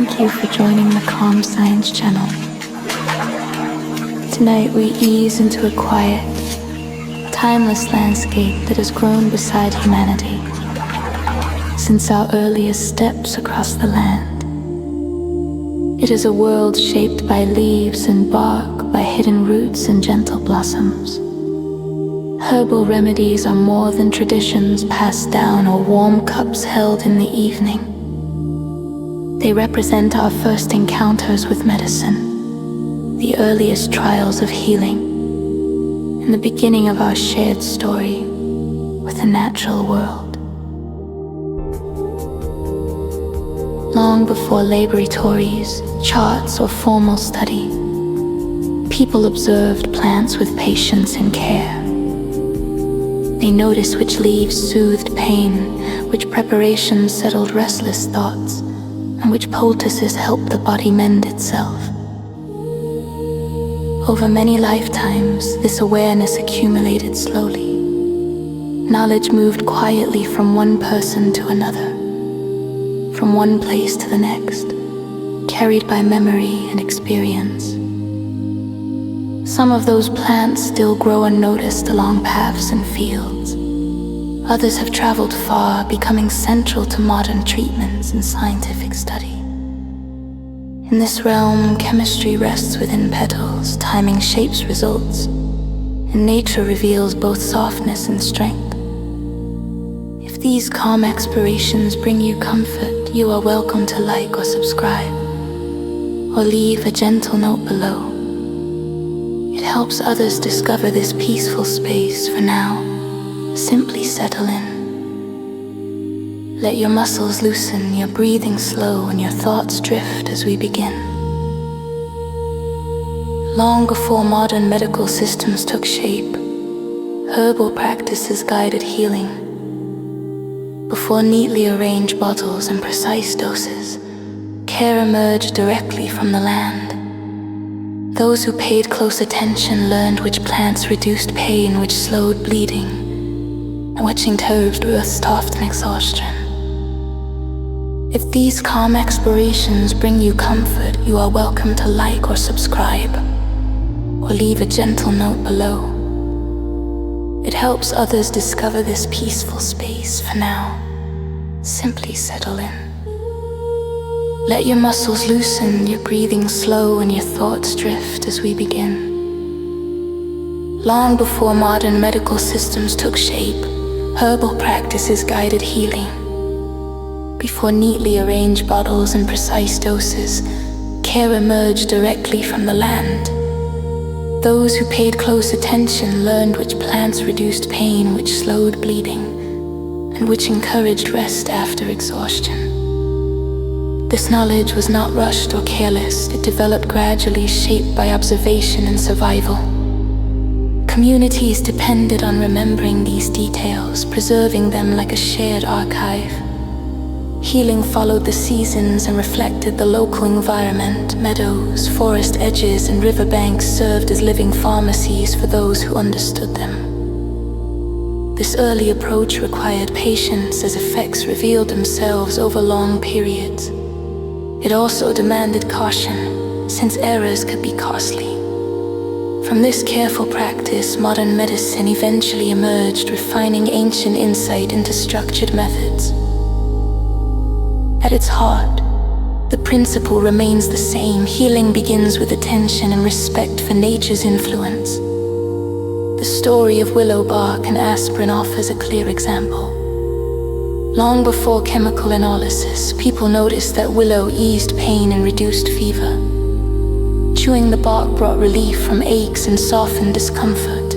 Thank you for joining the Calm Science channel. Tonight we ease into a quiet, timeless landscape that has grown beside humanity since our earliest steps across the land. It is a world shaped by leaves and bark, by hidden roots and gentle blossoms. Herbal remedies are more than traditions passed down or warm cups held in the evening. They represent our first encounters with medicine, the earliest trials of healing, and the beginning of our shared story with the natural world. Long before laboratories, charts, or formal study, people observed plants with patience and care. They noticed which leaves soothed pain, which preparations settled restless thoughts, and which poultices helped the body mend itself. Over many lifetimes, this awareness accumulated slowly. Knowledge moved quietly from one person to another, from one place to the next, carried by memory and experience. Some of those plants still grow unnoticed along paths and fields. Others have traveled far, becoming central to modern treatments and scientific study. In this realm, chemistry rests within petals, timing shapes results, and nature reveals both softness and strength. If these calm explorations bring you comfort, you are welcome to like or subscribe, or leave a gentle note below. It helps others discover this peaceful space. For now, simply settle in. Let your muscles loosen, your breathing slow, and your thoughts drift as we begin. Long before modern medical systems took shape, herbal practices guided healing. Before neatly arranged bottles and precise doses, care emerged directly from the land. Those who paid close attention learned which plants reduced pain, which slowed bleeding, and which encouraged rest and exhaustion. If these calm explorations bring you comfort, you are welcome to like or subscribe, or leave a gentle note below. It helps others discover this peaceful space. For now, simply settle in. Let your muscles loosen, your breathing slow, and your thoughts drift as we begin. Long before modern medical systems took shape, herbal practices guided healing. Before neatly arranged bottles and precise doses, care emerged directly from the land. Those who paid close attention learned which plants reduced pain, which slowed bleeding, and which encouraged rest after exhaustion. This knowledge was not rushed or careless. It developed gradually, shaped by observation and survival. Communities depended on remembering these details, preserving them like a shared archive. Healing followed the seasons and reflected the local environment. Meadows, forest edges, and riverbanks served as living pharmacies for those who understood them. This early approach required patience as effects revealed themselves over long periods. It also demanded caution, since errors could be costly. From this careful practice, modern medicine eventually emerged, refining ancient insight into structured methods. At its heart, the principle remains the same. Healing begins with attention and respect for nature's influence. The story of willow bark and aspirin offers a clear example. Long before chemical analysis, people noticed that willow eased pain and reduced fever. Chewing the bark brought relief from aches and softened discomfort.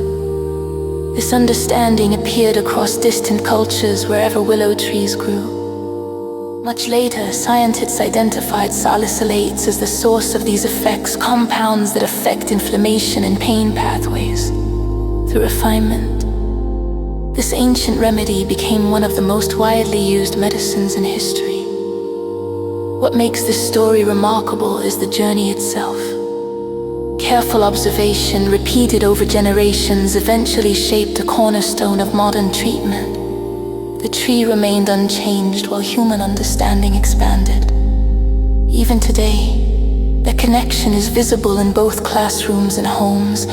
This understanding appeared across distant cultures wherever willow trees grew. Much later, scientists identified salicylates as the source of these effects, compounds that affect inflammation and pain pathways. Through refinement, this ancient remedy became one of the most widely used medicines in history. What makes this story remarkable is the journey itself. Careful observation, repeated over generations, eventually shaped a cornerstone of modern treatment. The tree remained unchanged while human understanding expanded. Even today, the connection is visible in both classrooms and homes,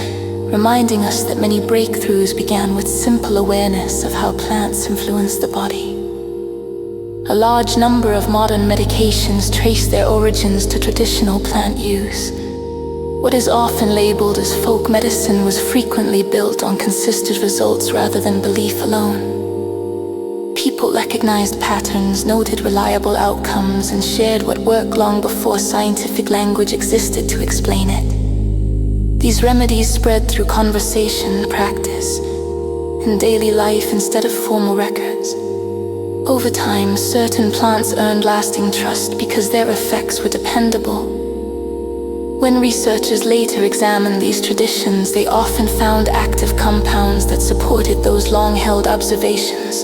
reminding us that many breakthroughs began with simple awareness of how plants influence the body. A large number of modern medications trace their origins to traditional plant use. What is often labeled as folk medicine was frequently built on consistent results rather than belief alone. People recognized patterns, noted reliable outcomes, and shared what worked long before scientific language existed to explain it. These remedies spread through conversation, practice, and daily life instead of formal records. Over time, certain plants earned lasting trust because their effects were dependable. When researchers later examined these traditions, they often found active compounds that supported those long-held observations.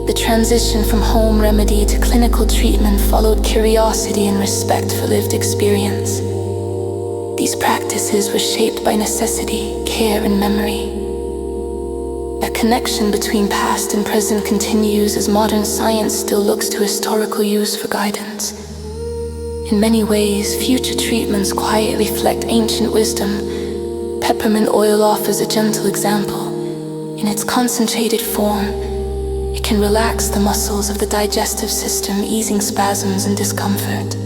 The transition from home remedy to clinical treatment followed curiosity and respect for lived experience. These practices were shaped by necessity, care, and memory. A connection between past and present continues as modern science still looks to historical use for guidance. In many ways, future treatments quietly reflect ancient wisdom. Peppermint oil offers a gentle example. In its concentrated form, it can relax the muscles of the digestive system, easing spasms and discomfort.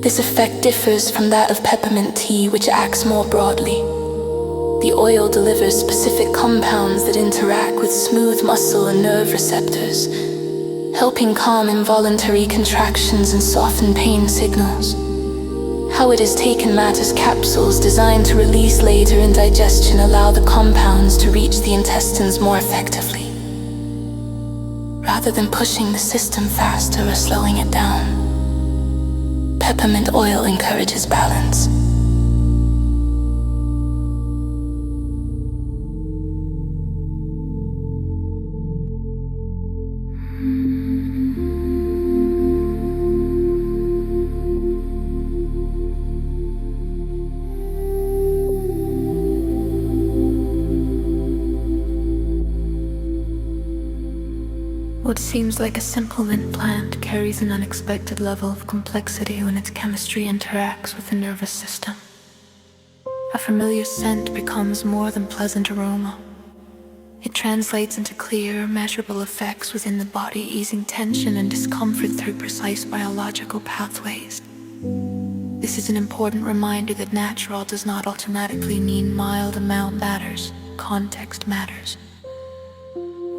This effect differs from that of peppermint tea, which acts more broadly. The oil delivers specific compounds that interact with smooth muscle and nerve receptors, helping calm involuntary contractions and soften pain signals. How it is taken matters. Capsules designed to release later in digestion allow the compounds to reach the intestines more effectively, rather than pushing the system faster or slowing it down. Peppermint oil encourages balance. What seems like a simple mint plant carries an unexpected level of complexity when its chemistry interacts with the nervous system. A familiar scent becomes more than pleasant aroma. It translates into clear, measurable effects within the body, easing tension and discomfort through precise biological pathways. This is an important reminder that natural does not automatically mean mild. Amount matters, context matters.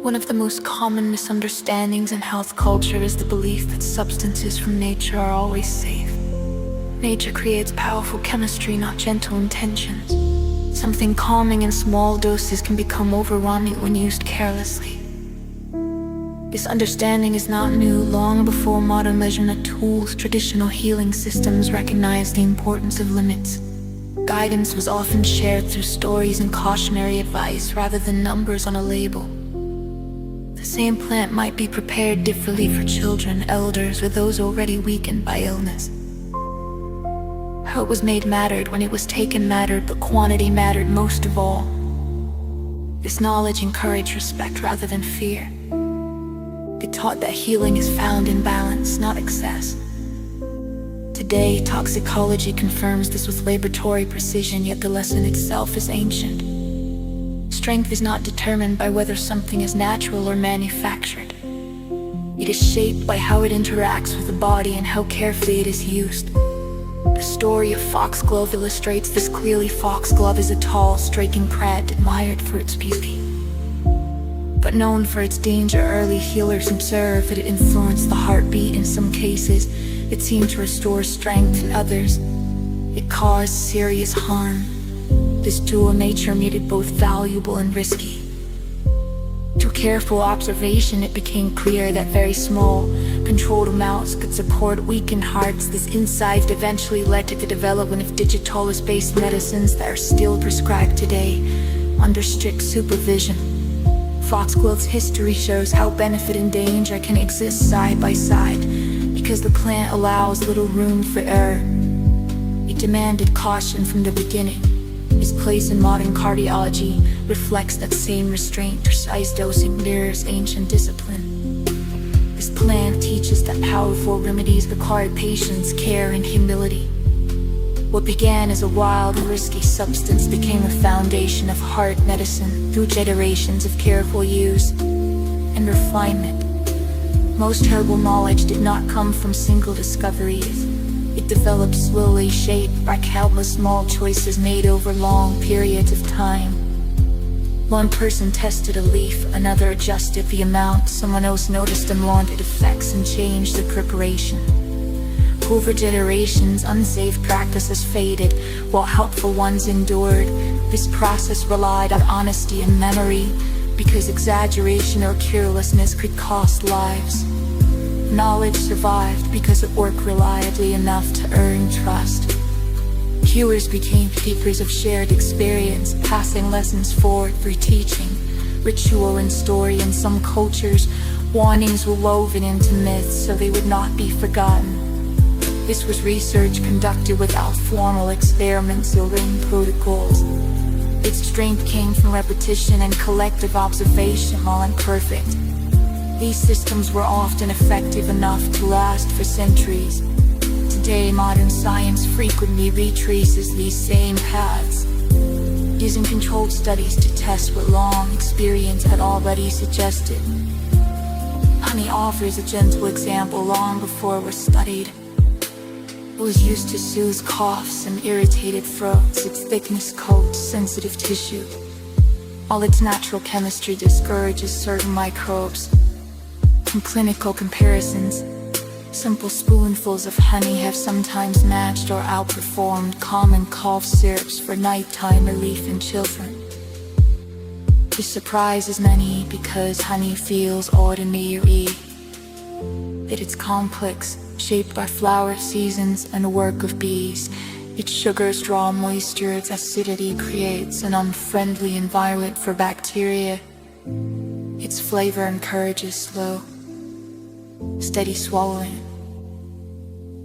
One of the most common misunderstandings in health culture is the belief that substances from nature are always safe. Nature creates powerful chemistry, not gentle intentions. Something calming in small doses can become overwhelming when used carelessly. This understanding is not new. Long before modern measurement tools, traditional healing systems recognized the importance of limits. Guidance was often shared through stories and cautionary advice rather than numbers on a label. The same plant might be prepared differently for children, elders, or those already weakened by illness. How it was made mattered. When it was taken mattered, but quantity mattered most of all. This knowledge encouraged respect rather than fear. It taught that healing is found in balance, not excess. Today, toxicology confirms this with laboratory precision, yet the lesson itself is ancient. Strength is not determined by whether something is natural or manufactured. It is shaped by how it interacts with the body and how carefully it is used. The story of foxglove illustrates this clearly. Foxglove is a tall, striking plant admired for its beauty, but known for its danger. Early healers observed that it influenced the heartbeat. In some cases, it seemed to restore strength. In others, it caused serious harm. This dual nature made it both valuable and risky. Through careful observation, it became clear that very small, controlled amounts could support weakened hearts. This insight eventually led to the development of digitalis-based medicines that are still prescribed today, under strict supervision. Foxglove's history shows how benefit and danger can exist side by side, because the plant allows little room for error. It demanded caution from the beginning. Its place in modern cardiology reflects that same restraint. Precise dosing mirrors ancient discipline. This plant teaches that powerful remedies required patience, care, and humility. What began as a wild and risky substance became a foundation of heart medicine through generations of careful use and refinement. Most herbal knowledge did not come from single discoveries. It developed slowly, shaped by countless small choices made over long periods of time. One person tested a leaf, another adjusted the amount, someone else noticed unwanted effects and changed the preparation. Over generations, unsafe practices faded, while helpful ones endured. This process relied on honesty and memory, because exaggeration or carelessness could cost lives. Knowledge survived because it worked reliably enough to earn trust. Healers became keepers of shared experience, passing lessons forward through teaching, ritual, and story. In some cultures, warnings were woven into myths so they would not be forgotten. This was research conducted without formal experiments or written protocols. Its strength came from repetition and collective observation. While imperfect, these systems were often effective enough to last for centuries. Today, modern science frequently retraces these same paths, using controlled studies to test what long experience had already suggested. Honey offers a gentle example. Long before it was studied, it was used to soothe coughs and irritated throats. Its thickness coats sensitive tissue, while its natural chemistry discourages certain microbes. In clinical comparisons, simple spoonfuls of honey have sometimes matched or outperformed common cough syrups for nighttime relief in children. This surprises many because honey feels ordinary, yet it's complex, shaped by flower seasons and a work of bees. Its sugars draw moisture, its acidity creates an unfriendly environment for bacteria. Its flavor encourages slow, steady swallowing.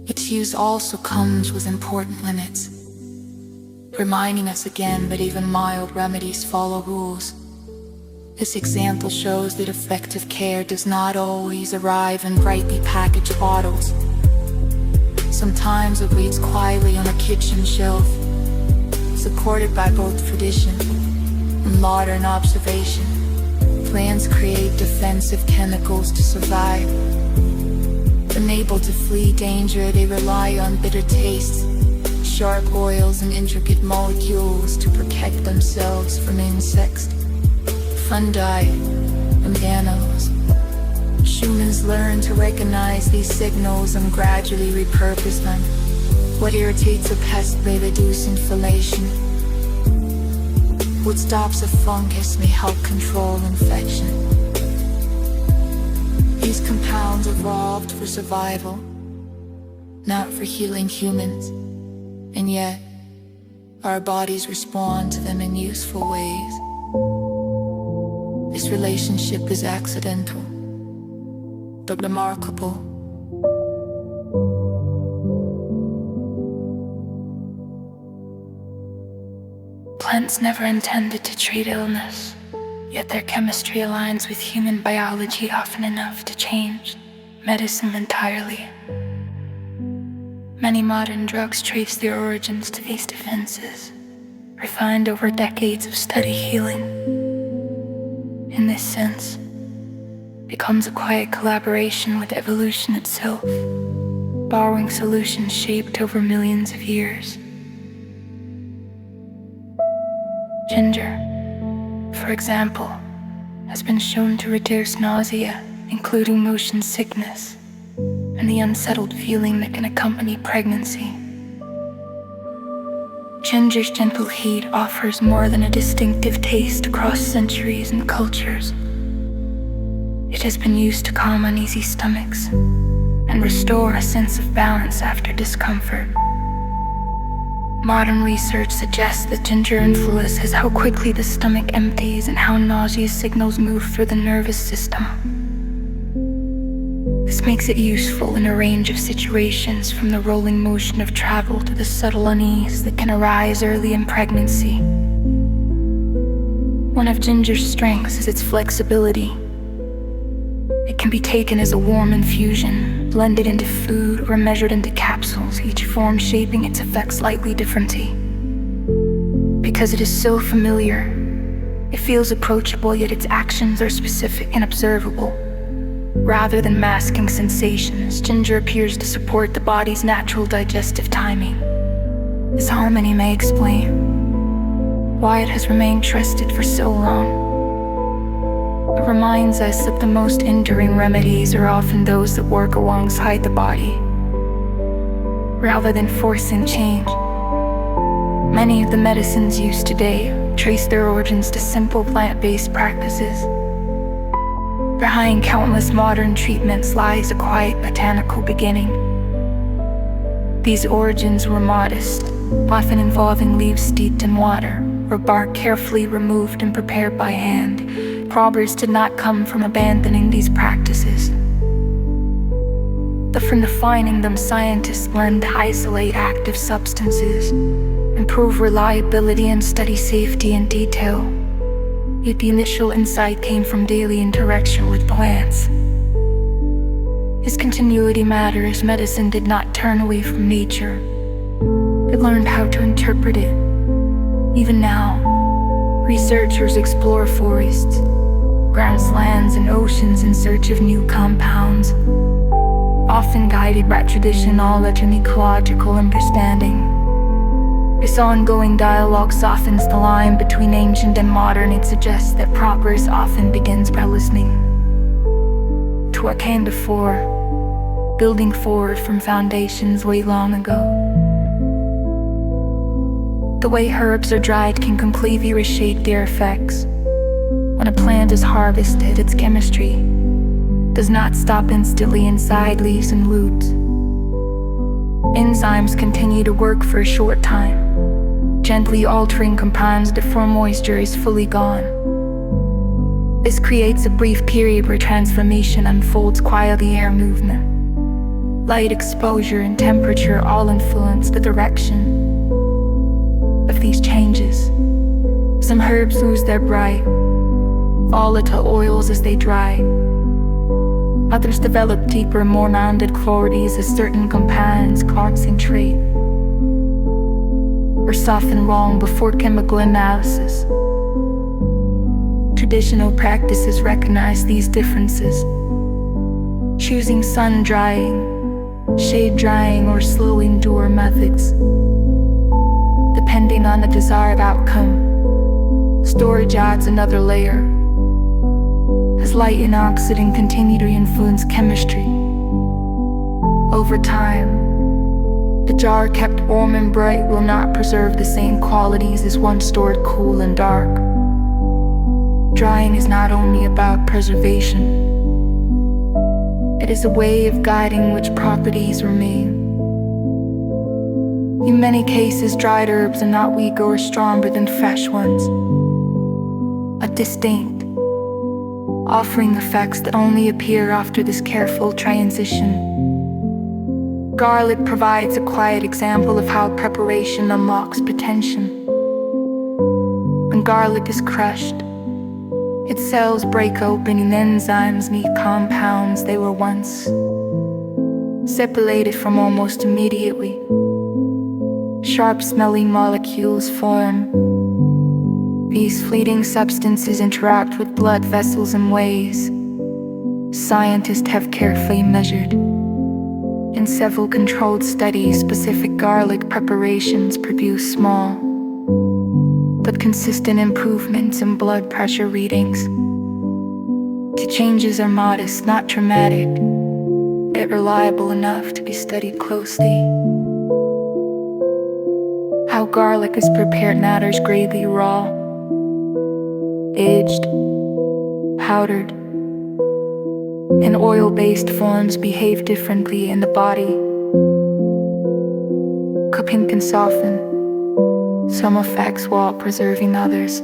Its use also comes with important limits, reminding us again that even mild remedies follow rules. This example shows that effective care does not always arrive in brightly packaged bottles. Sometimes it waits quietly on a kitchen shelf, supported by both tradition and modern observation. Plants create defensive chemicals to survive. Unable to flee danger, they rely on bitter tastes, sharp oils, and intricate molecules to protect themselves from insects, fungi, and animals. Humans learn to recognize these signals and gradually repurpose them. What irritates a pest may reduce inflammation. What stops a fungus may help control infection. These compounds evolved for survival, not for healing humans, and yet our bodies respond to them in useful ways. This relationship is accidental, but remarkable. Plants never intended to treat illness, yet their chemistry aligns with human biology often enough to change medicine entirely. Many modern drugs trace their origins to these defenses, refined over decades of study. Healing, in this sense, becomes a quiet collaboration with evolution itself, borrowing solutions shaped over millions of years. Ginger, for example, has been shown to reduce nausea, including motion sickness, and the unsettled feeling that can accompany pregnancy. Ginger's gentle heat offers more than a distinctive taste across centuries and cultures. It has been used to calm uneasy stomachs and restore a sense of balance after discomfort. Modern research suggests that ginger influences how quickly the stomach empties and how nausea signals move through the nervous system. This makes it useful in a range of situations, from the rolling motion of travel to the subtle unease that can arise early in pregnancy. One of ginger's strengths is its flexibility. It can be taken as a warm infusion, blended into food or measured into capsules, each form shaping its effects slightly differently. Because it is so familiar, it feels approachable, yet its actions are specific and observable. Rather than masking sensations, ginger appears to support the body's natural digestive timing. This harmony may explain why it has remained trusted for so long. It reminds us that the most enduring remedies are often those that work alongside the body, rather than forcing change. Many of the medicines used today trace their origins to simple plant-based practices. Behind countless modern treatments lies a quiet botanical beginning. These origins were modest, often involving leaves steeped in water or bark carefully removed and prepared by hand. Progress did not come from abandoning these practices, but from refining them. Scientists learned to isolate active substances, improve reliability, and study safety in detail. Yet the initial insight came from daily interaction with plants. Its continuity matters. Medicine did not turn away from nature. It learned how to interpret it. Even now, researchers explore forests, grasslands, and oceans in search of new compounds, often guided by tradition, knowledge, and ecological understanding. This ongoing dialogue softens the line between ancient and modern. It suggests that progress often begins by listening to what came before, building forward from foundations way long ago. The way herbs are dried can completely reshape their effects. When a plant is harvested, its chemistry does not stop instantly inside leaves and roots. Enzymes continue to work for a short time, gently altering compounds before moisture is fully gone. This creates a brief period where transformation unfolds quietly. Air movement, light exposure, and temperature all influence the direction of these changes. Some herbs lose their bright, volatile oils as they dry. Others develop deeper, more rounded qualities as certain compounds concentrate or soften long before chemical analysis. Traditional practices recognize these differences, choosing sun drying, shade drying, or slow endure methods, depending on the desired outcome. Storage adds another layer, as light and oxygen continue to influence chemistry. Over time, the jar kept warm and bright will not preserve the same qualities as one stored cool and dark. Drying is not only about preservation, it is a way of guiding which properties remain. In many cases, dried herbs are not weaker or stronger than fresh ones, but distinct, offering effects that only appear after this careful transition. Garlic provides a quiet example of how preparation unlocks potential. When garlic is crushed, its cells break open and enzymes meet compounds they were once separated from almost immediately. Sharp-smelling molecules form. These fleeting substances interact with blood vessels in ways scientists have carefully measured. In several controlled studies, specific garlic preparations produce small but consistent improvements in blood pressure readings. The changes are modest, not dramatic, yet reliable enough to be studied closely. How garlic is prepared matters greatly. Raw, aged, powdered, and oil-based forms behave differently in the body. Cooking can soften some effects while preserving others.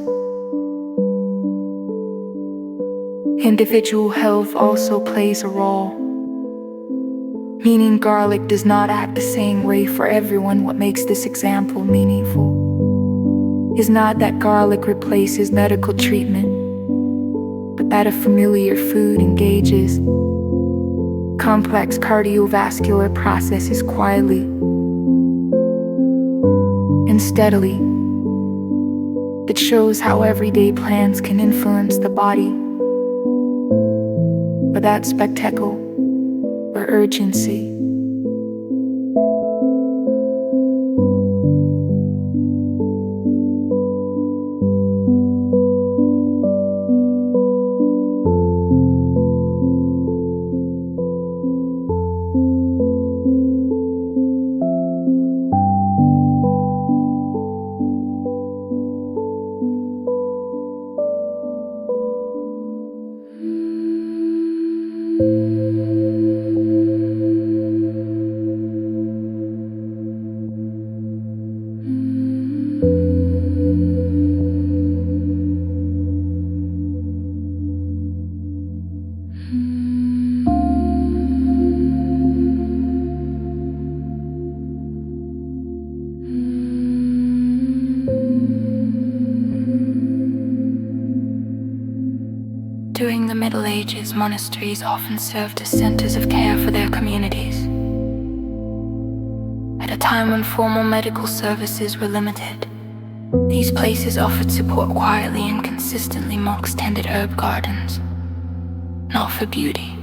Individual health also plays a role, meaning garlic does not act the same way for everyone. What makes this example meaningful is not that garlic replaces medical treatment, but that a familiar food engages complex cardiovascular processes quietly and steadily. It shows how everyday plants can influence the body without spectacle or urgency. During the Middle Ages, monasteries often served as centers of care for their communities. At a time when formal medical services were limited, these places offered support quietly and consistently amongst tended herb gardens, not for beauty,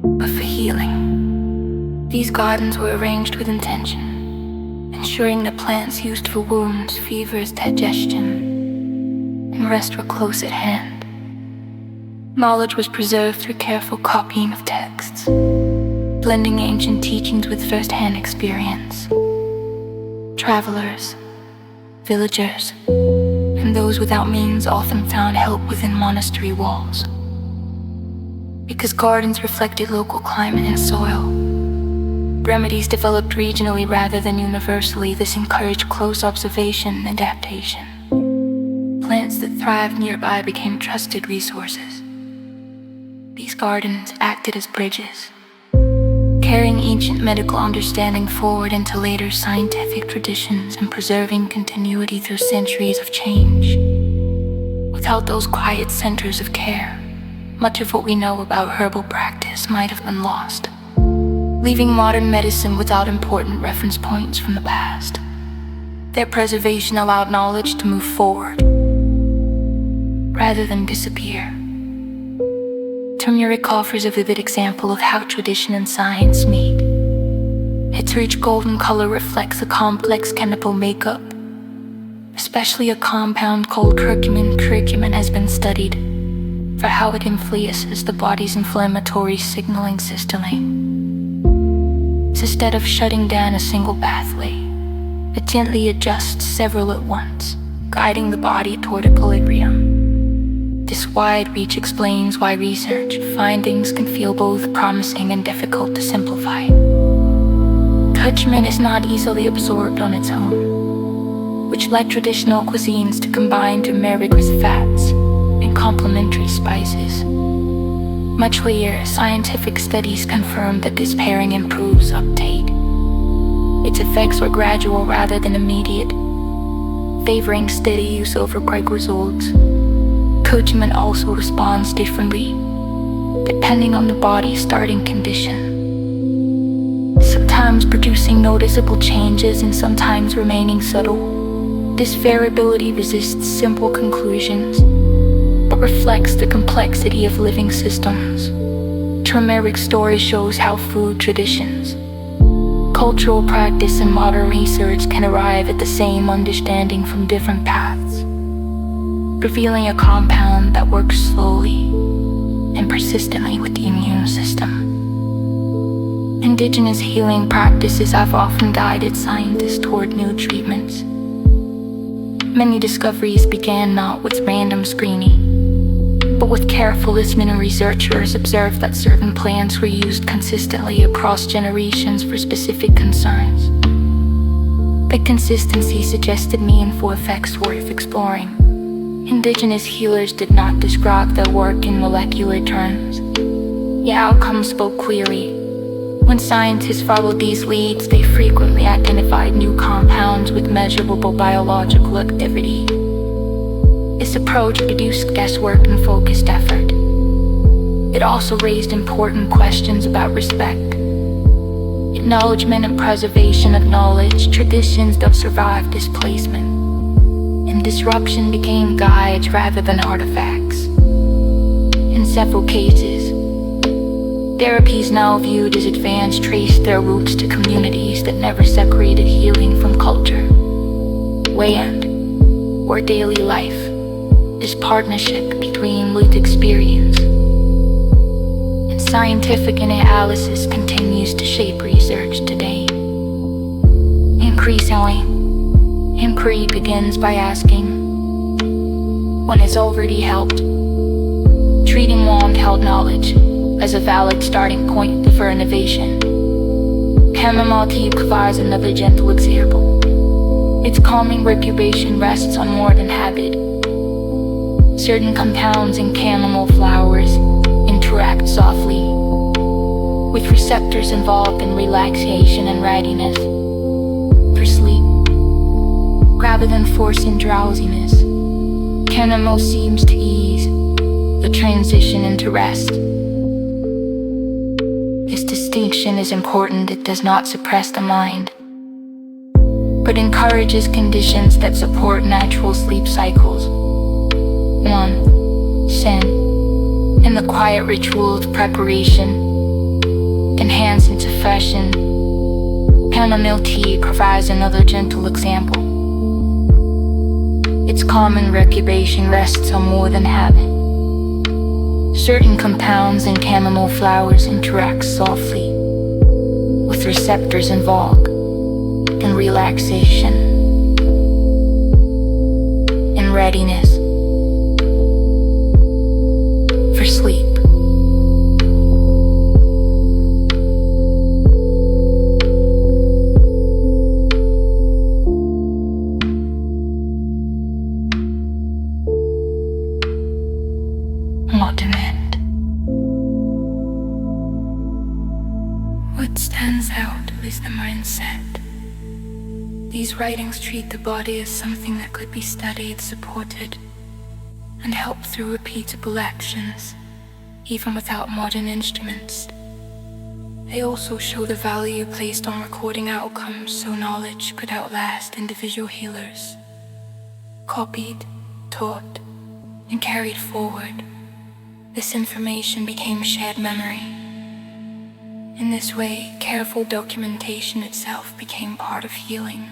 but for healing. These gardens were arranged with intention, ensuring that plants used for wounds, fevers, digestion, and rest were close at hand. Knowledge was preserved through careful copying of texts, blending ancient teachings with first-hand experience. Travelers, villagers, and those without means often found help within monastery walls. Because gardens reflected local climate and soil, remedies developed regionally rather than universally. This encouraged close observation and adaptation. Plants that thrived nearby became trusted resources. These gardens acted as bridges, carrying ancient medical understanding forward into later scientific traditions and preserving continuity through centuries of change. Without those quiet centers of care, much of what we know about herbal practice might have been lost, leaving modern medicine without important reference points from the past. Their preservation allowed knowledge to move forward rather than disappear. Turmeric offers a vivid example of how tradition and science meet. Its rich golden color reflects a complex chemical makeup, especially a compound called curcumin. Curcumin has been studied for how it influences the body's inflammatory signaling system. Instead of shutting down a single pathway, it gently adjusts several at once, guiding the body toward equilibrium. This wide reach explains why research findings can feel both promising and difficult to simplify. Curcumin is not easily absorbed on its own, which led traditional cuisines to combine turmeric with fats and complementary spices. Much later, scientific studies confirmed that this pairing improves uptake. Its effects were gradual rather than immediate, favoring steady use over quick results. Curcumin also responds differently, depending on the body's starting condition, sometimes producing noticeable changes and sometimes remaining subtle. This variability resists simple conclusions, but reflects the complexity of living systems. Turmeric's story shows how food traditions, cultural practice, and modern research can arrive at the same understanding from different paths, revealing a compound that works slowly and persistently with the immune system. Indigenous healing practices have often guided scientists toward new treatments. Many discoveries began not with random screening, but with careful listening. Researchers observed that certain plants were used consistently across generations for specific concerns. The consistency suggested meaningful effects worth exploring. Indigenous healers did not describe their work in molecular terms, yet outcomes spoke clearly. When scientists followed these leads, they frequently identified new compounds with measurable biological activity. This approach reduced guesswork and focused effort, It also raised important questions about respect, acknowledgement and preservation of knowledge, traditions that survived displacement, and disruption became guides rather than artifacts. In several cases, therapies now viewed as advanced traced their roots to communities that never separated healing from culture, land, or daily life. This partnership between lived experience and scientific analysis continues to shape research today. Increasingly, inquiry begins by asking, what has already helped? Treating long-held knowledge as a valid starting point for innovation. Chamomile tea provides another gentle example. Its calming reputation rests on more than habit. Certain compounds in chamomile flowers interact softly with receptors involved in relaxation and readiness for sleep. Rather than forcing drowsiness, chamomile seems to ease the transition into rest. This distinction is important. It does not suppress the mind, but encourages conditions that support natural sleep cycles. 1. Sin. In the quiet ritual of preparation, enhance into fashion, chamomile tea provides another gentle example. Its common reputation rests on more than habit. Certain compounds in chamomile flowers interact softly with receptors involved in relaxation and readiness for sleep. Not demand. What stands out is the mindset. These writings treat the body as something that could be studied, supported, and helped through repeatable actions, even without modern instruments. They also show the value placed on recording outcomes so knowledge could outlast individual healers. Copied, taught, and carried forward, this information became shared memory. In this way, careful documentation itself became part of healing.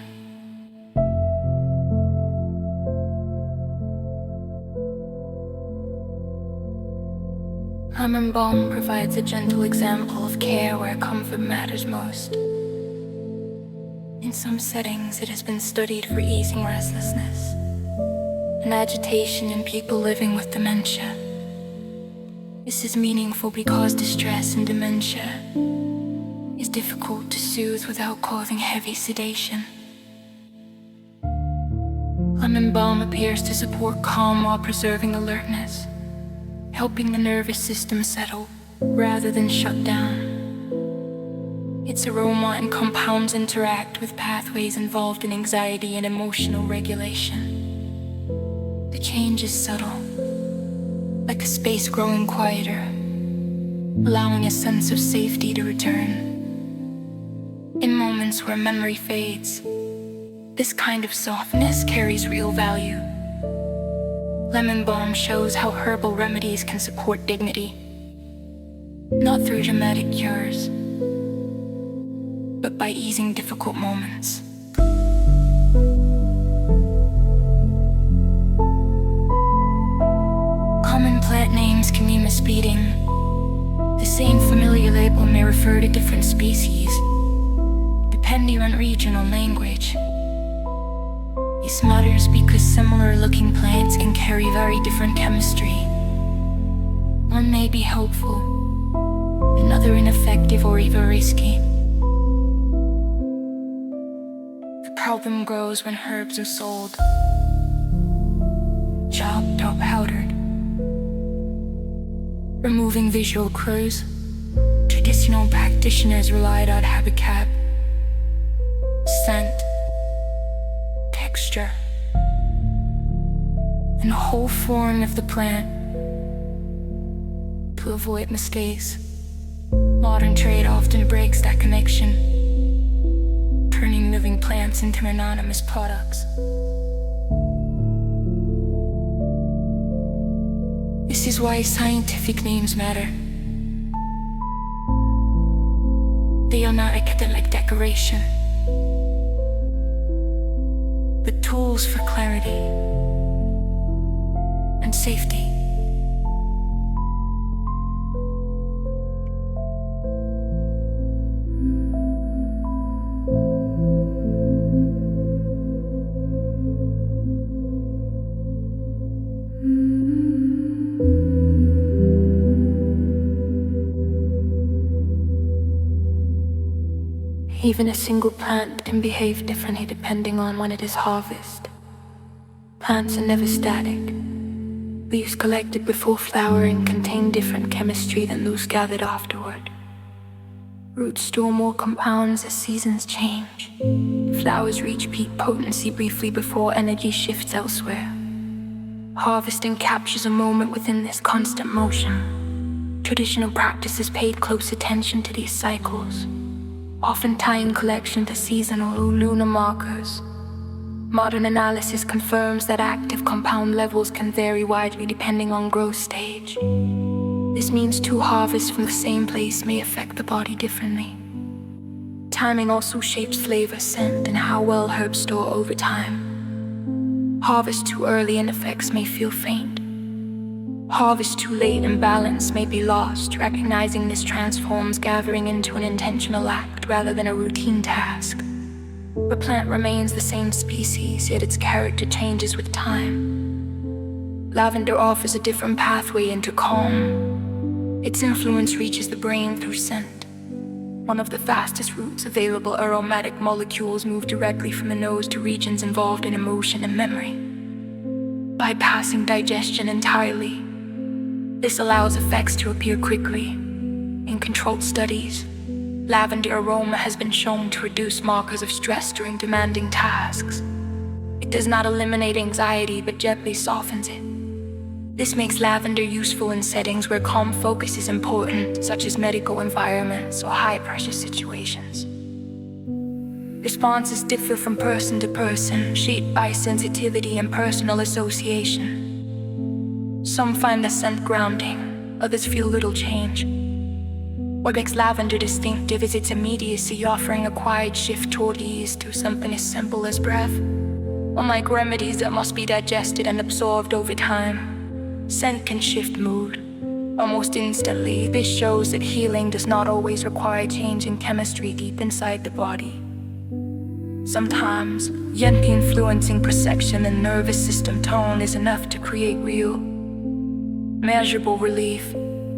Lemon balm provides a gentle example of care where comfort matters most. In some settings, it has been studied for easing restlessness and agitation in people living with dementia. This is meaningful because distress in dementia is difficult to soothe without causing heavy sedation. Lemon balm appears to support calm while preserving alertness, helping the nervous system settle rather than shut down. Its aroma and compounds interact with pathways involved in anxiety and emotional regulation. The change is subtle, like a space growing quieter, allowing a sense of safety to return. In moments where memory fades, this kind of softness carries real value. Lemon balm shows how herbal remedies can support dignity, not through dramatic cures, but by easing difficult moments. Common plant names can be misleading. The same familiar label may refer to different species, depending on region or language. This matters because similar-looking plants can carry very different chemistry. One may be helpful, another ineffective or even risky. The problem grows when herbs are sold, chopped or powdered, removing visual clues. Traditional practitioners relied on habitat, scent, texture, and the whole form of the plant to to avoid mistakes. Modern trade often breaks that connection, turning living plants into anonymous products. This is why scientific names matter. They are not academic decoration, but tools for clarity and safety. Even a single plant can behave differently depending on when it is harvested. Plants are never static. Leaves collected before flowering contain different chemistry than those gathered afterward. Roots store more compounds as seasons change. Flowers reach peak potency briefly before energy shifts elsewhere. Harvesting captures a moment within this constant motion. Traditional practices paid close attention to these cycles, often tying collection to seasonal or lunar markers. Modern analysis confirms that active compound levels can vary widely depending on growth stage. This means two harvests from the same place may affect the body differently. Timing also shapes flavor, scent, and how well herbs store over time. Harvest too early and effects may feel faint. Harvest too late and balance may be lost. Recognizing this transforms gathering into an intentional act rather than a routine task. The plant remains the same species, yet its character changes with time. Lavender offers a different pathway into calm. Its influence reaches the brain through scent. One of the fastest routes available, aromatic molecules move directly from the nose to regions involved in emotion and memory, bypassing digestion entirely. This allows effects to appear quickly. In controlled studies, lavender aroma has been shown to reduce markers of stress during demanding tasks. It does not eliminate anxiety, but gently softens it. This makes lavender useful in settings where calm focus is important, such as medical environments or high-pressure situations. Responses differ from person to person, shaped by sensitivity and personal association. Some find the scent grounding, others feel little change. What makes lavender distinctive is its immediacy, offering a quiet shift toward ease through something as simple as breath. Unlike remedies that must be digested and absorbed over time, scent can shift mood almost instantly. This shows that healing does not always require change in chemistry deep inside the body. Sometimes, gently influencing perception and nervous system tone is enough to create real, measurable relief.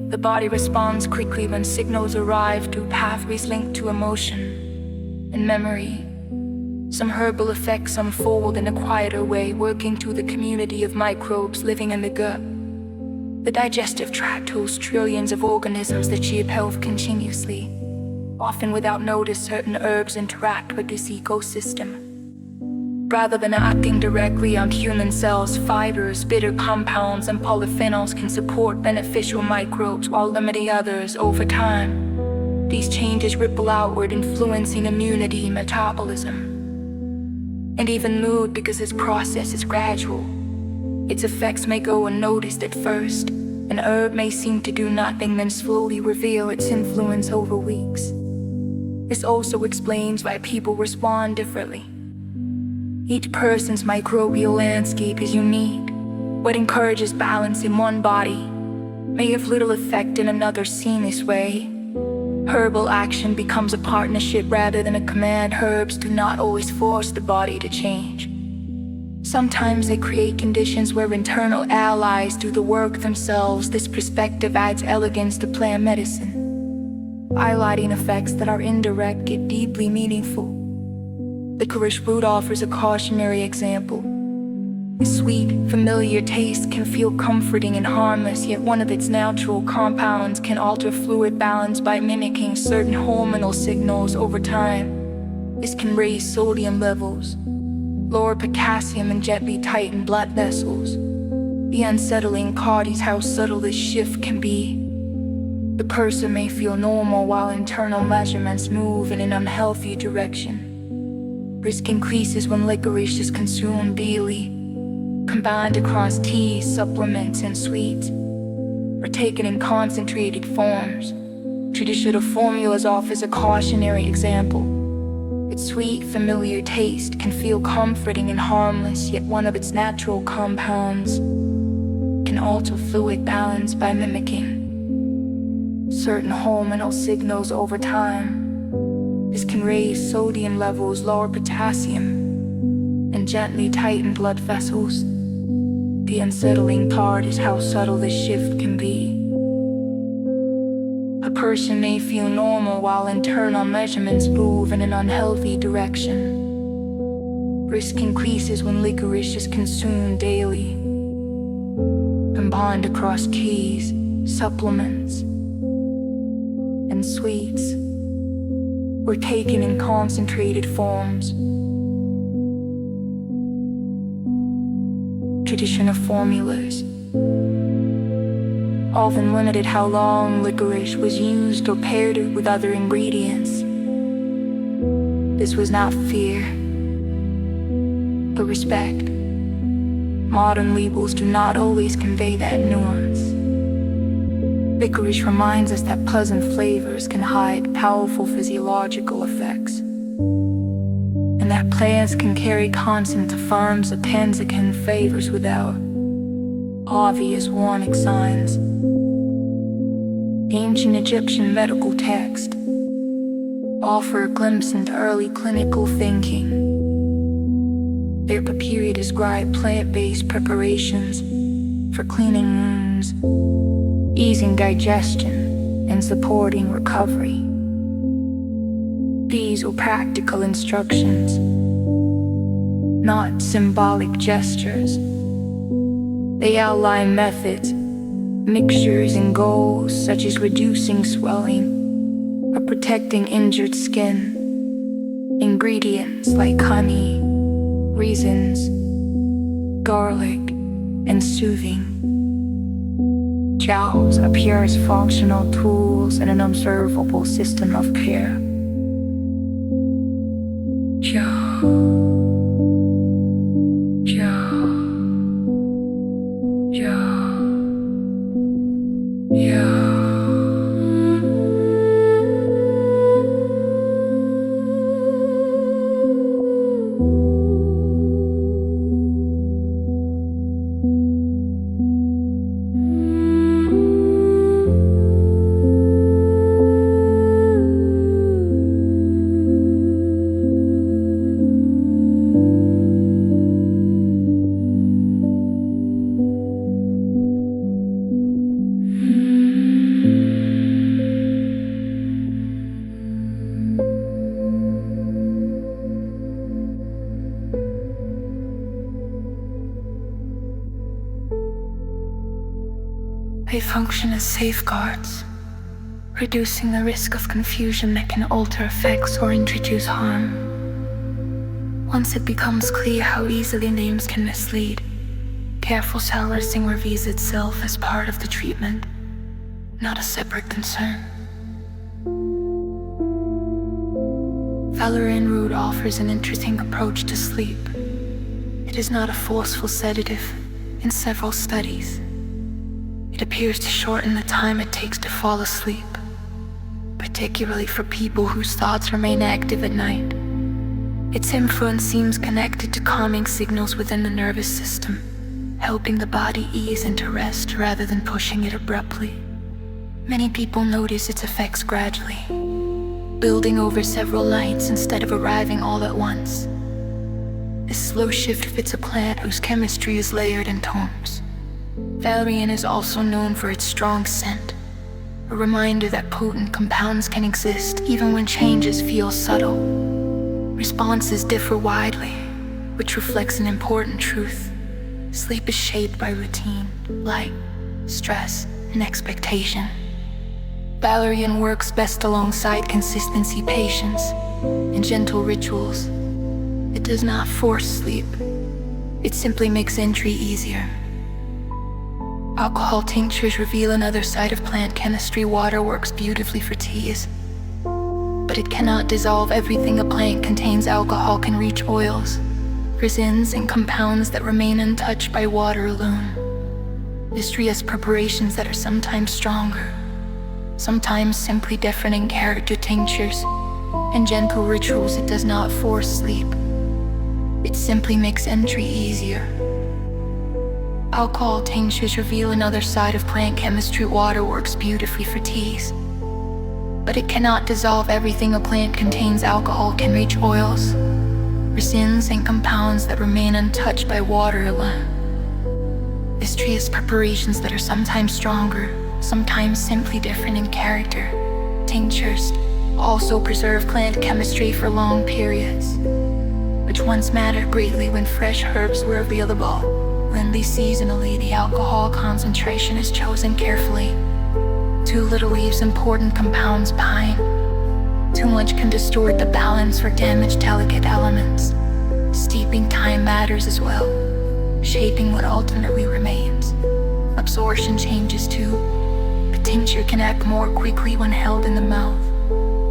The body responds quickly when signals arrive through pathways linked to emotion and memory. Some herbal effects unfold in a quieter way, working through the community of microbes living in the gut. The digestive tract holds trillions of organisms that shape health continuously. Often without notice, certain herbs interact with this ecosystem. Rather than acting directly on human cells, fibers, bitter compounds, and polyphenols can support beneficial microbes while limiting others over time. These changes ripple outward, influencing immunity, metabolism, and even mood because this process is gradual. Its effects may go unnoticed at first. An herb may seem to do nothing, then slowly reveal its influence over weeks. This also explains why people respond differently. Each person's microbial landscape is unique. What encourages balance in one body may have little effect in another. Seen this way, herbal action becomes a partnership rather than a command. Herbs do not always force the body to change. Sometimes they create conditions where internal allies do the work themselves. This perspective adds elegance to plant medicine, highlighting effects that are indirect yet deeply meaningful. The licorice root offers a cautionary example. Its sweet, familiar taste can feel comforting and harmless, yet one of its natural compounds can alter fluid balance by mimicking certain hormonal signals over time. This can raise sodium levels, lower potassium, and gently tighten blood vessels. The unsettling part is how subtle this shift can be. The person may feel normal while internal measurements move in an unhealthy direction. Risk increases when licorice is consumed daily, combined across teas, supplements, and sweets, or taken in concentrated forms. Traditional formulas offers a cautionary example. Its sweet, familiar taste can feel comforting and harmless, yet one of its natural compounds can alter fluid balance by mimicking certain hormonal signals over time. This can raise sodium levels, lower potassium, and gently tighten blood vessels. The unsettling part is how subtle this shift can be. A person may feel normal while internal measurements move in an unhealthy direction. Risk increases when licorice is consumed daily, combined across teas, supplements, and sweets, or taken in concentrated forms. Traditional formulas often limited how long licorice was used or paired it with other ingredients. This was not fear, but respect. Modern labels do not always convey that nuance. Licorice reminds us that pleasant flavors can hide powerful physiological effects, and that plants can carry constant affirms of tanzicin flavors without obvious warning signs. Ancient Egyptian medical texts offer a glimpse into early clinical thinking. Their papyri describe plant-based preparations for cleaning wounds, easing digestion, and supporting recovery. These were practical instructions, not symbolic gestures. They outline methods, mixtures, and goals such as reducing swelling or protecting injured skin. Ingredients like honey, raisins, garlic, and soothing gels appear as functional tools in an observable system of care. They function as safeguards, reducing the risk of confusion that can alter effects or introduce harm. Once it becomes clear how easily names can mislead, careful cell listing reveals itself as part of the treatment, not a separate concern. Valerian root offers an interesting approach to sleep. It is not a forceful sedative in several studies. It appears to shorten the time it takes to fall asleep, particularly for people whose thoughts remain active at night. Its influence seems connected to calming signals within the nervous system, helping the body ease into rest rather than pushing it abruptly. Many people notice its effects gradually, building over several nights instead of arriving all at once. This slow shift fits a plant whose chemistry is layered in tones. Valerian is also known for its strong scent, a reminder that potent compounds can exist even when changes feel subtle. Responses differ widely, which reflects an important truth. Sleep is shaped by routine, light, stress, and expectation. Valerian works best alongside consistency, patience, and gentle rituals. It does not force sleep. It simply makes entry easier. Alcohol tinctures reveal another side of plant chemistry. Water works beautifully for teas, but it cannot dissolve everything. A plant contains alcohol can reach oils, resins, and compounds that remain untouched by water alone. This tree has preparations that are sometimes stronger, sometimes simply different in character. Tinctures and gentle rituals. It does not force sleep. It simply makes entry easier. Alcohol tinctures reveal another side of plant chemistry. Water works beautifully for teas, but it cannot dissolve everything. A plant contains alcohol can reach oils, resins, and compounds that remain untouched by water alone. This tree has preparations that are sometimes stronger, sometimes simply different in character. Tinctures also preserve plant chemistry for long periods, which once mattered greatly when fresh herbs were available. Blended seasonally, the alcohol concentration is chosen carefully. Too little leaves important compounds behind. Too much can distort the balance or damage delicate elements. Steeping time matters as well, shaping what ultimately remains. Absorption changes too. The tincture can act more quickly when held in the mouth,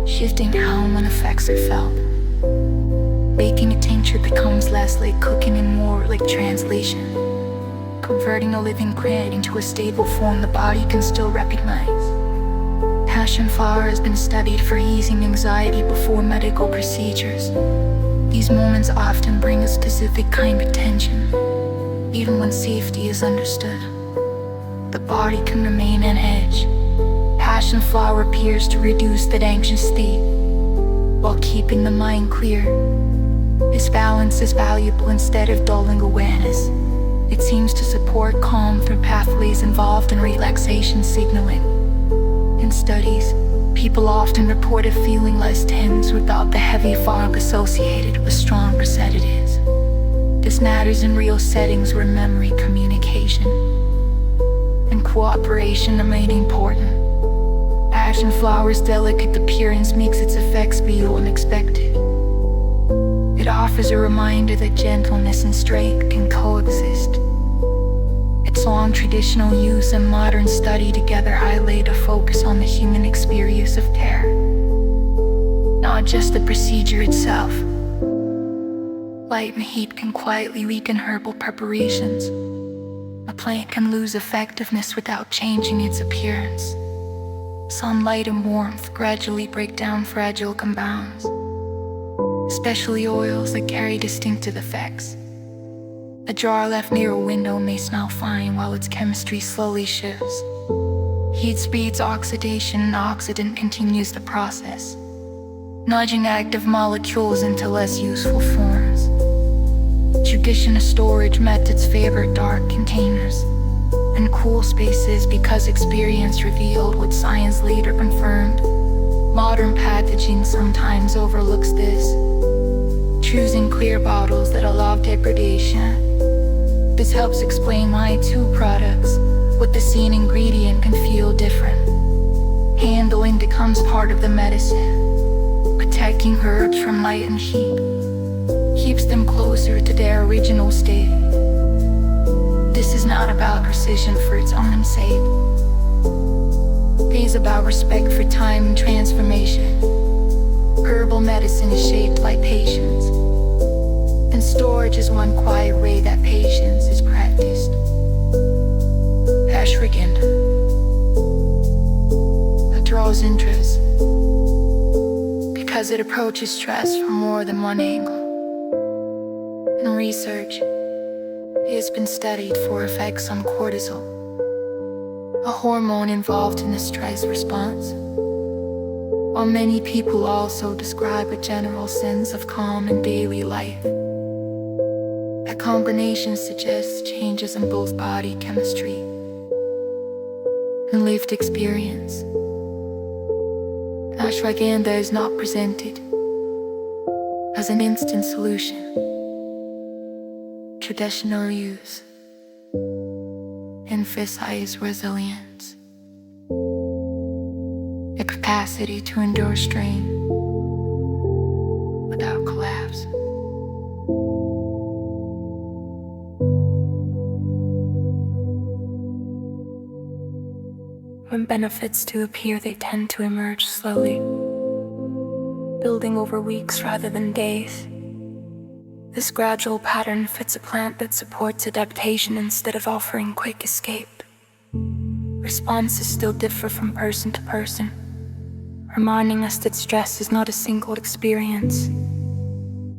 shifting how one effects are felt. Baking a tincture becomes less like cooking and more like translation. Converting a living plant into a stable form the body can still recognize. Passion flower has been studied for easing anxiety before medical procedures. These moments often bring a specific kind of tension. Even when safety is understood, the body can remain on edge. Passion flower appears to reduce that anxious state while keeping the mind clear. This balance is valuable instead of dulling awareness. It seems to support calm through pathways involved in relaxation signaling. In studies, people often reported feeling less tense without the heavy fog associated with stronger sedatives. This matters in real settings where memory, communication, and cooperation remain important. Passion flower's delicate appearance makes its effects feel unexpected. It offers a reminder that gentleness and strength can coexist. Its long traditional use and modern study together highlight a focus on the human experience of care, not just the procedure itself. Light and heat can quietly weaken herbal preparations. A plant can lose effectiveness without changing its appearance. Sunlight and warmth gradually break down fragile compounds, especially oils that carry distinctive effects. A jar left near a window may smell fine while its chemistry slowly shifts. Heat speeds oxidation and oxidant continues the process, nudging active molecules into less useful forms. Traditional storage methods favor dark containers and cool spaces because experience revealed what science later confirmed. Modern packaging sometimes overlooks this, choosing clear bottles that allow degradation. This helps explain why two products with the same ingredient can feel different. Handling becomes part of the medicine. Protecting herbs from light and heat keeps them closer to their original state. This is not about precision for its own sake. It is about respect for time and transformation. Herbal medicine is shaped by patience, and storage is one quiet way that patience is practiced. Ashwagandha that draws interest because it approaches stress from more than one angle. In research, it has been studied for effects on cortisol, a hormone involved in the stress response, while many people also describe a general sense of calm in daily life. That combination suggests changes in both body chemistry and lived experience. Ashwagandha is not presented as an instant solution. Traditional use emphasize resilience, a capacity to endure strain without collapse. When benefits do appear, they tend to emerge slowly, building over weeks rather than days. This gradual pattern fits a plant that supports adaptation instead of offering quick escape. Responses still differ from person to person, reminding us that stress is not a single experience.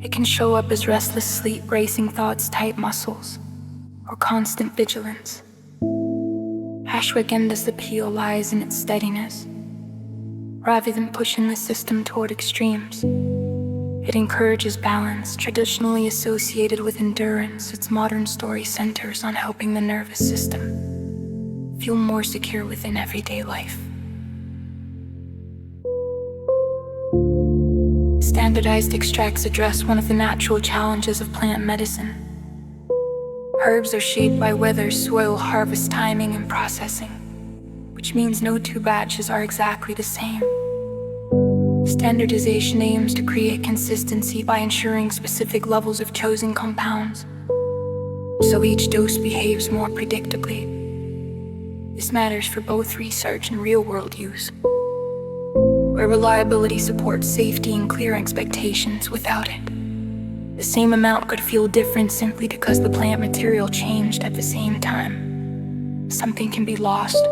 It can show up as restless sleep, racing thoughts, tight muscles, or constant vigilance. Ashwaganda's appeal lies in its steadiness. Rather than pushing the system toward extremes, it encourages balance. Traditionally associated with endurance, its modern story centers on helping the nervous system feel more secure within everyday life. Standardized extracts address one of the natural challenges of plant medicine. Herbs are shaped by weather, soil, harvest timing, and processing, which means no two batches are exactly the same. Standardization aims to create consistency by ensuring specific levels of chosen compounds, so each dose behaves more predictably. This matters for both research and real-world use, where reliability supports safety and clear expectations. Without it, the same amount could feel different simply because the plant material changed at the same time. Something can be lost.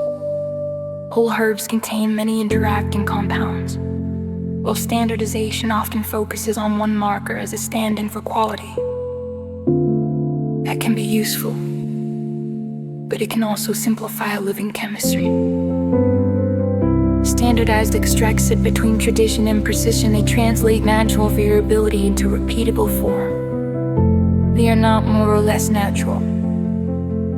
Whole herbs contain many interacting compounds, while standardization often focuses on one marker as a stand-in for quality. That can be useful, but it can also simplify a living chemistry. Standardized extracts sit between tradition and precision. They translate natural variability into repeatable form. They are not more or less natural.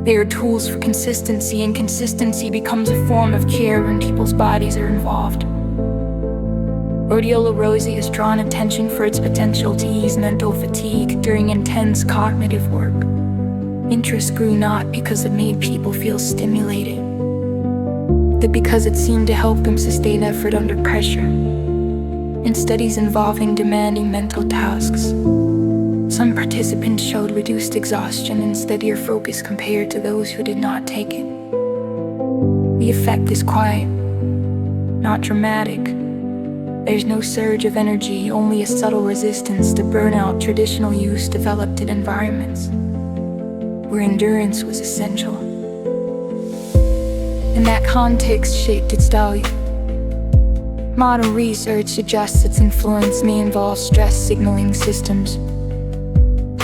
They are tools for consistency, and consistency becomes a form of care when people's bodies are involved. Rhodiola rosea has drawn attention for its potential to ease mental fatigue during intense cognitive work. Interest grew not because it made people feel stimulated, but because it seemed to help them sustain effort under pressure. In studies involving demanding mental tasks, some participants showed reduced exhaustion and steadier focus compared to those who did not take it. The effect is quiet, not dramatic. There's no surge of energy, only a subtle resistance to burnout. Traditional use developed in environments where endurance was essential, and that context shaped its value. Modern research suggests its influence may involve stress signaling systems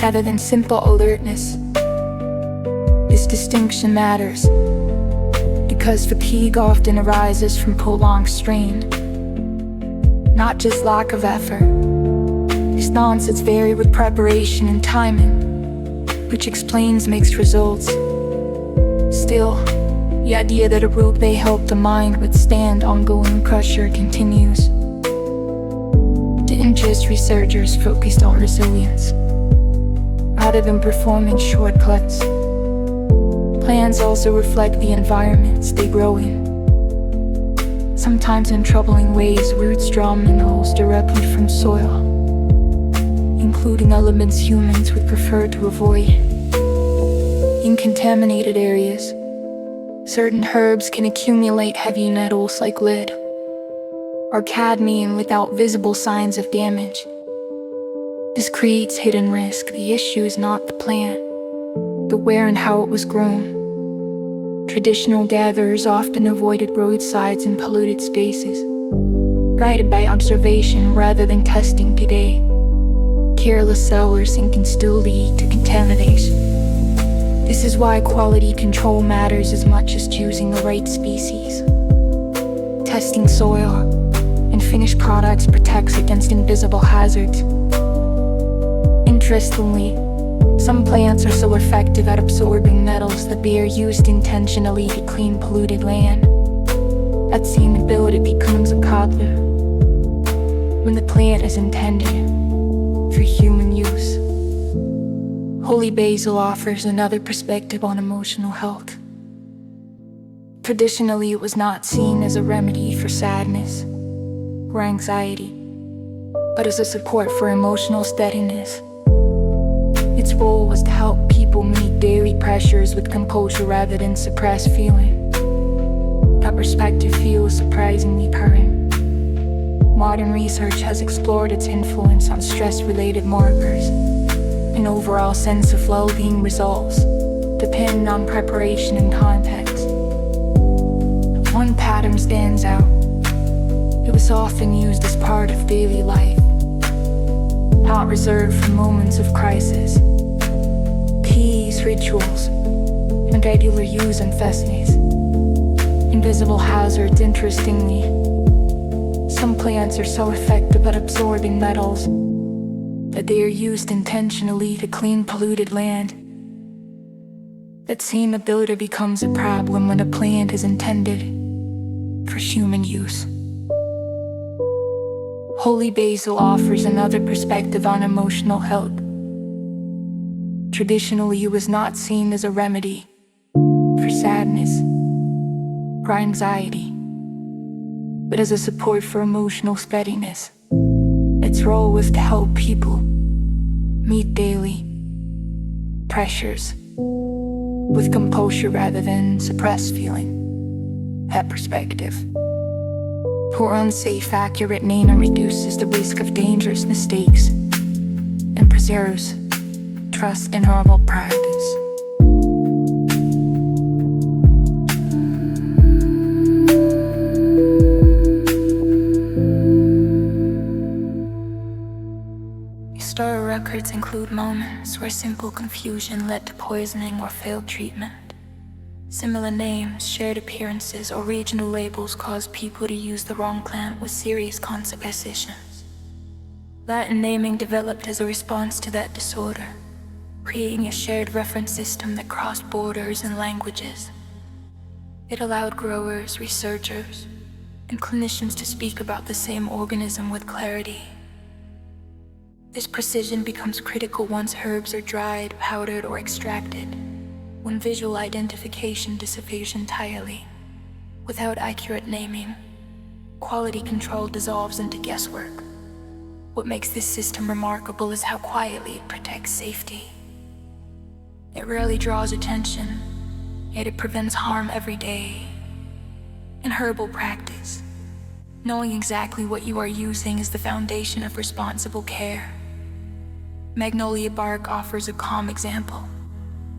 rather than simple alertness. This distinction matters because fatigue often arises from prolonged strain, not just lack of effort. Responses vary with preparation and timing, which explains mixed results. Still, the idea that a root may help the mind withstand ongoing pressure continues. The interest researchers focused on resilience rather than performance shortcuts. Plants also reflect the environments they grow in. Sometimes in troubling ways, roots draw minerals directly from soil, including elements humans would prefer to avoid. In contaminated areas, certain herbs can accumulate heavy metals like lead or cadmium without visible signs of damage. This creates hidden risk. The issue is not the plant, but where and how it was grown. Traditional gatherers often avoided roadsides and polluted spaces, guided by observation rather than testing. Today, careless sourcing can still lead to contamination. This is why quality control matters as much as choosing the right species. Testing soil and finished products protects against invisible hazards. Interestingly, some plants are so effective at absorbing metals that they are used intentionally to clean polluted land. That same ability becomes a coddler when the plant is intended for human use. Holy basil offers another perspective on emotional health. Traditionally, it was not seen as a remedy for sadness or anxiety, but as a support for emotional steadiness. Its role was to help people meet daily pressures with composure rather than suppress feeling. That perspective feels surprisingly current. Modern research has explored its influence on stress-related markers. An overall sense of well-being results depend on preparation and context. One pattern stands out. It was often used as part of daily life, not reserved for moments of crisis. Keys, rituals, and regular use and festivals. Invisible hazards, interestingly. Some plants are so effective at absorbing metals that they are used intentionally to clean polluted land. That same ability becomes a problem when a plant is intended for human use. Holy basil offers another perspective on emotional health. Traditionally, it was not seen as a remedy for sadness or anxiety, but as a support for emotional steadiness. Its role was to help people meet daily pressures with composure rather than suppressed feeling. That perspective, for unsafe, accurate naming reduces the risk of dangerous mistakes and preserves trust in herbal practice. Historical records include moments where simple confusion led to poisoning or failed treatment. Similar names, shared appearances, or regional labels caused people to use the wrong plant with serious consequences. Latin naming developed as a response to that disorder, creating a shared reference system that crossed borders and languages. It allowed growers, researchers, and clinicians to speak about the same organism with clarity. This precision becomes critical once herbs are dried, powdered, or extracted, when visual identification disappears entirely. Without accurate naming, quality control dissolves into guesswork. What makes this system remarkable is how quietly it protects safety. It rarely draws attention, yet it prevents harm every day. In herbal practice, knowing exactly what you are using is the foundation of responsible care. Magnolia bark offers a calm example.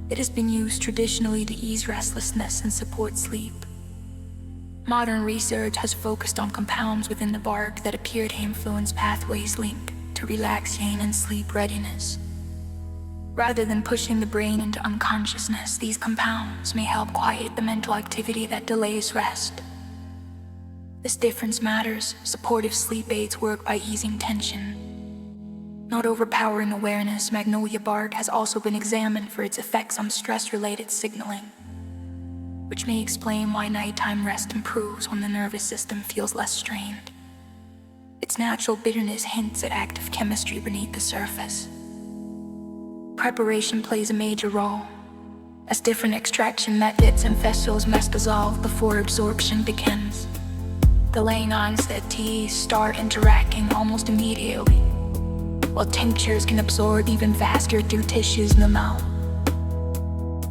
It has been used traditionally to ease restlessness and support sleep. Modern research has focused on compounds within the bark that appear to influence pathways linked to relaxation and sleep readiness. Rather than pushing the brain into unconsciousness, these compounds may help quiet the mental activity that delays rest. This difference matters. Supportive sleep aids work by easing tension, not overpowering awareness. Magnolia bark has also been examined for its effects on stress-related signaling, which may explain why nighttime rest improves when the nervous system feels less strained. Its natural bitterness hints at active chemistry beneath the surface. Preparation plays a major role, as different extraction methods and vessels must dissolve before absorption begins. The lane onset teas start interacting almost immediately, while tinctures can absorb even faster through tissues in the mouth.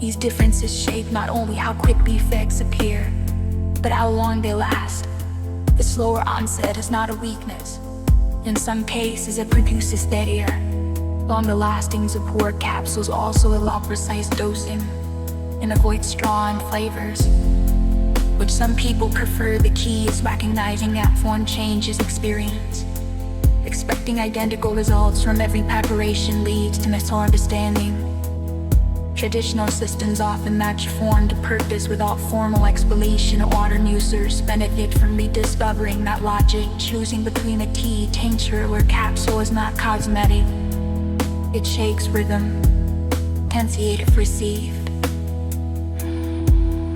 These differences shape not only how quickly effects appear, but how long they last. The slower onset is not a weakness. In some cases, it produces steadier, longer-lasting support. Capsules also allow precise dosing and avoid strong flavors, which some people prefer. The key is recognizing that form changes experience. Expecting identical results from every preparation leads to misunderstanding. Traditional systems often match form to purpose without formal explanation. Modern users benefit from rediscovering that logic. Choosing between a tea, tincture, or capsule is not cosmetic. It shakes rhythm, intensity if received.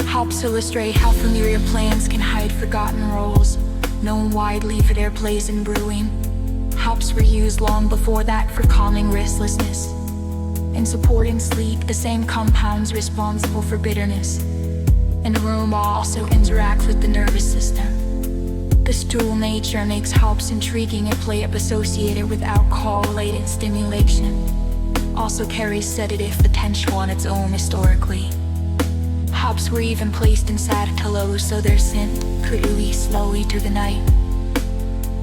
Helps illustrate how familiar plants can hide forgotten roles, known widely for their place in brewing. Hops were used long before that for calming restlessness and supporting sleep. The same compounds responsible for bitterness and aroma also interact with the nervous system. This dual nature makes hops intriguing. A plant associated with alcohol-related stimulation also carries sedative potential on its own historically. Hops were even placed inside pillows so their scent could release slowly through the night.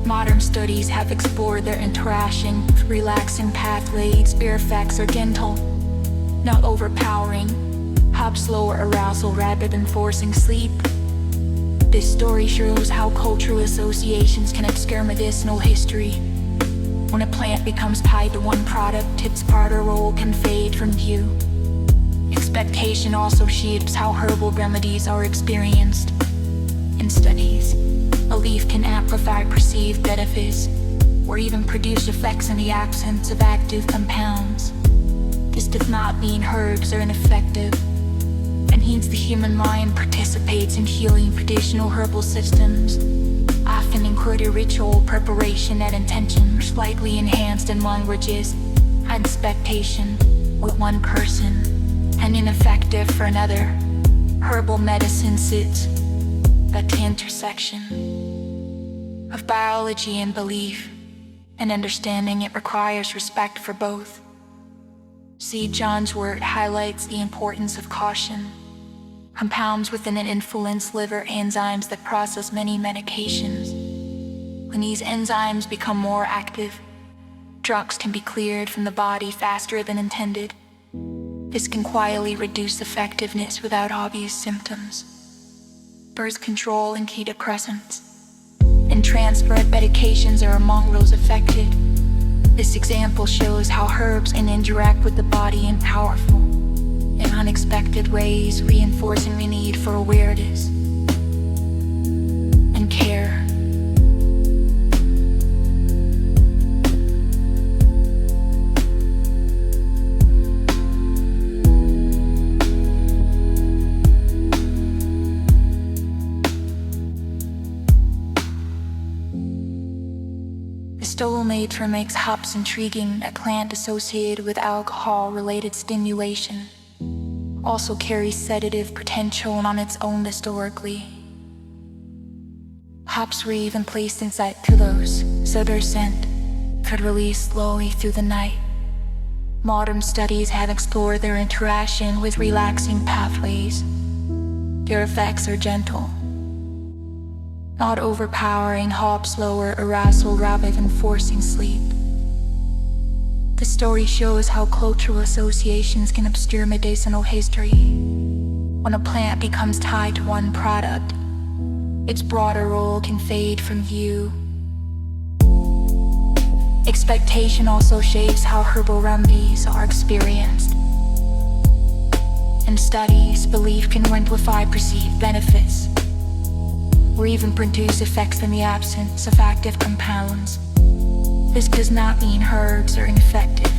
Modern studies have explored their interaction with relaxing pathways. Their effects are gentle, not overpowering. Hops lower arousal rather than forcing sleep. This story shows how cultural associations can obscure medicinal history. When a plant becomes tied to one product, its broader role can fade from view. Expectation also shapes how herbal remedies are experienced. In studies, a leaf can amplify perceived benefits, or even produce effects in the absence of active compounds. This does not mean herbs are ineffective, and hence the human mind participates in healing. Traditional herbal systems often include a ritual preparation and intention slightly enhanced in languages. Expectation with one person and ineffective for another. Herbal medicine sits at the intersection of biology and belief, and understanding it requires respect for both. C. John's word highlights the importance of caution. Compounds within it influence liver enzymes that process many medications. When these enzymes become more active, drugs can be cleared from the body faster than intended. This can quietly reduce effectiveness without obvious symptoms. Birth control and antidepressants and transferred medications are among those affected. This example shows how herbs can interact with the body in powerful and unexpected ways, reinforcing the need for awareness and care. Stolemate makes hops intriguing. A plant associated with alcohol-related stimulation also carries sedative potential on its own historically. Hops were even placed inside pillows so their scent could release slowly through the night. Modern studies have explored their interaction with relaxing pathways. Their effects are gentle, not overpowering. Hops lower arousal rather than forcing sleep. The story shows how cultural associations can obscure medicinal history. When a plant becomes tied to one product, its broader role can fade from view. Expectation also shapes how herbal remedies are experienced. In studies, belief can amplify perceived benefits, or even produce effects in the absence of active compounds. This does not mean herbs are ineffective.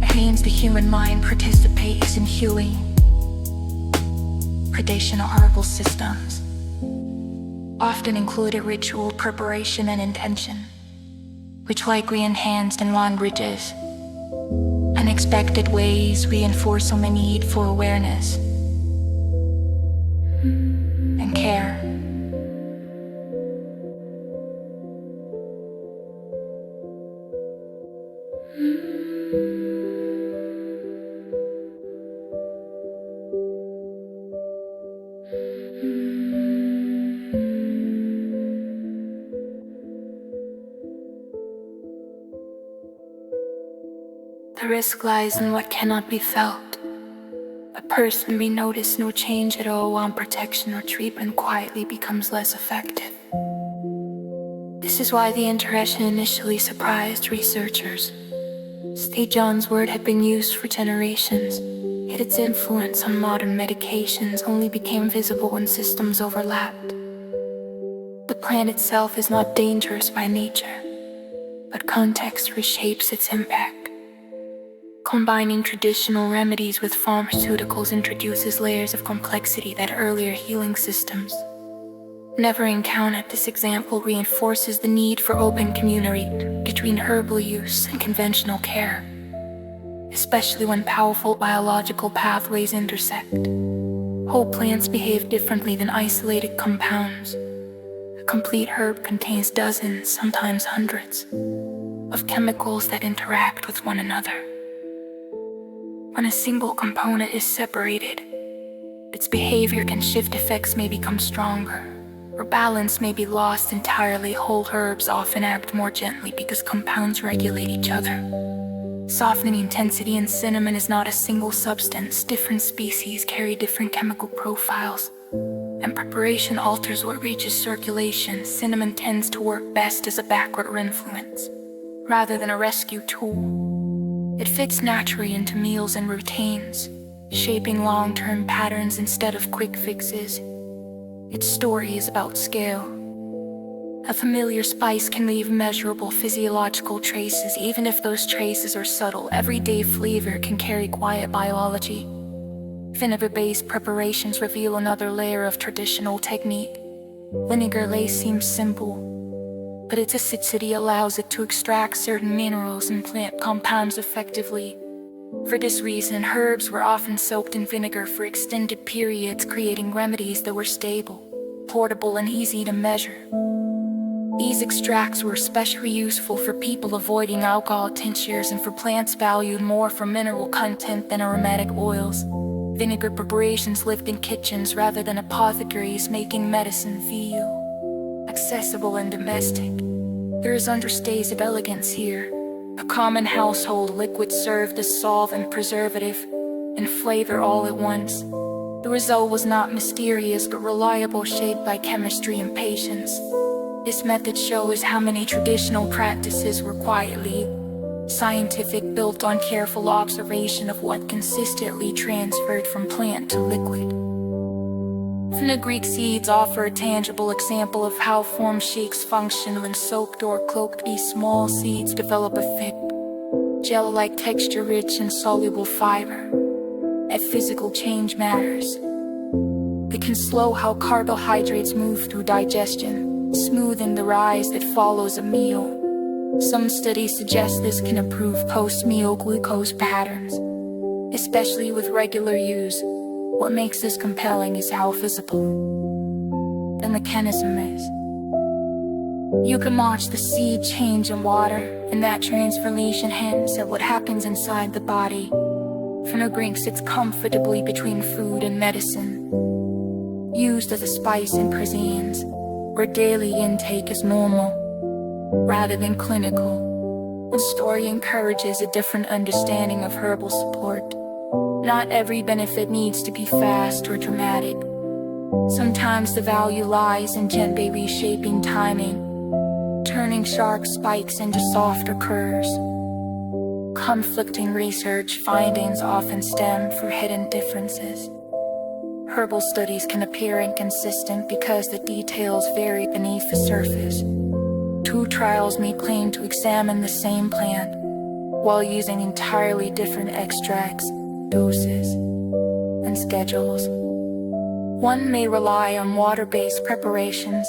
Hence, the human mind participates in healing. Traditional herbal systems often include a ritual preparation and intention, which likely enhanced in languages. Unexpected ways reinforce the need for awareness and care. The risk lies in what cannot be felt. A person may notice no change at all while protection or treatment quietly becomes less effective. This is why the intervention initially surprised researchers. St. John's wort had been used for generations, yet its influence on modern medications only became visible when systems overlapped. The plant itself is not dangerous by nature, but context reshapes its impact. Combining traditional remedies with pharmaceuticals introduces layers of complexity that earlier healing systems never encountered. This example reinforces the need for open communication between herbal use and conventional care, especially when powerful biological pathways intersect. Whole plants behave differently than isolated compounds. A complete herb contains dozens, sometimes hundreds, of chemicals that interact with one another. When a single component is separated, its behavior can shift, effects may become stronger, or balance may be lost entirely. Whole herbs often act more gently because compounds regulate each other. Softening intensity in cinnamon is not a single substance. Different species carry different chemical profiles, and preparation alters what reaches circulation. Cinnamon tends to work best as a backward influence, rather than a rescue tool. It fits naturally into meals and routines, shaping long-term patterns instead of quick fixes. Its story is about scale. A familiar spice can leave measurable physiological traces, even if those traces are subtle. Everyday flavor can carry quiet biology. Vinegar-based preparations reveal another layer of traditional technique. Vinegar lace seems simple, but its acidity allows it to extract certain minerals and plant compounds effectively. For this reason, herbs were often soaked in vinegar for extended periods, creating remedies that were stable, portable, and easy to measure. These extracts were especially useful for people avoiding alcohol tinctures and for plants valued more for mineral content than aromatic oils. Vinegar preparations lived in kitchens rather than apothecaries, making medicine feel accessible and domestic. There is understays of elegance here. A common household liquid served as solvent, preservative, and flavor all at once. The result was not mysterious but reliable, shaped by chemistry and patience. This method shows how many traditional practices were quietly scientific, built on careful observation of what consistently transferred from plant to liquid. Fenugreek seeds offer a tangible example of how form shakes function when soaked or cloaked. These small seeds develop a thick, gel-like texture, rich in soluble fiber. A physical change matters. It can slow how carbohydrates move through digestion, smoothing the rise that follows a meal. Some studies suggest this can improve post-meal glucose patterns, especially with regular use. What makes this compelling is how visible the mechanism is. You can watch the seed change in water, and that transformation hints at what happens inside the body. Fenugreek sits comfortably between food and medicine, used as a spice in cuisines where daily intake is normal rather than clinical. The story encourages a different understanding of herbal support. Not every benefit needs to be fast or dramatic. Sometimes the value lies in gently reshaping timing, turning sharp spikes into softer curves. Conflicting research findings often stem from hidden differences. Herbal studies can appear inconsistent because the details vary beneath the surface. Two trials may claim to examine the same plant while using entirely different extracts, doses, and schedules. One may rely on water-based preparations,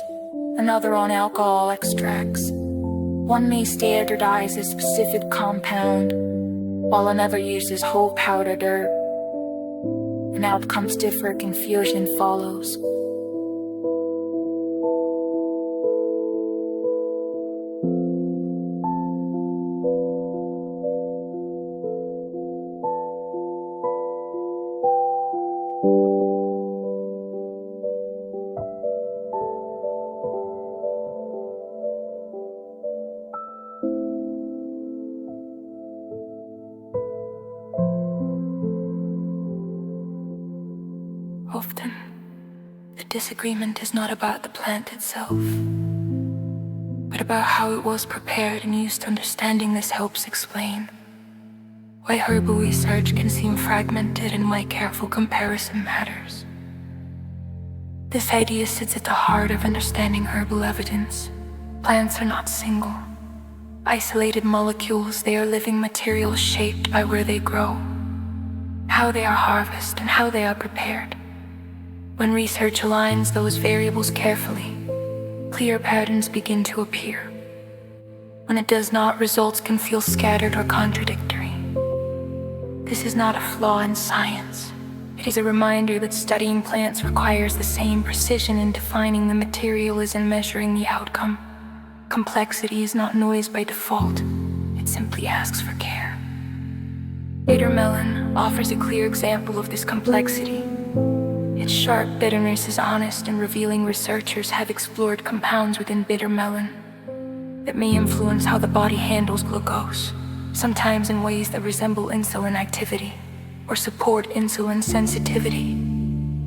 another on alcohol extracts. One may standardize a specific compound, while another uses whole powdered herb. And outcomes differ, confusion follows. Often, the disagreement is not about the plant itself, but about how it was prepared and used. Understanding this helps explain why herbal research can seem fragmented and why careful comparison matters. This idea sits at the heart of understanding herbal evidence. Plants are not single, isolated molecules. They are living materials shaped by where they grow, how they are harvested, and how they are prepared. When research aligns those variables carefully, clear patterns begin to appear. When it does not, results can feel scattered or contradictory. This is not a flaw in science. It is a reminder that studying plants requires the same precision in defining the material as in measuring the outcome. Complexity is not noise by default. It simply asks for care. Bitter melon offers a clear example of this complexity. Its sharp bitterness is honest and revealing. Researchers have explored compounds within bitter melon that may influence how the body handles glucose, sometimes in ways that resemble insulin activity or support insulin sensitivity.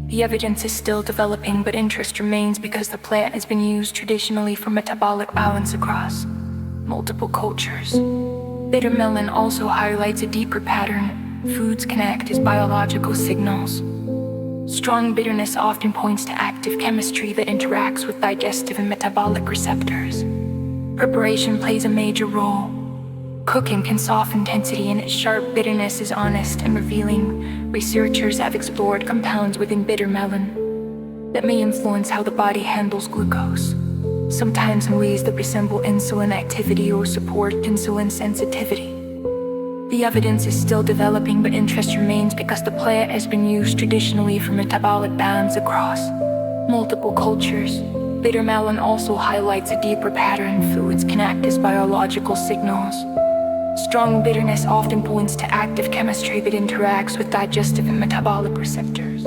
The evidence is still developing, but interest remains because the plant has been used traditionally for metabolic balance across multiple cultures. Bitter melon also highlights a deeper pattern. Foods can act as biological signals. Strong bitterness often points to active chemistry that interacts with digestive and metabolic receptors. Preparation plays a major role. Cooking can soften intensity, and its sharp bitterness is honest and revealing. Researchers have explored compounds within bitter melon that may influence how the body handles glucose, sometimes in ways that resemble insulin activity or support insulin sensitivity. The evidence is still developing, but interest remains because the plant has been used traditionally for metabolic balance across multiple cultures. Bitter melon also highlights a deeper pattern. Foods can act as biological signals. Strong bitterness often points to active chemistry that interacts with digestive and metabolic receptors.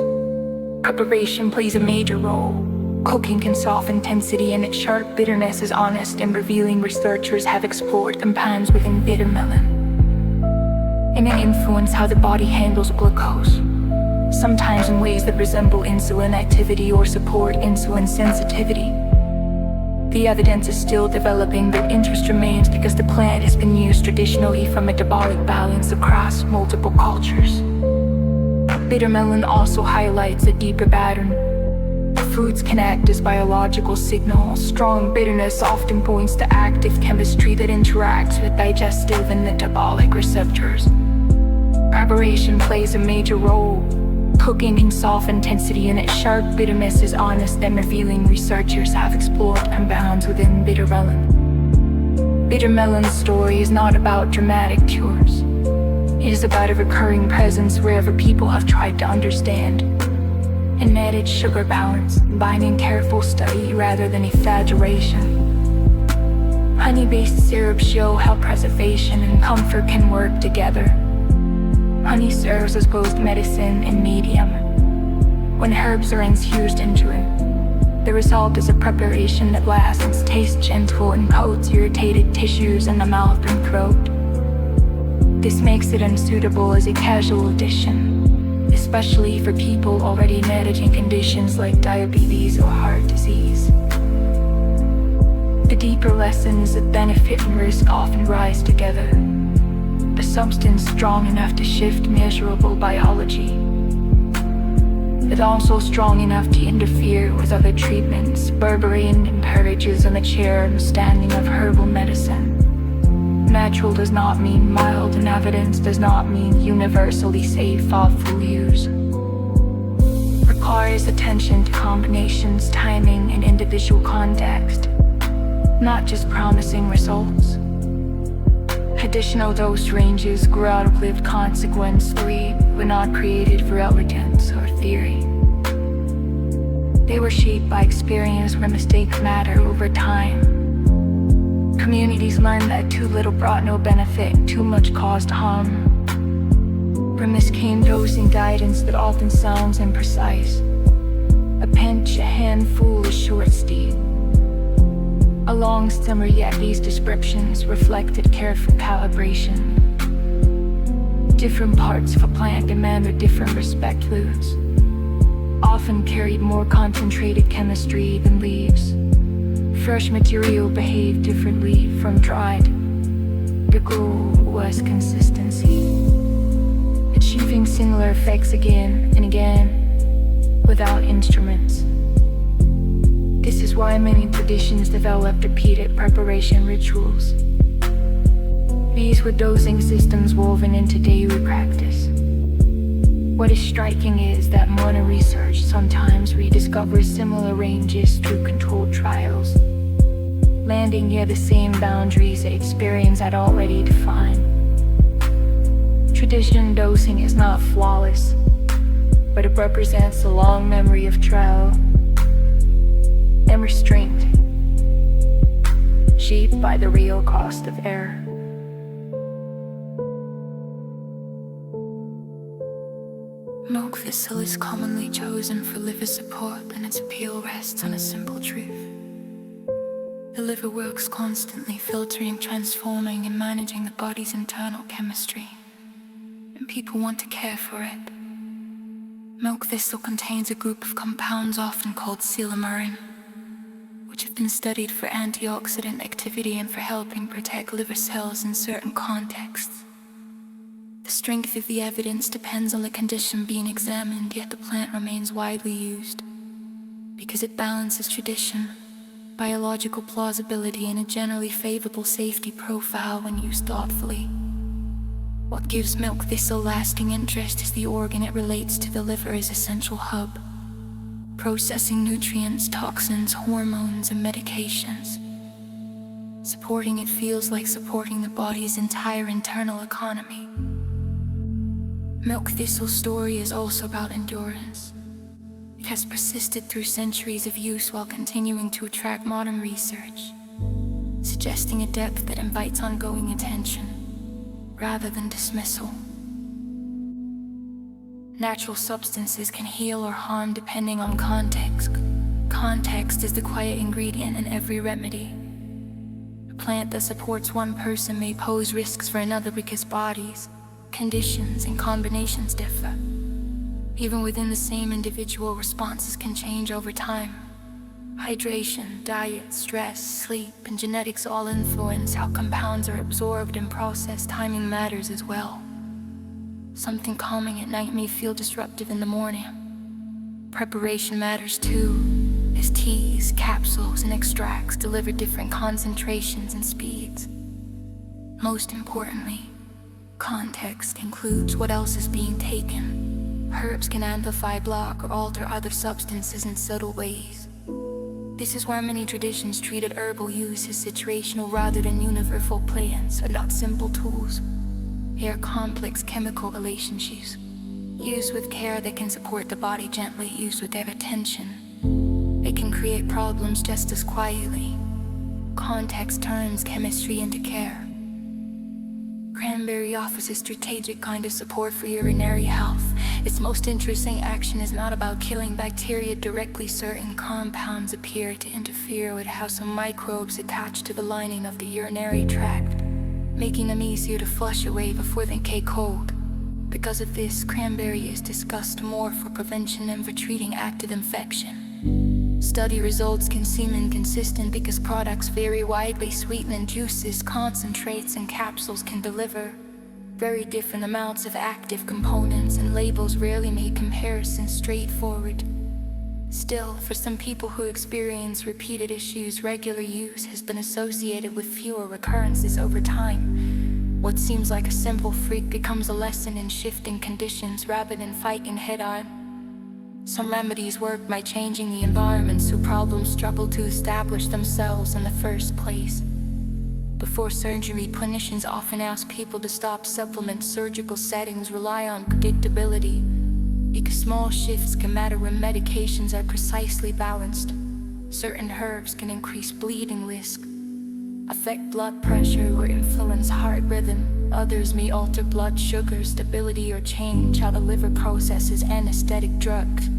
Preparation plays a major role. Cooking can soften intensity, and its sharp bitterness is honest and revealing. Researchers have explored compounds within bitter melon and may influence how the body handles glucose, sometimes in ways that resemble insulin activity or support insulin sensitivity. The evidence is still developing, but interest remains because the plant has been used traditionally for metabolic balance across multiple cultures. Bitter melon also highlights a deeper pattern. Foods can act as biological signals. Strong bitterness often points to active chemistry that interacts with digestive and metabolic receptors. Preparation plays a major role. Cooking can soften intensity, and its sharp bitterness is honest and revealing. Researchers have explored compounds within bitter melon. Bitter melon's story is not about dramatic cures. It is about a recurring presence wherever people have tried to understand and manage sugar balance, combining careful study rather than exaggeration. Honey-based syrups show how preservation and comfort can work together. Honey serves as both medicine and medium. When herbs are infused into it, the result is a preparation that lasts, tastes gentle, and coats irritated tissues in the mouth and throat. This makes it unsuitable as a casual addition, especially for people already managing conditions like diabetes or heart disease. The deeper lessons of benefit and risk often rise together. The substance strong enough to shift measurable biology, but also strong enough to interfere with other treatments. Berberine encourages a mature understanding of herbal medicine. Natural does not mean mild, and evidence does not mean universally safe. Thoughtful use requires attention to combinations, timing, and individual context, not just promising results. Additional dose ranges grew out of lived consequence. Were not created for elegance or theory. They were shaped by experience where mistakes matter over time. Communities learned that too little brought no benefit and too much caused harm. From this came dosing guidance that often sounds imprecise. A pinch, a handful, a short steep. A long simmer, yet these descriptions reflected careful calibration. Different parts of a plant demanded different respect. Foods often carried more concentrated chemistry than leaves. Fresh material behaved differently from dried. The goal was consistency, achieving similar effects again and again without instruments. This is why many traditions developed repeated preparation rituals. These were dosing systems woven into daily practice. What is striking is that modern research sometimes rediscovers similar ranges through controlled trials, landing near the same boundaries that experience had already defined. Tradition dosing is not flawless, but it represents a long memory of trial and restraint, shaped by the real cost of error. thistle is commonly chosen for liver support, and its appeal rests on a simple truth. The liver works constantly, filtering, transforming, and managing the body's internal chemistry, and people want to care for it. Milk thistle contains a group of compounds often called silymarin, which have been studied for antioxidant activity and for helping protect liver cells in certain contexts. The strength of the evidence depends on the condition being examined, yet the plant remains widely used because it balances tradition, biological plausibility, and a generally favorable safety profile when used thoughtfully. What gives milk thistle lasting interest is the organ it relates to. The liver is a central hub, processing nutrients, toxins, hormones, and medications. Supporting it feels like supporting the body's entire internal economy. Milk thistle's story is also about endurance. It has persisted through centuries of use while continuing to attract modern research, suggesting a depth that invites ongoing attention rather than dismissal. Natural substances can heal or harm depending on context. Context is the quiet ingredient in every remedy. A plant that supports one person may pose risks for another because bodies, conditions, and combinations differ. Even within the same individual, responses can change over time. Hydration, diet, stress, sleep, and genetics all influence how compounds are absorbed and processed. Timing matters as well. Something calming at night may feel disruptive in the morning. Preparation matters too, as teas, capsules, and extracts deliver different concentrations and speeds. Most importantly, context includes what else is being taken. Herbs can amplify, block, or alter other substances in subtle ways. This is why many traditions treated herbal use as situational rather than universal. Plants are not simple tools. They are complex chemical relationships. Used with care, they can support the body gently. Used with their attention, they can create problems just as quietly. Context turns chemistry into care. Cranberry offers a strategic kind of support for urinary health. Its most interesting action is not about killing bacteria directly. Certain compounds appear to interfere with how some microbes attach to the lining of the urinary tract, making them easier to flush away before they get cold. Because of this, cranberry is discussed more for prevention than for treating active infection. Study results can seem inconsistent because products vary widely. Sweetened juices, concentrates, and capsules can deliver very different amounts of active components, and labels rarely make comparisons straightforward. Still, for some people who experience repeated issues, regular use has been associated with fewer recurrences over time. What seems like a simple freak becomes a lesson in shifting conditions rather than fighting head-on. Some remedies work by changing the environment so problems struggle to establish themselves in the first place. Before surgery, clinicians often ask people to stop supplements. Surgical settings rely on predictability, because small shifts can matter when medications are precisely balanced. Certain herbs can increase bleeding risk, affect blood pressure, or influence heart rhythm. Others may alter blood sugar stability or change how the liver processes anesthetic drugs.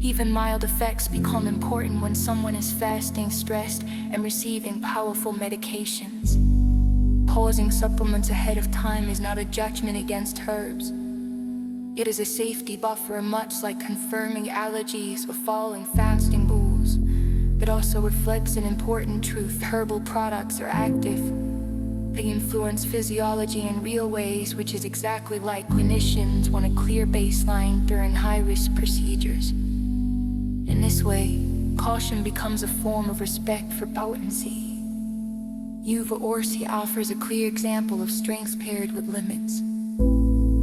Even mild effects become important when someone is fasting, stressed, and receiving powerful medications. Pausing supplements ahead of time is not a judgment against herbs. It is a safety buffer, much like confirming allergies or following fasting rules. It also reflects an important truth: herbal products are active. They influence physiology in real ways, which is exactly why clinicians want a clear baseline during high-risk procedures. In this way, caution becomes a form of respect for potency. Uva Orsi offers a clear example of strengths paired with limits.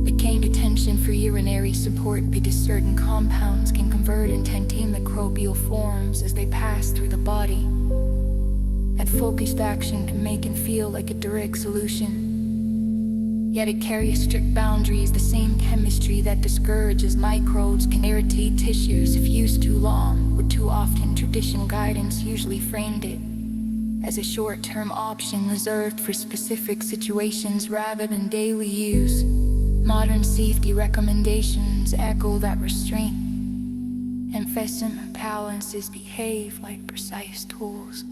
It gained attention for urinary support because certain compounds can convert into antimicrobial forms as they pass through the body. And focused action can make it feel like a direct solution. Yet it carries strict boundaries. The same chemistry that discourages microbes can irritate tissues if used too long or too often. Traditional guidance usually framed it as a short-term option reserved for specific situations rather than daily use. Modern safety recommendations echo that restraint, emphasizing balances behave like precise tools.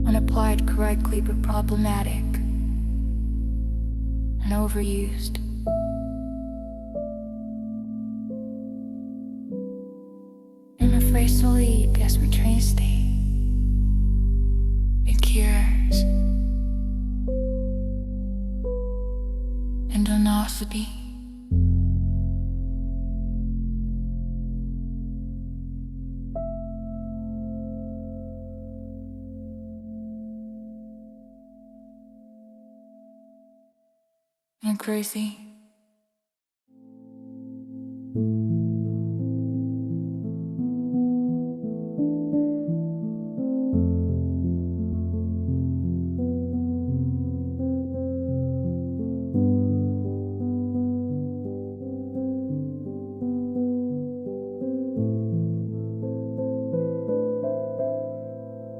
When applied correctly but problematic and overused. In a phrasal leap, as we train state, it cures endoscopy. And crazy.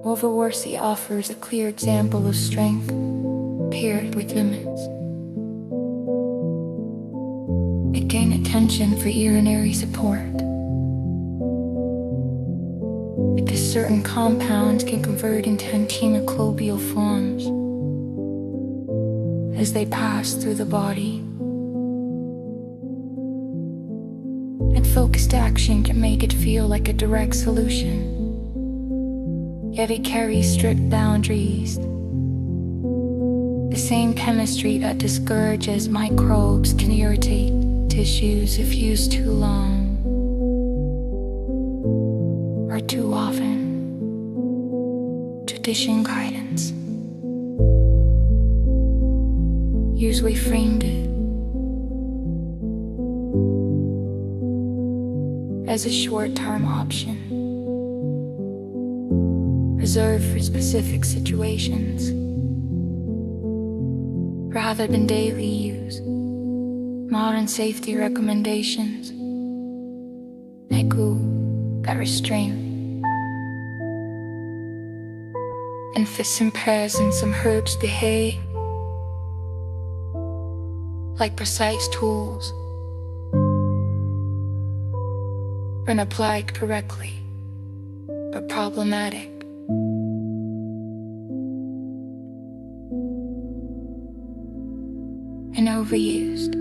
Overworthy offers a clear example of strength paired with limits. It gained attention for urinary support, because certain compounds can convert into antimicrobial forms as they pass through the body. And focused action can make it feel like a direct solution. Yet it carries strict boundaries. The same chemistry that discourages microbes can irritate tissues if used too long or too often. Tradition guidance usually framed it as a short-term option, reserved for specific situations, rather than daily use. Modern safety recommendations echo that restraint. Emphasis presence some herbs behave like precise tools when applied correctly, but problematic. And overused.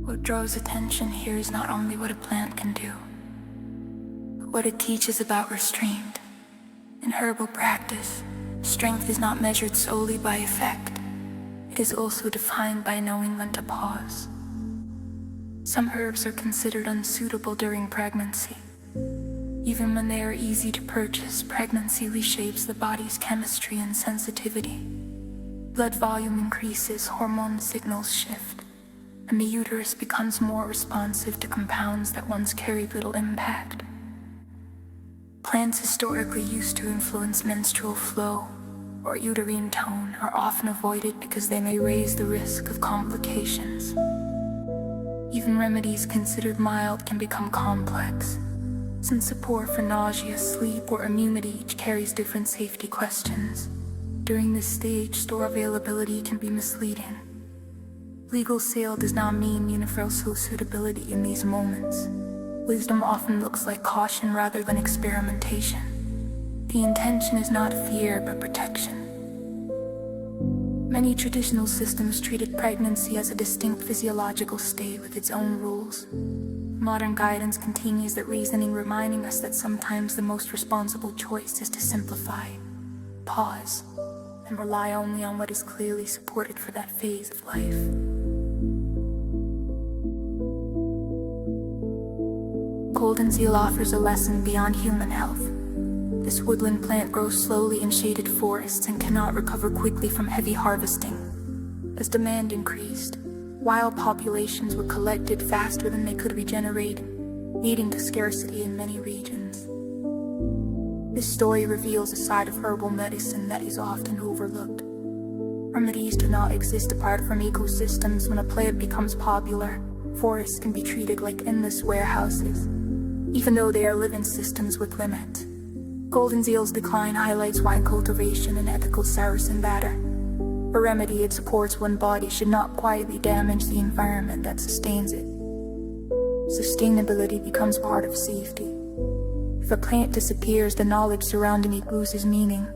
What draws attention here is not only what a plant can do, but what it teaches about restraint. In herbal practice, strength is not measured solely by effect. It is also defined by knowing when to pause. Some herbs are considered unsuitable during pregnancy. Even when they are easy to purchase, pregnancy reshapes the body's chemistry and sensitivity. Blood volume increases, hormone signals shift, and the uterus becomes more responsive to compounds that once carried little impact. Plants historically used to influence menstrual flow or uterine tone are often avoided because they may raise the risk of complications. Even remedies considered mild can become complex, since support for nausea, sleep, or immunity each carries different safety questions. During this stage, store availability can be misleading. Legal sale does not mean universal suitability in these moments. Wisdom often looks like caution rather than experimentation. The intention is not fear, but protection. Many traditional systems treated pregnancy as a distinct physiological state with its own rules. Modern guidance continues that reasoning, reminding us that sometimes the most responsible choice is to simplify, pause, and rely only on what is clearly supported for that phase of life. Golden seal offers a lesson beyond human health. This woodland plant grows slowly in shaded forests and cannot recover quickly from heavy harvesting. As demand increased, wild populations were collected faster than they could regenerate, leading to scarcity in many regions. This story reveals a side of herbal medicine that is often overlooked. Remedies do not exist apart from ecosystems. When a plant becomes popular, Forests can be treated like endless warehouses, even though they are living systems with limit. Golden Zeal's decline highlights wine cultivation and ethical Saracen batter. A remedy it supports when body should not quietly damage the environment that sustains it. Sustainability becomes part of safety. If a plant disappears, the knowledge surrounding it loses meaning,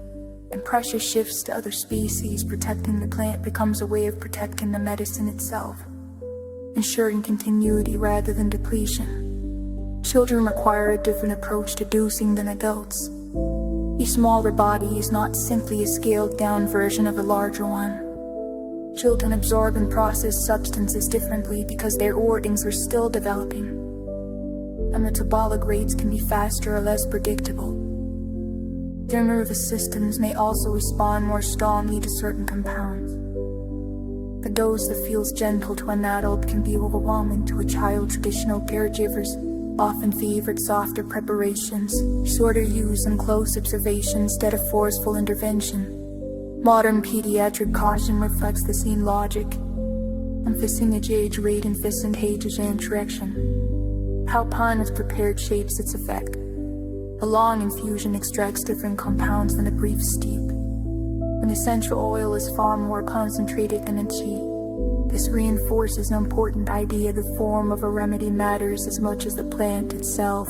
and pressure shifts to other species. Protecting the plant becomes a way of protecting the medicine itself, ensuring continuity rather than depletion. Children require a different approach to dosing than adults. A smaller body is not simply a scaled-down version of a larger one. Children absorb and process substances differently because their organs are still developing, and metabolic rates can be faster or less predictable. Their nervous systems may also respond more strongly to certain compounds. The dose that feels gentle to an adult can be overwhelming to a child. Traditional caregivers often favored softer preparations, shorter use, and close observation instead of forceful intervention. Modern pediatric caution reflects the same logic, emphasizing age rate and percentage interaction. How pine is prepared shapes its effect. A long infusion extracts different compounds than a brief steep. An essential oil is far more concentrated than a tea. This reinforces an important idea: the form of a remedy matters as much as the plant itself.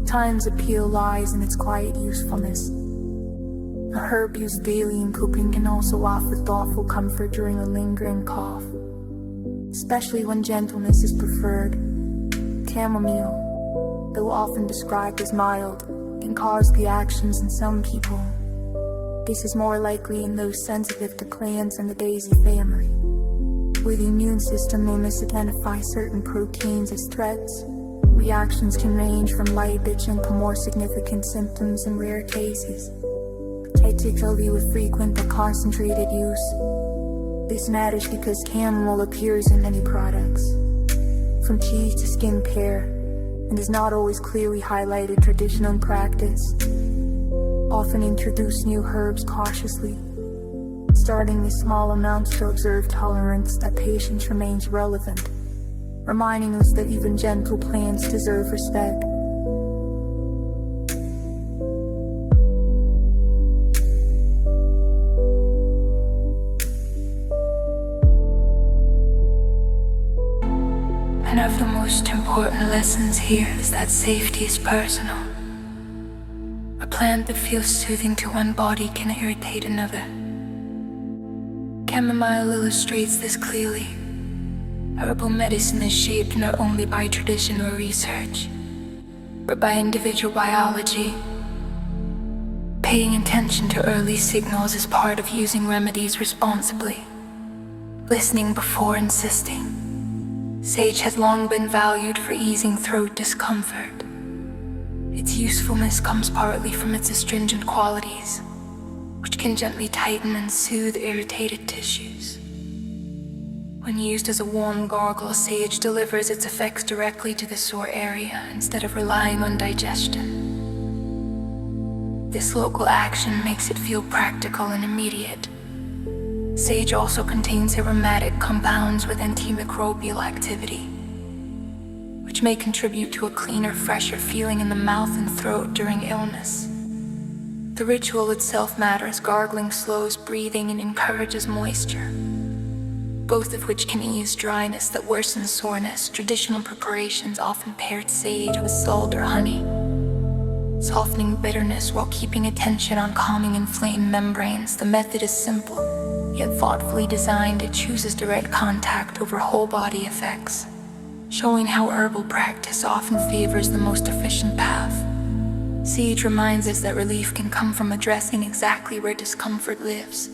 Time's appeal lies in its quiet usefulness. A herb used daily in cooking can also offer thoughtful comfort during a lingering cough, especially when gentleness is preferred. Chamomile, though often described as mild, can cause reactions in some people. This is more likely in those sensitive to plants and the daisy family, where the immune system may misidentify certain proteins as threats. Reactions can range from light itching to more significant symptoms in rare cases, particularly with frequent but concentrated use. This matters because chamomile appears in many products, from cheese to skincare, and is not always clearly highlighted. Traditional practice often introduce new herbs cautiously, starting with small amounts to observe tolerance. That patience remains relevant, reminding us that even gentle plants deserve respect. One of the most important lessons here is that safety is personal. A plant that feels soothing to one body can irritate another. Chamomile illustrates this clearly. Herbal medicine is shaped not only by tradition or research, but by individual biology. Paying attention to early signals is part of using remedies responsibly. Listening before insisting. Sage has long been valued for easing throat discomfort. Its usefulness comes partly from its astringent qualities, which can gently tighten and soothe irritated tissues. When used as a warm gargle, sage delivers its effects directly to the sore area instead of relying on digestion. This local action makes it feel practical and immediate. Sage also contains aromatic compounds with antimicrobial activity, which may contribute to a cleaner, fresher feeling in the mouth and throat during illness. The ritual itself matters. Gargling slows breathing and encourages moisture, both of which can ease dryness that worsens soreness. Traditional preparations often paired sage with salt or honey, softening bitterness while keeping attention on calming inflamed membranes. The method is simple, yet thoughtfully designed. It chooses direct contact over whole body effects, showing how herbal practice often favors the most efficient path. Sage reminds us that relief can come from addressing exactly where discomfort lives.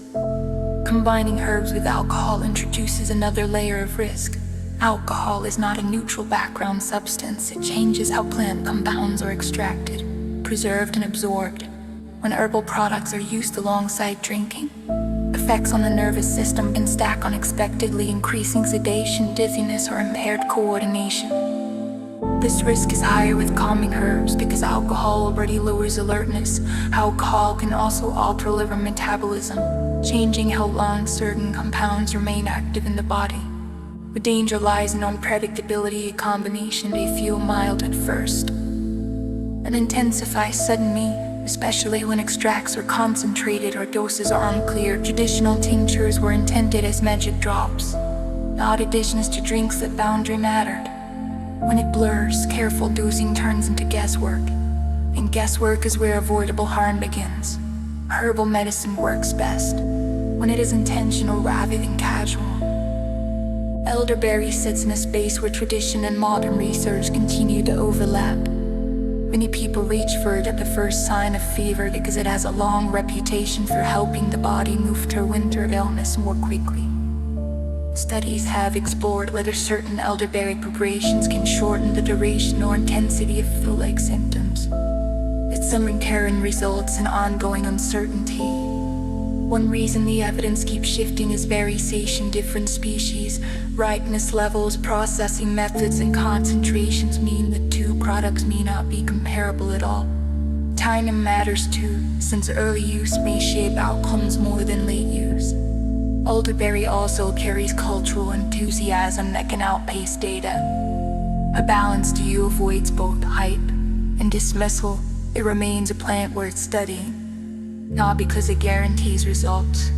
Combining herbs with alcohol introduces another layer of risk. Alcohol is not a neutral background substance. It changes how plant compounds are extracted, preserved, and absorbed. When herbal products are used alongside drinking, effects on the nervous system can stack unexpectedly, increasing sedation, dizziness, or impaired coordination. This risk is higher with calming herbs because alcohol already lowers alertness. Alcohol can also alter liver metabolism, changing how long certain compounds remain active in the body. The danger lies in unpredictability, a combination they feel mild at first and intensify suddenly, especially when extracts are concentrated or doses are unclear. Traditional tinctures were intended as magic drops, not additions to drinks that boundary mattered. When it blurs, careful dosing turns into guesswork, and guesswork is where avoidable harm begins. Herbal medicine works best when it is intentional rather than casual. Elderberry sits in a space where tradition and modern research continue to overlap. Many people reach for it at the first sign of fever because it has a long reputation for helping the body move through winter illness more quickly. Studies have explored whether certain elderberry preparations can shorten the duration or intensity of flu-like symptoms. Its some recurring results in ongoing uncertainty. One reason the evidence keeps shifting is variation. Different species, ripeness levels, processing methods, and concentrations mean that two products may not be comparable at all. Timing matters too, since early use may shape outcomes more than late use. Elderberry also carries cultural enthusiasm that can outpace data. A balanced view avoids both hype and dismissal. It remains a plant worth studying, not because it guarantees results,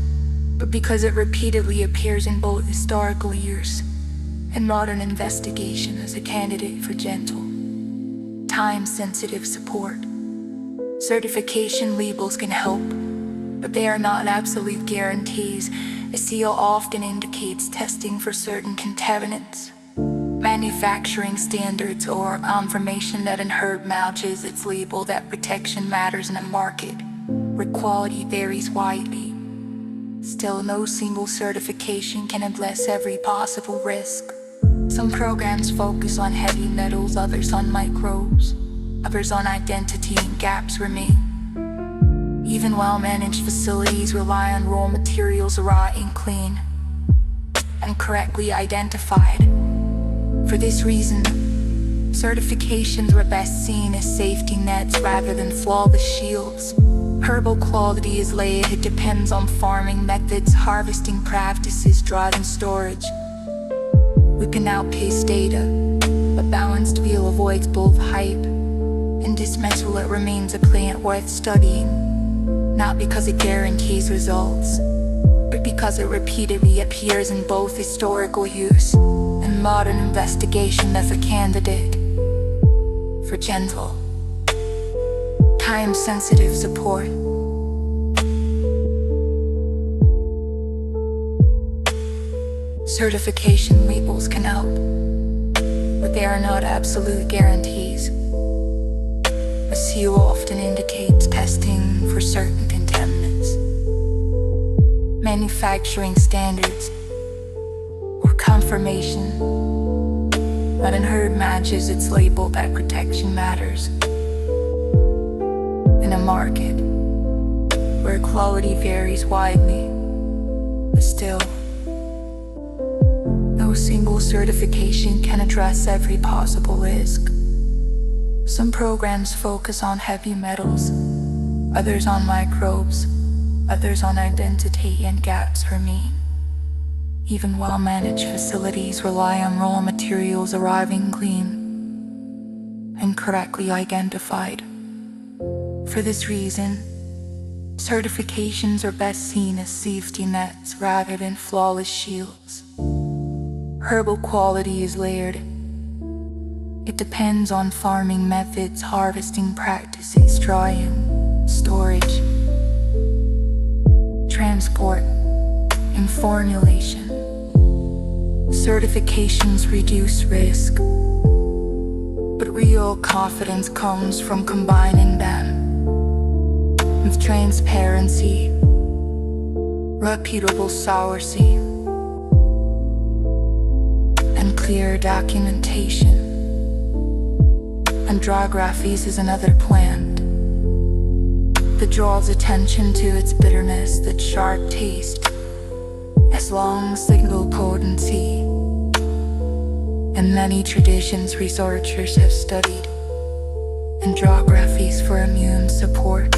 but because it repeatedly appears in both historical use and modern investigation as a candidate for gentle, time-sensitive support. Certification labels can help, but they are not absolute guarantees. A seal often indicates testing for certain contaminants, manufacturing standards, or confirmation that an herb matches its label. That protection matters in a market where quality varies widely. Still, no single certification can address every possible risk. Some programs focus on heavy metals, others on microbes, others on identity, and gaps remain. Even well-managed facilities rely on raw materials raw and clean and correctly identified. For this reason, certifications are best seen as safety nets rather than flawless shields. Herbal quality is layered. It depends on farming methods, harvesting practices, drying and storage. We can outpace data. A balanced view avoids both hype and dismissal. It remains a plant worth studying, not because it guarantees results, but because it repeatedly appears in both historical use and modern investigation as a candidate for gentle, time-sensitive support. Certification labels can help, but they are not absolute guarantees. A seal often indicates testing for certain contaminants, manufacturing standards, or confirmation that an herb matches its label. That protection matters in a market where quality varies widely. But still, no single certification can address every possible risk. Some programs focus on heavy metals, others on microbes, others on identity, and gaps remain. Even well-managed facilities rely on raw materials arriving clean and correctly identified. For this reason, certifications are best seen as safety nets rather than flawless shields. Herbal quality is layered. It depends on farming methods, harvesting practices, drying, storage, transport, and formulation. Certifications reduce risk, but real confidence comes from combining them with transparency, reputable sourcing, and clear documentation. Andrographies is another plant that draws attention to its bitterness, that sharp taste, as long signal potency. In many traditions, researchers have studied andrographies for immune support,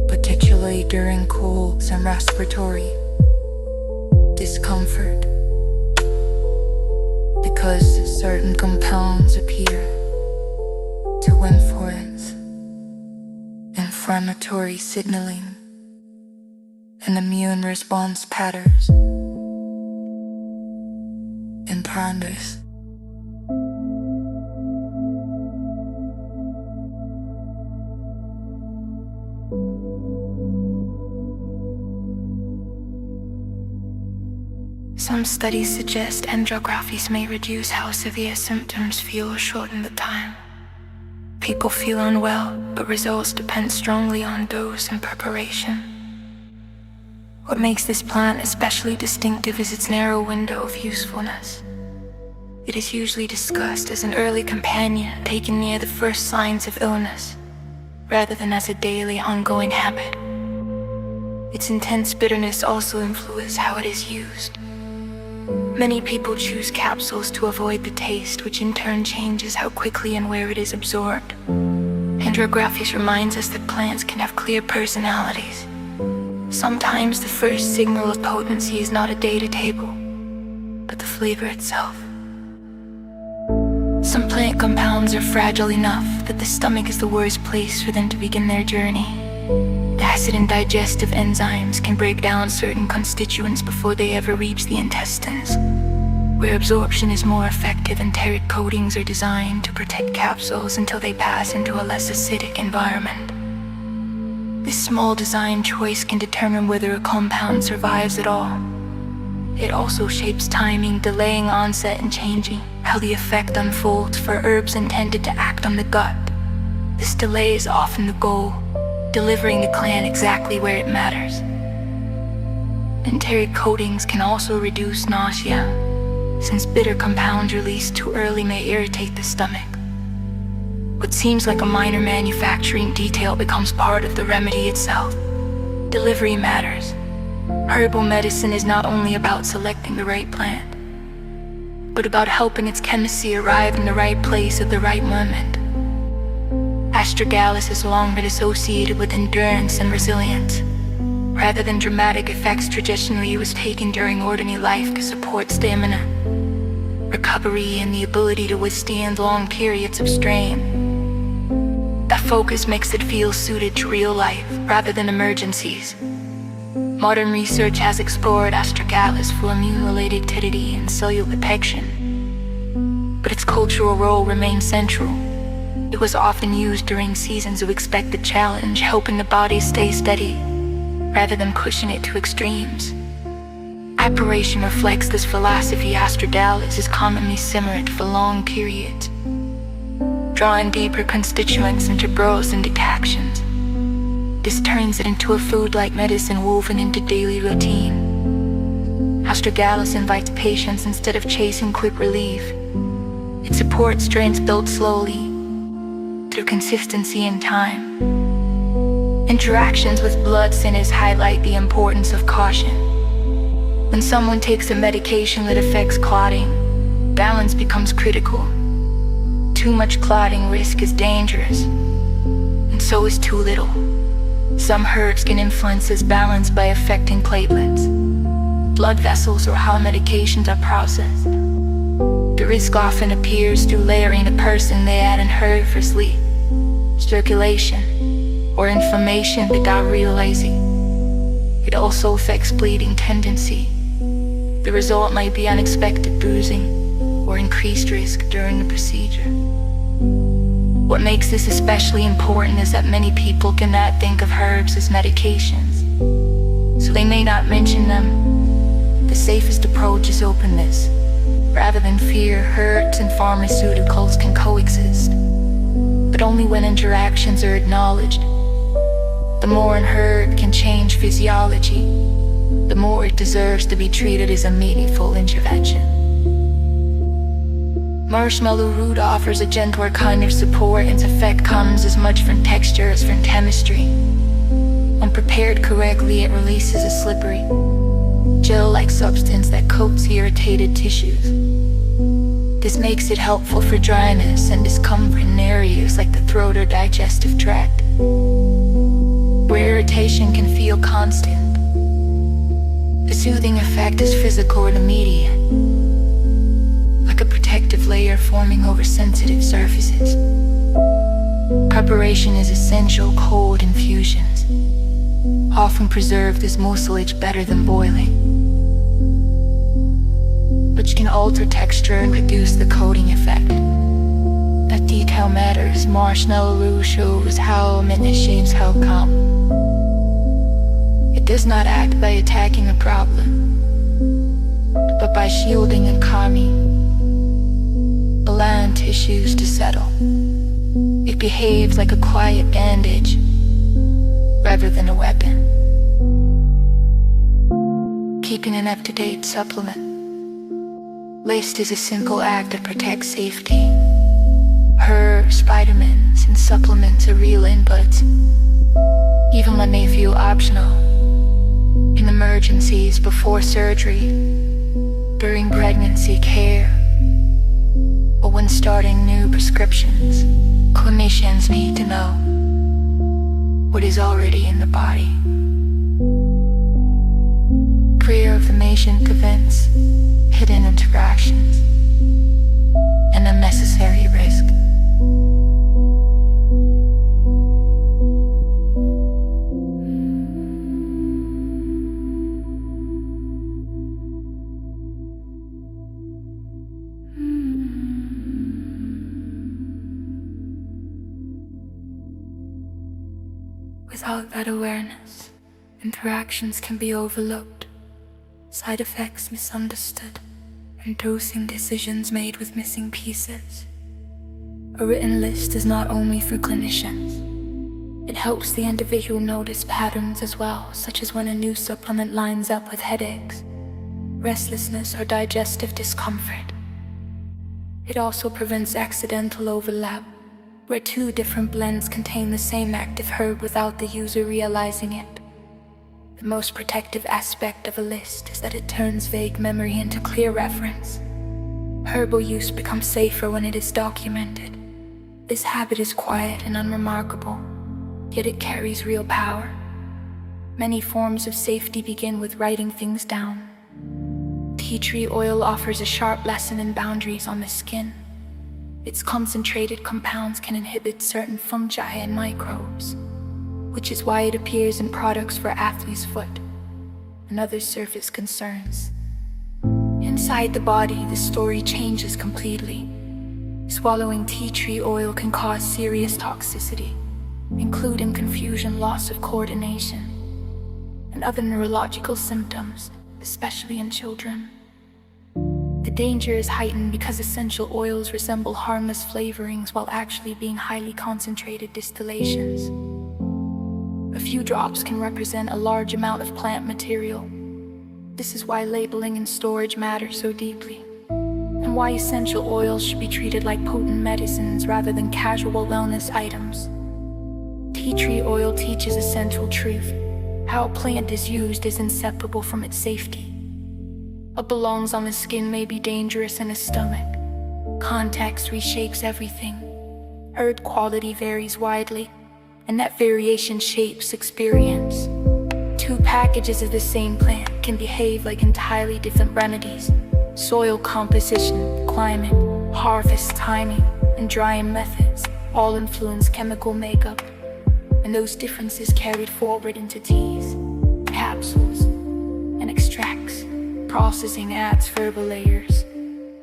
particularly during colds and respiratory discomfort. because certain compounds appear to influence inflammatory signaling and immune response patterns in pandas. Some studies suggest andrographies may reduce how severe symptoms feel or shorten the time. People feel unwell, but results depend strongly on dose and preparation. What makes this plant especially distinctive is its narrow window of usefulness. It is usually discussed as an early companion taken near the first signs of illness, rather than as a daily ongoing habit. Its intense bitterness also influences how it is used. Many people choose capsules to avoid the taste, which in turn changes how quickly and where it is absorbed. Andrographies reminds us that plants can have clear personalities. Sometimes the first signal of potency is not a data table, but the flavor itself. Some plant compounds are fragile enough that the stomach is the worst place for them to begin their journey. Acid and digestive enzymes can break down certain constituents before they ever reach the intestines. Where absorption is more effective, enteric coatings are designed to protect capsules until they pass into a less acidic environment. This small design choice can determine whether a compound survives at all. It also shapes timing, delaying onset and changing how the effect unfolds for herbs intended to act on the gut. This delay is often the goal, delivering the plant exactly where it matters. Enteric coatings can also reduce nausea, since bitter compounds released too early may irritate the stomach. What seems like a minor manufacturing detail becomes part of the remedy itself. Delivery matters. Herbal medicine is not only about selecting the right plant, but about helping its chemistry arrive in the right place at the right moment. Astragalus has long been associated with endurance and resilience. Rather than dramatic effects, traditionally it was taken during ordinary life to support stamina, recovery, and the ability to withstand long periods of strain. That focus makes it feel suited to real life rather than emergencies. Modern research has explored astragalus for immune-related activity and cellular protection, but its cultural role remains central. It was often used during seasons of expected challenge, helping the body stay steady, rather than pushing it to extremes. Apparition reflects this philosophy. Astragalus is commonly simmered for long periods, drawing deeper constituents into broths and decoctions. This turns it into a food-like medicine woven into daily routine. Astragalus invites patience instead of chasing quick relief. It supports strength built slowly, through consistency and time. Interactions with blood thinners highlight the importance of caution. When someone takes a medication that affects clotting, balance becomes critical. Too much clotting risk is dangerous, and so is too little. Some herbs can influence this balance by affecting platelets, blood vessels, or how medications are processed. The risk often appears through layering a person they add in herb for sleep, circulation, or inflammation without realizing. It also affects bleeding tendency. The result might be unexpected bruising or increased risk during the procedure. What makes this especially important is that many people cannot think of herbs as medications, so they may not mention them. The safest approach is openness. Rather than fear, herbs and pharmaceuticals can coexist, but only when interactions are acknowledged. The more an herb can change physiology, the more it deserves to be treated as a meaningful intervention. Marshmallow root offers a gentler kind of support, and its effect comes as much from texture as from chemistry. When prepared correctly, it releases a slippery, gel-like substance that coats irritated tissues. This makes it helpful for dryness and discomfort in areas like the throat or digestive tract, where irritation can feel constant. The soothing effect is physical and immediate, like a protective safe layer forming over sensitive surfaces. Preparation is essential. Cold infusions often preserve this mucilage better than boiling, which can alter texture and reduce the coating effect. That detail matters. Marshmallow roux shows how minute shapes how calm. It does not act by attacking a problem, but by shielding and calming bland tissues to settle. It behaves like a quiet bandage rather than a weapon. Keeping an up-to-date supplement list is a simple act that protects safety. Herbs, vitamins, and supplements are real inputs, even when they feel optional. In emergencies, before surgery, during pregnancy care, or when starting new prescriptions, clinicians need to know what is already in the body. Pre-information prevents hidden interactions and unnecessary risk. Without that awareness, interactions can be overlooked, side effects misunderstood, and dosing decisions made with missing pieces. A written list is not only for clinicians. It helps the individual notice patterns as well, such as when a new supplement lines up with headaches, restlessness, or digestive discomfort. It also prevents accidental overlap, where two different blends contain the same active herb without the user realizing it. The most protective aspect of a list is that it turns vague memory into clear reference. Herbal use becomes safer when it is documented. This habit is quiet and unremarkable, yet it carries real power. Many forms of safety begin with writing things down. Tea tree oil offers a sharp lesson in boundaries on the skin. Its concentrated compounds can inhibit certain fungi and microbes, which is why it appears in products for athlete's foot and other surface concerns. Inside the body, the story changes completely. Swallowing tea tree oil can cause serious toxicity, including confusion, loss of coordination, and other neurological symptoms, especially in children. The danger is heightened because essential oils resemble harmless flavorings while actually being highly concentrated distillations. A few drops can represent a large amount of plant material. This is why labeling and storage matter so deeply, and why essential oils should be treated like potent medicines rather than casual wellness items. Tea tree oil teaches a central truth: how a plant is used is inseparable from its safety. What belongs on the skin may be dangerous in the stomach. Context reshapes everything. Herb quality varies widely, and that variation shapes experience. Two packages of the same plant can behave like entirely different remedies. Soil composition, climate, harvest timing, and drying methods all influence chemical makeup, and those differences carried forward into teas, capsules, and extracts. Processing adds further layers.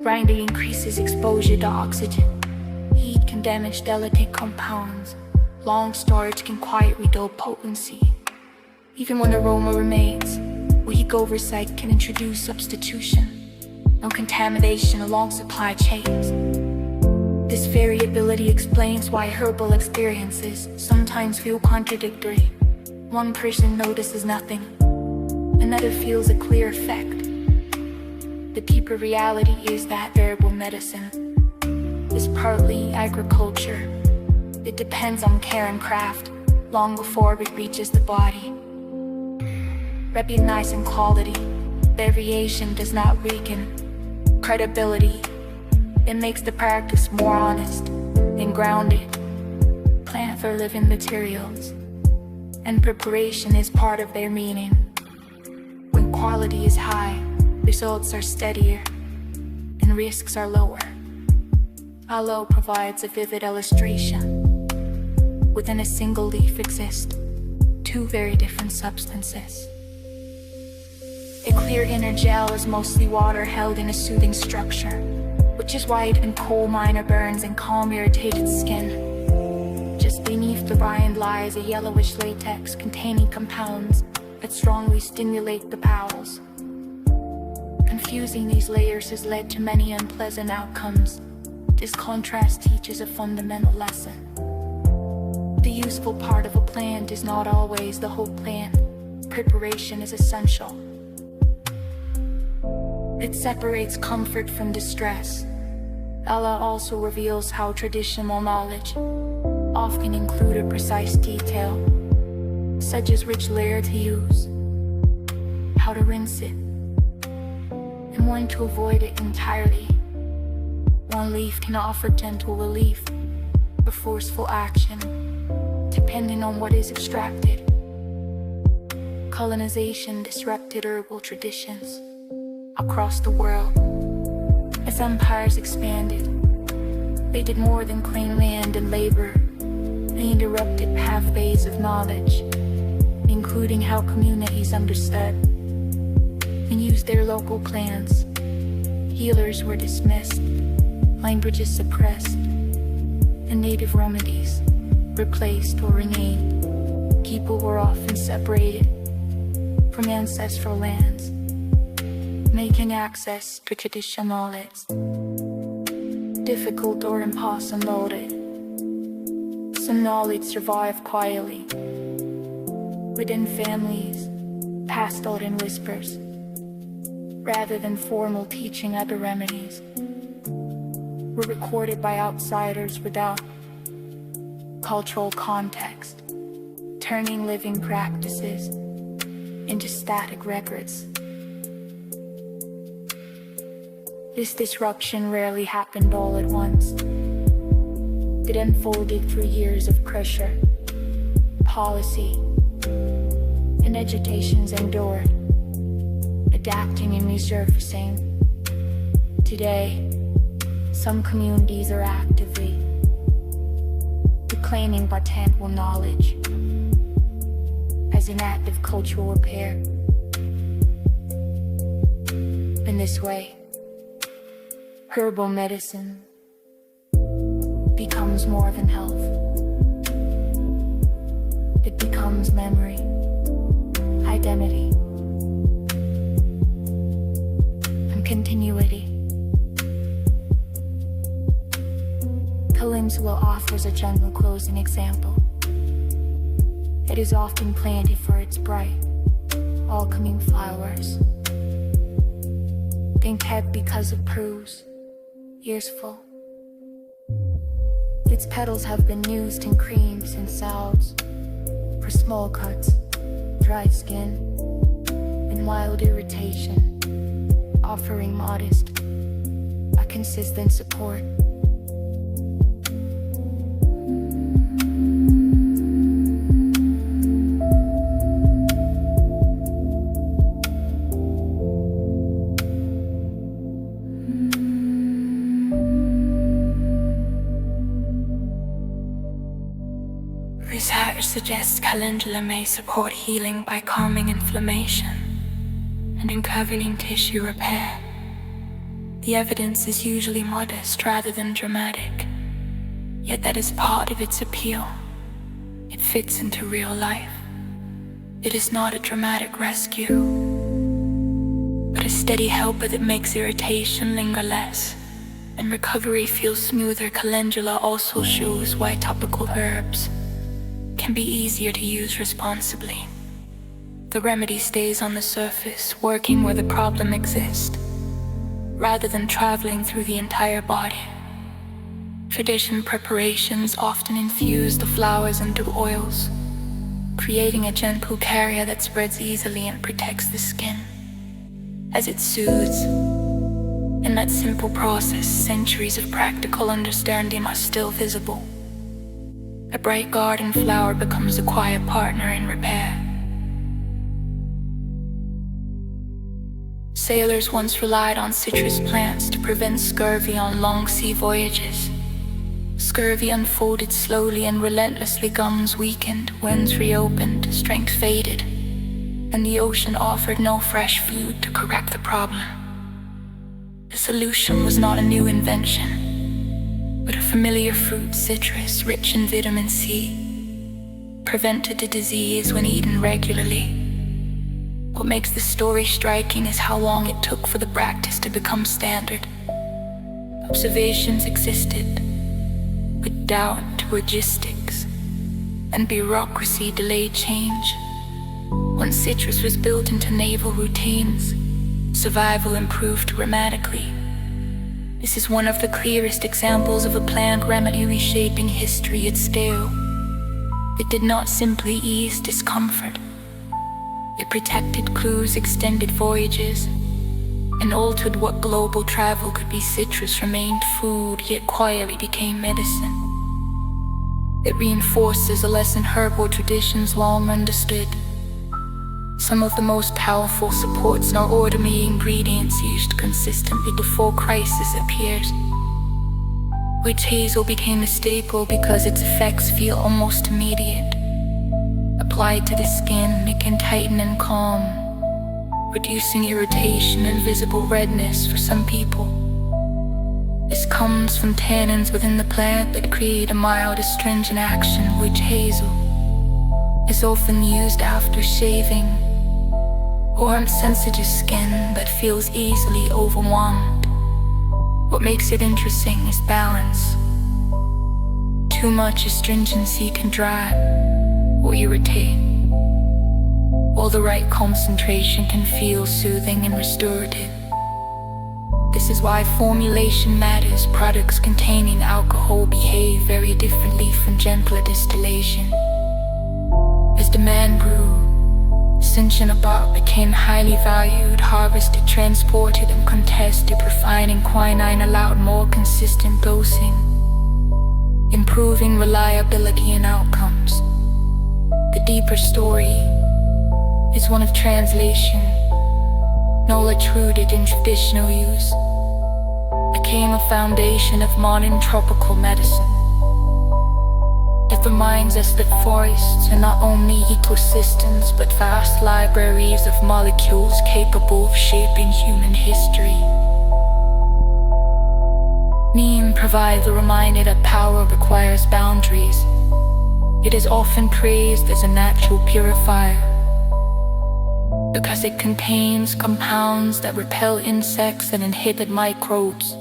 Grinding increases exposure to oxygen. Heat can damage delicate compounds. Long storage can quietly dull potency. Even when aroma remains, weak oversight can introduce substitution and contamination along supply chains. This variability explains why herbal experiences sometimes feel contradictory. One person notices nothing, another feels a clear effect. The deeper reality is that herbal medicine is partly agriculture. It depends on care and craft long before it reaches the body. Recognizing quality, variation does not weaken credibility. It makes the practice more honest and grounded. Plants are living materials, and preparation is part of their meaning. When quality is high, results are steadier and risks are lower. Aloe provides a vivid illustration. Within a single leaf exist two very different substances. A clear inner gel is mostly water held in a soothing structure, which is white and coal miner burns and calm irritated skin. Just beneath the rind lies a yellowish latex containing compounds that strongly stimulate the bowels. Confusing these layers has led to many unpleasant outcomes. This contrast teaches a fundamental lesson. The useful part of a plant is not always the whole plant. Preparation is essential. It separates comfort from distress. Ella also reveals how traditional knowledge often included precise detail, such as which layer to use, how to rinse it, and when to avoid it entirely. One leaf can offer gentle relief or forceful action, depending on what is extracted. Colonization disrupted herbal traditions across the world. As empires expanded, they did more than claim land and labor. They interrupted pathways of knowledge, including how communities understood and used their local plants. Healers were dismissed, languages suppressed, and native remedies replaced or renamed. People were often separated from ancestral lands, making access to traditional knowledge difficult or impossible. Some knowledge survived quietly within families, passed out in whispers, rather than formal teaching. Other remedies were recorded by outsiders without cultural context, turning living practices into static records. This disruption rarely happened all at once. It unfolded through years of pressure, policy, and agitations endured, adapting and resurfacing. Today, some communities are actively reclaiming botanical knowledge as an act of cultural repair. In this way, herbal medicine becomes more than health. It becomes memory, identity, and continuity. Calendula offers a gentle closing example. It is often planted for its bright, welcoming flowers. Think head because it proves years full. Its petals have been used in creams and salves for small cuts, dry skin, and mild irritation, offering modest, a consistent support. Research suggests calendula may support healing by calming inflammation and encouraging tissue repair. The evidence is usually modest rather than dramatic, yet that is part of its appeal. It fits into real life. It is not a dramatic rescue, but a steady helper that makes irritation linger less and recovery feels smoother. Calendula also shows why topical herbs can be easier to use responsibly. The remedy stays on the surface, working where the problem exists, rather than traveling through the entire body. Tradition preparations often infuse the flowers into oils, creating a gentle carrier that spreads easily and protects the skin as it soothes. In that simple process, centuries of practical understanding are still visible. A bright garden flower becomes a quiet partner in repair. Sailors once relied on citrus plants to prevent scurvy on long sea voyages. Scurvy unfolded slowly and relentlessly, gums weakened, winds reopened, strength faded, and the ocean offered no fresh food to correct the problem. The solution was not a new invention, but a familiar fruit, citrus, rich in vitamin C, prevented the disease when eaten regularly. What makes this story striking is how long it took for the practice to become standard. Observations existed, but doubt, logistics, and bureaucracy delayed change. Once citrus was built into naval routines, survival improved dramatically. This is one of the clearest examples of a plant remedy reshaping history at scale. It did not simply ease discomfort. It protected crews, extended voyages, and altered what global travel could be. Citrus remained food, yet quietly became medicine. It reinforces a lesson herbal traditions long understood. Some of the most powerful supports are ordinary ingredients used consistently before crisis appears. Witch hazel became a staple because its effects feel almost immediate. Applied to the skin, it can tighten and calm, reducing irritation and visible redness for some people. This comes from tannins within the plant that create a mild astringent action. Witch hazel is often used after shaving or on sensitive skin that feels easily overwhelmed. What makes it interesting is balance. Too much astringency can dry or irritate, while the right concentration can feel soothing and restorative. This is why formulation matters. Products containing alcohol behave very differently from gentler distillation. As demand grew, cinchona bark became highly valued, harvested, transported, and contested. Refining quinine allowed more consistent dosing, improving reliability and outcomes. The deeper story is one of translation. Knowledge rooted in traditional use became a foundation of modern tropical medicine. It reminds us that forests are not only ecosystems but vast libraries of molecules capable of shaping human history. Neem provides a reminder that power requires boundaries. It is often praised as a natural purifier because it contains compounds that repel insects and inhibit microbes.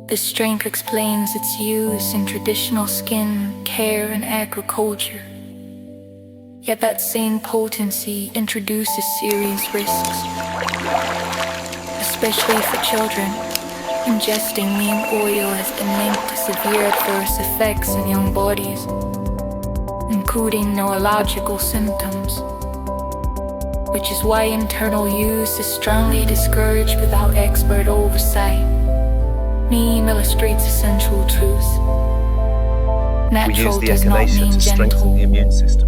This strength explains its use in traditional skin care and agriculture. Yet that same potency introduces serious risks, especially for children. Ingesting neem oil has been linked to severe adverse effects in young bodies, including neurological symptoms, which is why internal use is strongly discouraged without expert oversight. Neem illustrates a central truth. Natural we use does the not echinacea mean to strengthen gentle. the immune system.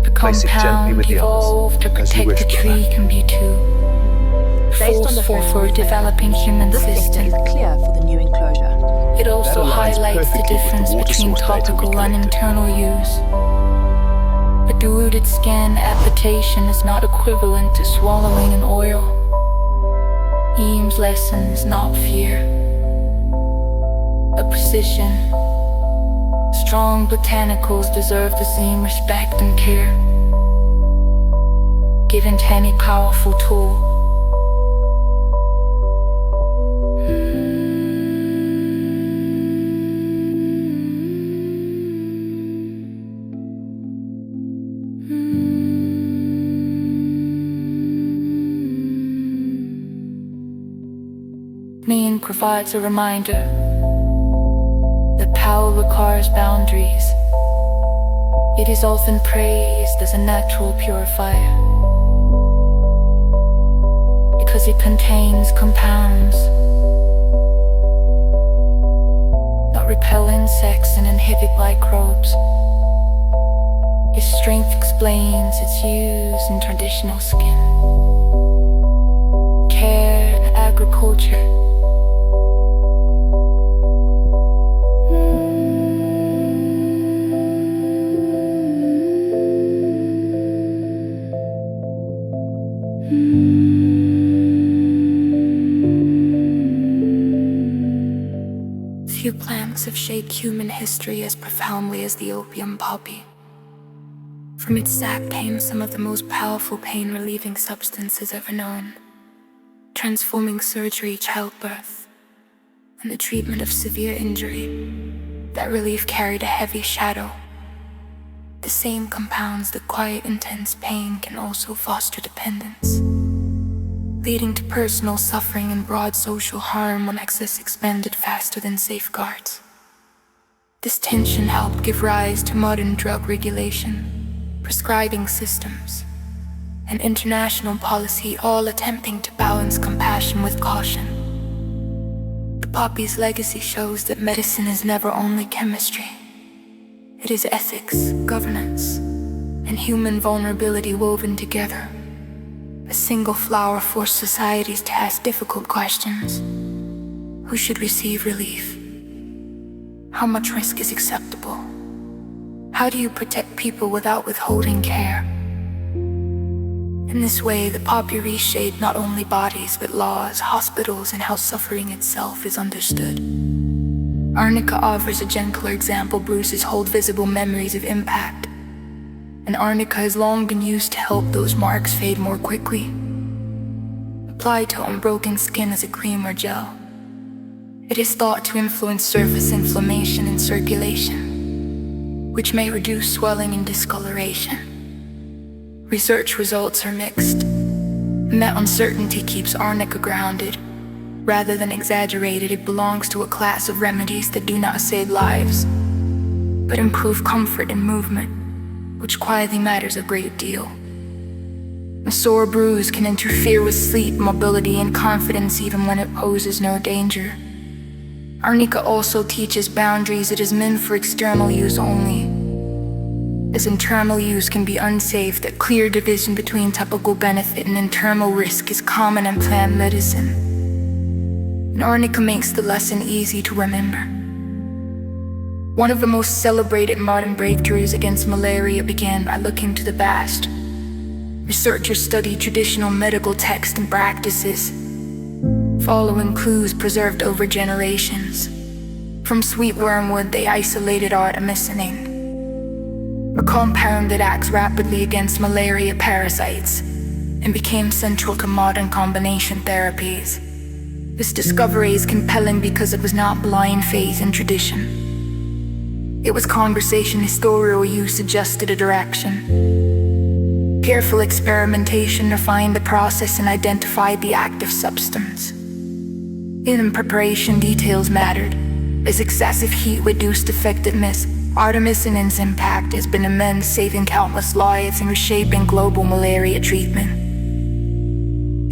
The Place it gently compound with the evolved to others, as you protect wish, the brother. tree can be too Based on the forceful first for a effect, developing human this picture system. is clear for the new enclosure. It also That aligns highlights the perfectly with the difference water between source data we topical and collected. internal use. A diluted skin application is not equivalent to swallowing an oil. Neem's lesson is not fear, but precision. Strong botanicals deserve the same respect and care, given to any powerful tool. Neem provides a reminder that power requires boundaries. It is often praised as a natural purifier because it contains compounds that repel insects and inhibit microbes. Its strength explains its use in traditional skin care and agriculture. Few plants have shaped human history as profoundly as the opium poppy. From its sap came some of the most powerful pain-relieving substances ever known, transforming surgery, childbirth, and the treatment of severe injury. That relief carried a heavy shadow. The same compounds that quiet intense pain can also foster dependence, leading to personal suffering and broad social harm when excess expanded faster than safeguards. This tension helped give rise to modern drug regulation, prescribing systems, and international policy, all attempting to balance compassion with caution. The poppy's legacy shows that medicine is never only chemistry. It is ethics, governance, and human vulnerability woven together. A single flower forced societies to ask difficult questions. Who should receive relief? How much risk is acceptable? How do you protect people without withholding care? In this way, the poppy reshaped not only bodies but laws, hospitals, and how suffering itself is understood. Arnica offers a gentler example. Bruises hold visible memories of impact, and arnica has long been used to help those marks fade more quickly. Applied to unbroken skin as a cream or gel, it is thought to influence surface inflammation and circulation, which may reduce swelling and discoloration. Research results are mixed, and that uncertainty keeps arnica grounded. Rather than exaggerated, it belongs to a class of remedies that do not save lives, but improve comfort and movement, which quietly matters a great deal. A sore bruise can interfere with sleep, mobility, and confidence even when it poses no danger. Arnica also teaches boundaries. It is meant for external use only, as internal use can be unsafe. That clear division between topical benefit and internal risk is common in plant medicine, and arnica makes the lesson easy to remember. One of the most celebrated modern breakthroughs against malaria began by looking to the past. Researchers studied traditional medical texts and practices, following clues preserved over generations. From sweet wormwood, they isolated artemisinin, a compound that acts rapidly against malaria parasites, and became central to modern combination therapies. This discovery is compelling because it was not blind faith and tradition. It was conversation. Historical use suggested a direction. Careful experimentation refined the process and identified the active substance. In preparation, details mattered. As excessive heat reduced effectiveness, artemisinin's impact has been immense, saving countless lives and reshaping global malaria treatment.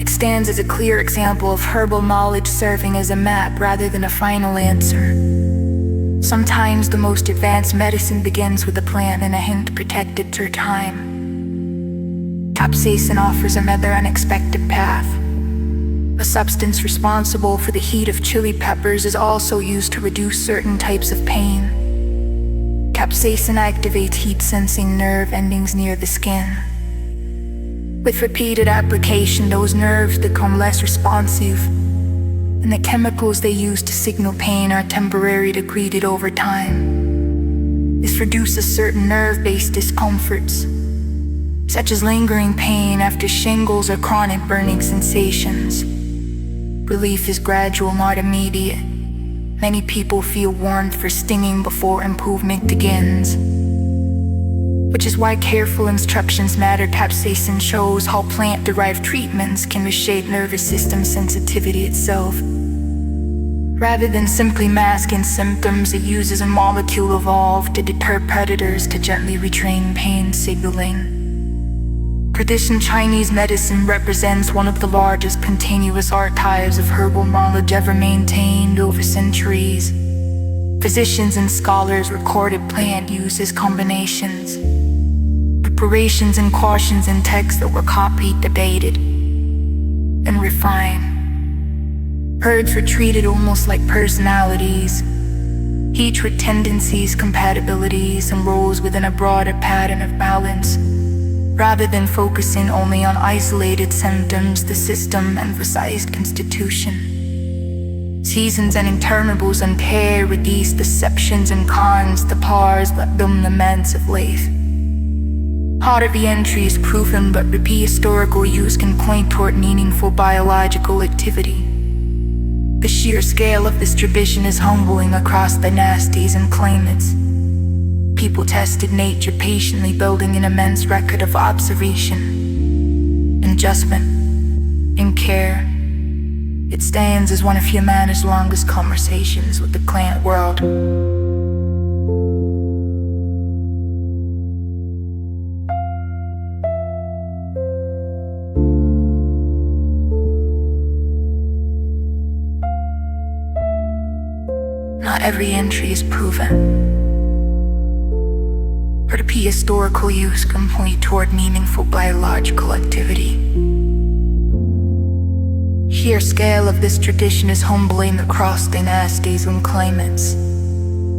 It stands as a clear example of herbal knowledge serving as a map rather than a final answer. Sometimes the most advanced medicine begins with a plant and a hint protected through time. Capsaicin offers another unexpected path. A substance responsible for the heat of chili peppers is also used to reduce certain types of pain. Capsaicin activates heat-sensing nerve endings near the skin. With repeated application, those nerves become less responsive, and the chemicals they use to signal pain are temporarily degraded over time. This reduces certain nerve-based discomforts, such as lingering pain after shingles or chronic burning sensations. Relief is gradual, not immediate. Many people feel warmth for stinging before improvement begins, which is why careful instructions matter. Capsaicin shows how plant-derived treatments can reshape nervous system sensitivity itself. Rather than simply masking symptoms, it uses a molecule evolved to deter predators to gently retrain pain signaling. Traditional Chinese medicine represents one of the largest continuous archives of herbal knowledge ever maintained over centuries. Physicians and scholars recorded plant uses, combinations, preparations, and cautions in texts that were copied, debated, and refined. Herbs were treated almost like personalities, each with tendencies, compatibilities, and roles within a broader pattern of balance. Rather than focusing only on isolated symptoms, the system emphasized constitution. Seasons and interminables unpair with these deceptions and cons, the pars that them the mans of life. Part of the entry is proven, but the prehistorical use can point toward meaningful biological activity. The sheer scale of this tradition is humbling across dynasties and climates. People tested nature patiently, building an immense record of observation, adjustment, and care. It stands as one of humanity's longest conversations with the plant world. Not every entry is proven, but a prehistorical use can point toward meaningful biological activity. Sheer scale of this tradition is humbling across dynasties and climates.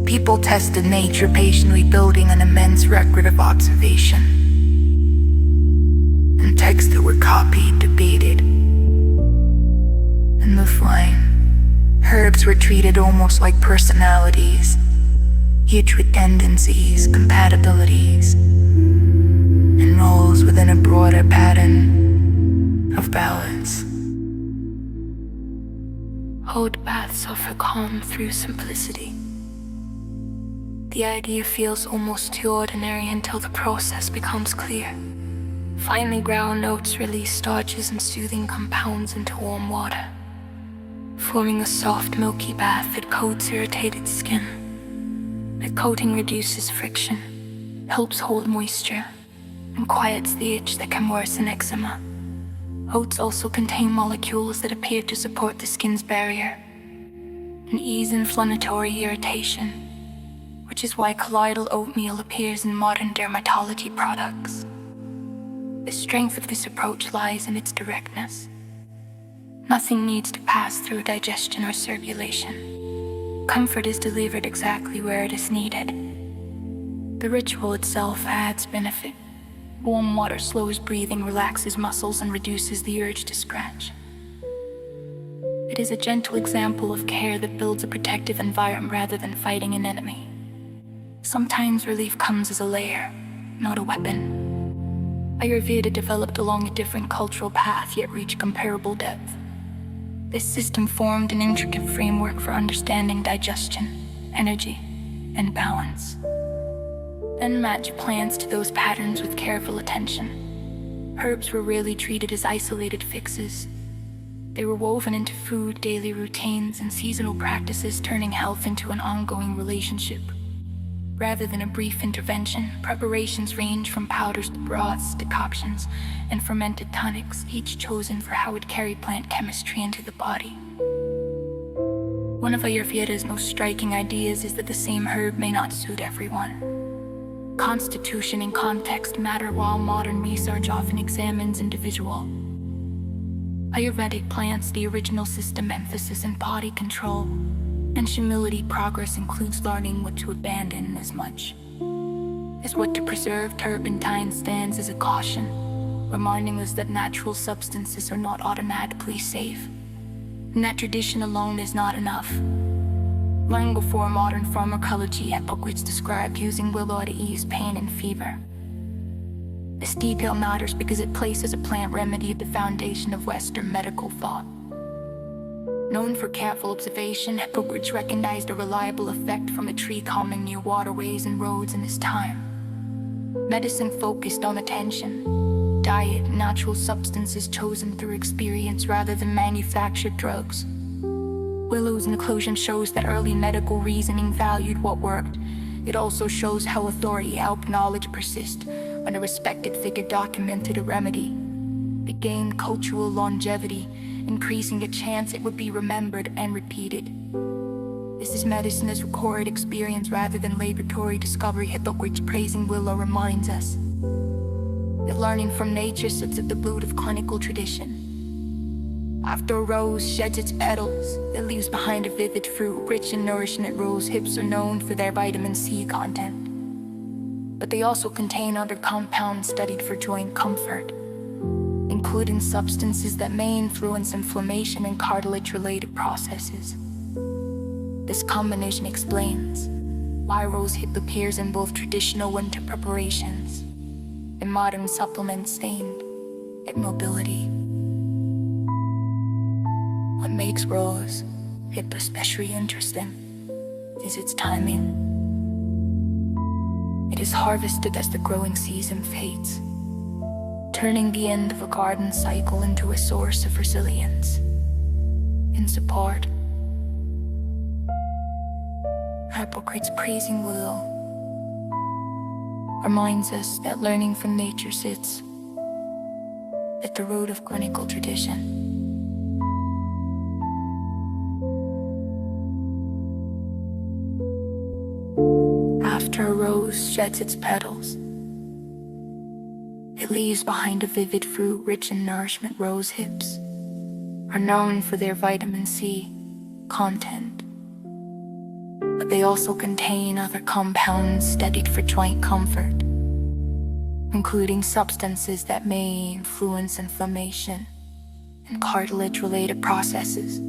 People tested nature patiently, building an immense record of observation. And texts that were copied, debated, and refined. Herbs were treated almost like personalities, each with tendencies, compatibilities, and roles within a broader pattern of balance. Old baths offer calm through simplicity. The idea feels almost too ordinary until the process becomes clear. Finely ground notes release starches and soothing compounds into warm water, forming a soft, milky bath that coats irritated skin. The coating reduces friction, helps hold moisture, and quiets the itch that can worsen eczema. Oats also contain molecules that appear to support the skin's barrier and ease inflammatory irritation, which is why colloidal oatmeal appears in modern dermatology products. The strength of this approach lies in its directness. Nothing needs to pass through digestion or circulation. Comfort is delivered exactly where it is needed. The ritual itself adds benefit. Warm water slows breathing, relaxes muscles, and reduces the urge to scratch. It is a gentle example of care that builds a protective environment rather than fighting an enemy. Sometimes relief comes as a layer, not a weapon. Ayurveda developed along a different cultural path, yet reached comparable depth. This system formed an intricate framework for understanding digestion, energy, and balance. Then match plants to those patterns with careful attention. Herbs were rarely treated as isolated fixes. They were woven into food, daily routines, and seasonal practices, turning health into an ongoing relationship. Rather than a brief intervention, preparations range from powders to broths, decoctions, and fermented tonics, each chosen for how it carried plant chemistry into the body. One of Ayurveda's most striking ideas is that the same herb may not suit everyone. Constitution and context matter, while modern research often examines individual. Ayurvedic plants, the original system, emphasis on body control and humility. Progress includes learning what to abandon as much as what to preserve. Turpentine stands as a caution, reminding us that natural substances are not automatically safe, and that tradition alone is not enough. Long before modern pharmacology, Hippocrates described using willow to ease pain and fever. This detail matters because it places a plant remedy at the foundation of Western medical thought. Known for careful observation, Hippocrates recognized a reliable effect from a tree common near waterways and roads in his time. Medicine focused on attention, diet, and natural substances chosen through experience rather than manufactured drugs. Willow's inclusion shows that early medical reasoning valued what worked. It also shows how authority helped knowledge persist. When a respected figure documented a remedy, it gained cultural longevity, increasing the chance it would be remembered and repeated. This is medicine as recorded experience rather than laboratory discovery. Hippocrates praising willow reminds us that learning from nature sits at the root of clinical tradition. After a rose sheds its petals, it leaves behind a vivid fruit, rich in nourishment. Rose hips are known for their vitamin C content, but they also contain other compounds studied for joint comfort, including substances that may influence inflammation and cartilage-related processes. This combination explains why rosehip appears in both traditional winter preparations and modern supplements aimed at mobility. What makes rosehip especially interesting is its timing. It is harvested as the growing season fades, turning the end of a garden cycle into a source of resilience and support. Hippocrates' praising willow reminds us that learning from nature sits at the root of clinical tradition. After a rose sheds its petals, it leaves behind a vivid fruit rich in nourishment. Rose hips are known for their vitamin C content, but they also contain other compounds studied for joint comfort, including substances that may influence inflammation and cartilage-related processes.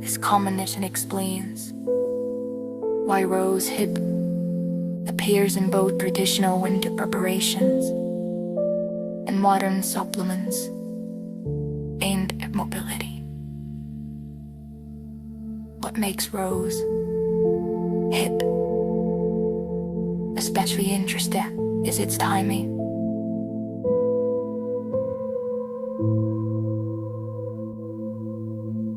This combination explains why rosehip appears in both traditional winter preparations and modern supplements aimed at mobility. What makes rosehip especially interesting is its timing.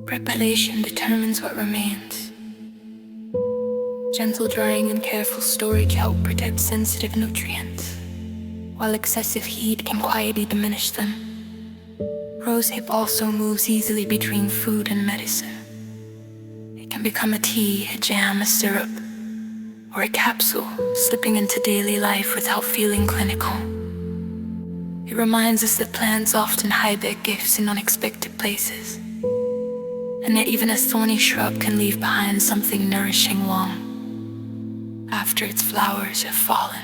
Preparation determines what remains. Gentle drying and careful storage help protect sensitive nutrients, while excessive heat can quietly diminish them. Rosehip also moves easily between food and medicine. It can become a tea, a jam, a syrup, or a capsule, slipping into daily life without feeling clinical. It reminds us that plants often hide their gifts in unexpected places, and that even a thorny shrub can leave behind something nourishing long after its flowers have fallen.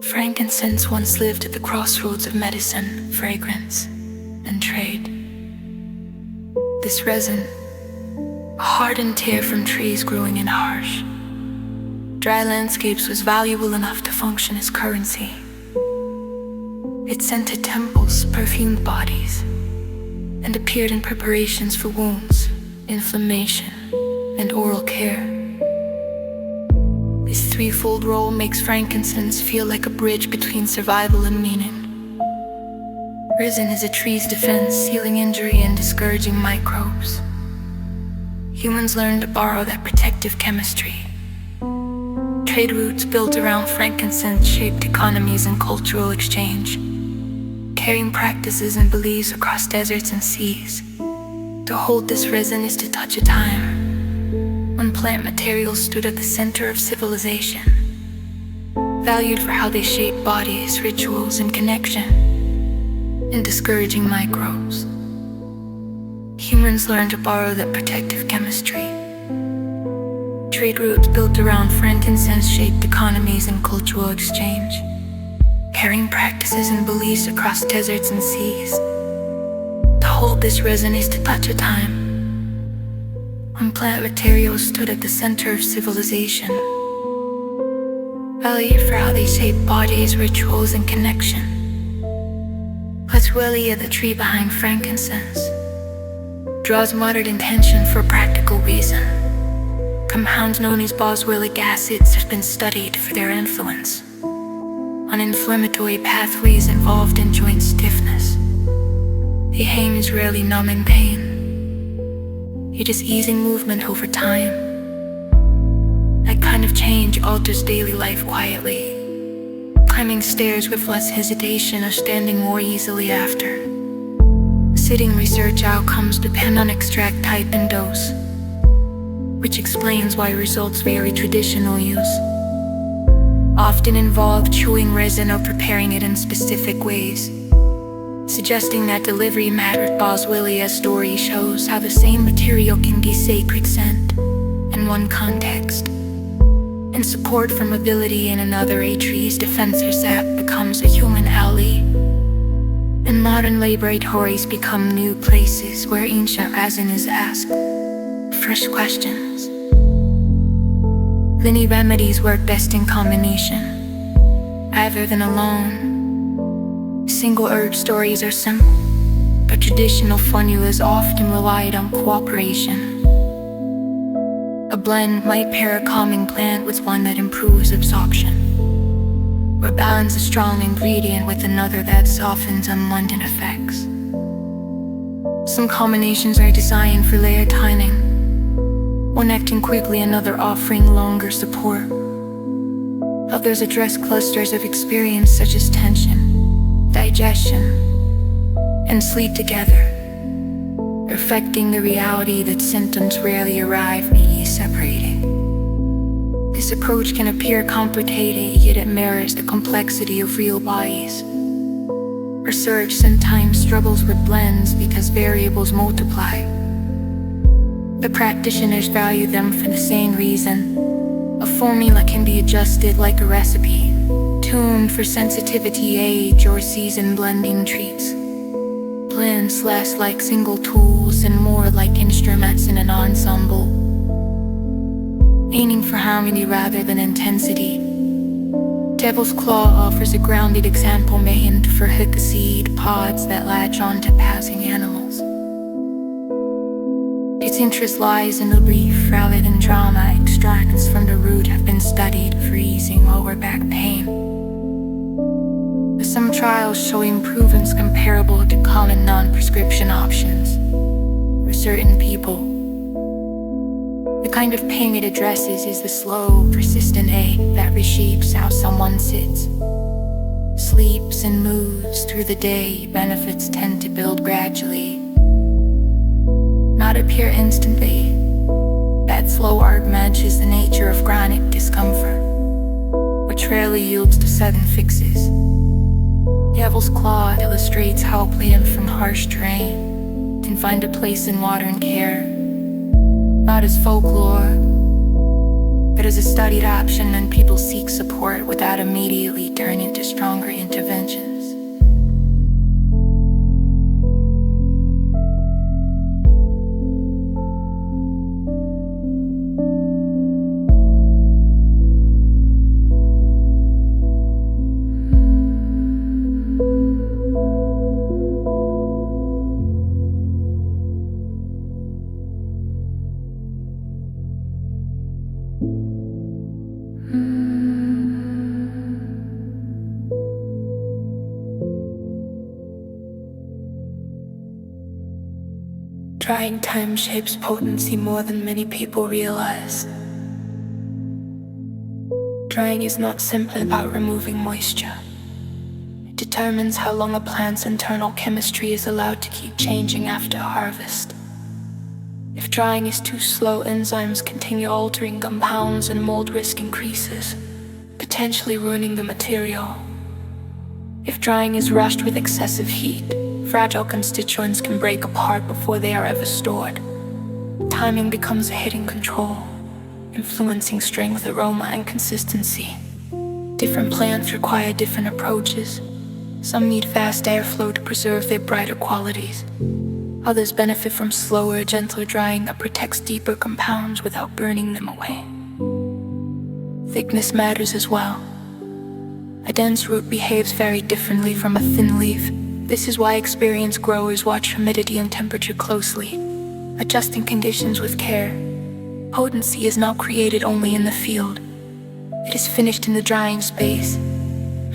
Frankincense once lived at the crossroads of medicine, fragrance, and trade. This resin, a hardened tear from trees growing in harsh, dry landscapes, was valuable enough to function as currency. It scented temples, perfumed bodies, and appeared in preparations for wounds, inflammation, and oral care. This threefold role makes frankincense feel like a bridge between survival and meaning. Resin is a tree's defense, sealing injury and discouraging microbes. Humans learned to borrow that protective chemistry. Trade routes built around frankincense shaped economies and cultural exchange, carrying practices and beliefs across deserts and seas. To hold this resin is to touch a time when plant materials stood at the center of civilization, valued for how they shaped bodies, rituals, and connection, and discouraging microbes. Humans learned to borrow that protective chemistry. Trade routes built around frankincense shaped economies and cultural exchange, carrying practices and beliefs across deserts and seas. To hold this resin is to touch a time when plant materials stood at the center of civilization, valued for how they shape bodies, rituals, and connection. Boswellia, the tree behind frankincense, draws moderate intention for a practical reason. Compounds known as boswellic acids have been studied for their influence on inflammatory pathways involved in joint stiffness. The aim is rarely numbing pain. It is easing movement over time. That kind of change alters daily life quietly, climbing stairs with less hesitation or standing more easily after. Sitting research outcomes depend on extract type and dose, which explains why results vary. Traditional use often involve chewing resin or preparing it in specific ways, suggesting that delivery mattered. Boswellia's story shows how the same material can be sacred scent in one context and support for mobility in another. A tree's defensive sap becomes a human ally, And modern laboratories become new places where ancient resin is asked fresh questions. Many remedies work best in combination, rather than alone. Single herb stories are simple, but traditional formulas often relied on cooperation. A blend might pair a calming plant with one that improves absorption, or balance a strong ingredient with another that softens unwanted effects. Some combinations are designed for layered timing, one acting quickly, another offering longer support. Others address clusters of experience such as tension, digestion, and sleep together, reflecting the reality that symptoms rarely arrive neatly separating. This approach can appear complicated, yet it mirrors the complexity of real bodies. Research sometimes struggles with blends because variables multiply, but practitioners value them for the same reason. A formula can be adjusted like a recipe, tuned for sensitivity, age, or season. Blending treats blends less like single tools and more like instruments in an ensemble, aiming for harmony rather than intensity. Devil's Claw offers a grounded example meant for hookah seed pods that latch onto passing animals. Its interest lies in the leaf rather than drama. Extracts from the root have been studied for easing lower back pain, with some trials showing improvements comparable to common non-prescription options for certain people. The kind of pain it addresses is the slow, persistent ache that reshapes how someone sits, sleeps, and moves through the day. Benefits tend to build gradually, not appear instantly. That slow arc matches the nature of chronic discomfort, which rarely yields to sudden fixes. Devil's Claw illustrates how a plant from harsh terrain can find a place in modern care, not as folklore, but as a studied option, and people seek support without immediately turning to stronger interventions. Drying time shapes potency more than many people realize. Drying is not simply about removing moisture. It determines how long a plant's internal chemistry is allowed to keep changing after harvest. If drying is too slow, enzymes continue altering compounds and mold risk increases, potentially ruining the material. If drying is rushed with excessive heat, fragile constituents can break apart before they are ever stored. Timing becomes a hidden control, influencing strength, aroma, and consistency. Different plants require different approaches. Some need fast airflow to preserve their brighter qualities. Others benefit from slower, gentler drying that protects deeper compounds without burning them away. Thickness matters as well. A dense root behaves very differently from a thin leaf. This is why experienced growers watch humidity and temperature closely, adjusting conditions with care. Potency is not created only in the field. It is finished in the drying space.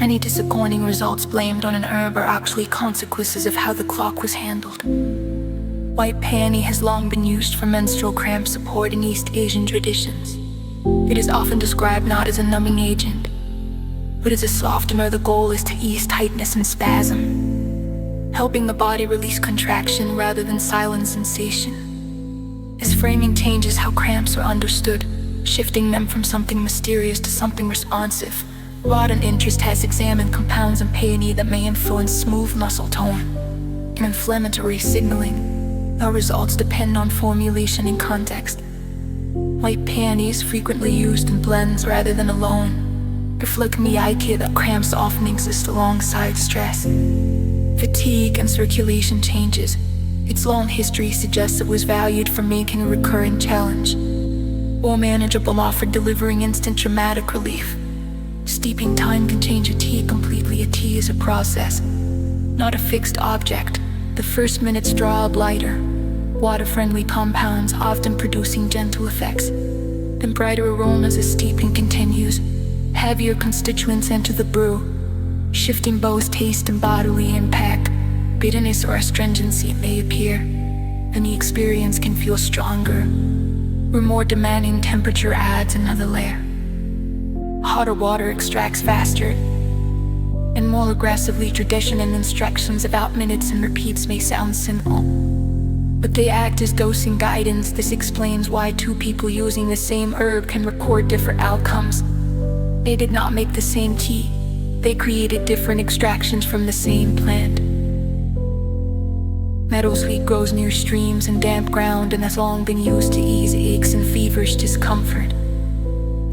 Many disappointing results blamed on an herb are actually consequences of how the clock was handled. White peony has long been used for menstrual cramp support in East Asian traditions. It is often described not as a numbing agent, but as a softener. The goal is to ease tightness and spasm, helping the body release contraction rather than silent sensation. This framing changes how cramps are understood, shifting them from something mysterious to something responsive. Modern interest has examined compounds in peony that may influence smooth muscle tone and inflammatory signaling. The results depend on formulation and context. White peony is frequently used in blends rather than alone, reflecting the idea that cramps often exist alongside stress. fatigue, and circulation changes. Its long history suggests it was valued for making a recurring challenge, while manageable offered delivering instant dramatic relief. Steeping time can change a tea completely. A tea is a process, not a fixed object. The first minutes draw up lighter, water-friendly compounds, often producing gentle effects. Then brighter aromas as steeping continues. Heavier constituents enter the brew, shifting both taste and bodily impact. Bitterness or astringency may appear, and the experience can feel stronger, where more demanding temperature adds another layer. Hotter water extracts faster and more aggressively. Tradition and instructions about minutes and repeats may sound simple, but they act as dosing guidance. This explains why two people using the same herb can record different outcomes. They did not make the same tea. They created different extractions from the same plant. Meadowsweet grows near streams and damp ground and has long been used to ease aches and feverish discomfort.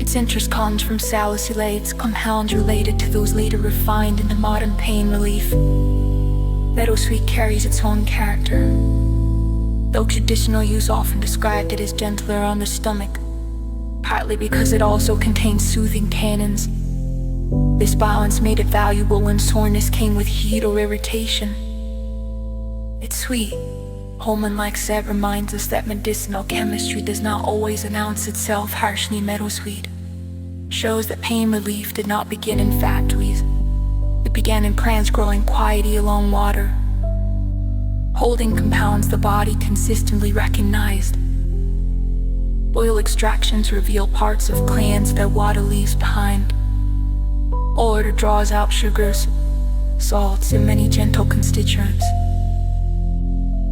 Its interest comes from salicylates, compounds related to those later refined into modern pain relief. Meadowsweet carries its own character, though traditional use often described it as gentler on the stomach, partly because it also contains soothing tannins. This balance made it valuable when soreness came with heat or irritation. It's sweet. Holman-like Seb reminds us that medicinal chemistry does not always announce itself harshly. Meadowsweet shows that pain relief did not begin in factories. It began in plants growing quietly along water, holding compounds the body consistently recognized. Oil extractions reveal parts of plants that water leaves behind. Oil draws out sugars, salts, and many gentle constituents,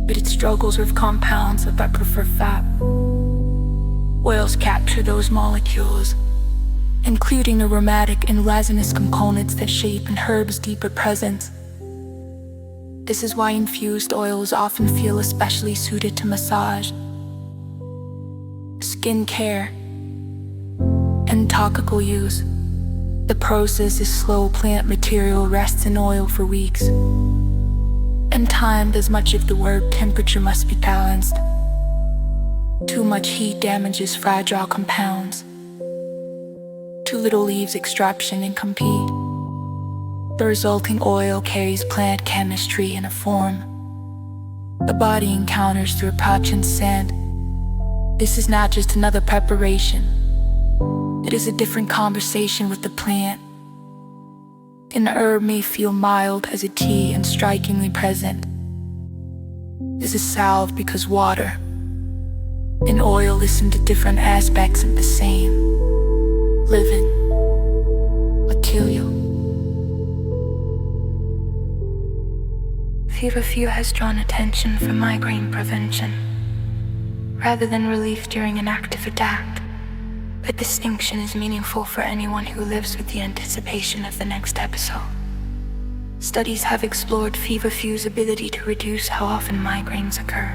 but it struggles with compounds that prefer fat. Oils capture those molecules, including the aromatic and resinous components that shape an herb's deeper presence. This is why infused oils often feel especially suited to massage, skin care, and topical use. The process is slow. Plant material rests in oil for weeks, and timed as much of the work. Temperature must be balanced. Too much heat damages fragile compounds. Too little leaves extraction incomplete. The resulting oil carries plant chemistry in a form the body encounters through a pungent scent. This is not just another preparation. It is a different conversation with the plant. An herb may feel mild as a tea and strikingly present. This is salve because water and oil listen to different aspects of the same living material. Feverfew has drawn attention for migraine prevention rather than relief during an active attack. The distinction is meaningful for anyone who lives with the anticipation of the next episode. Studies have explored feverfew's ability to reduce how often migraines occur,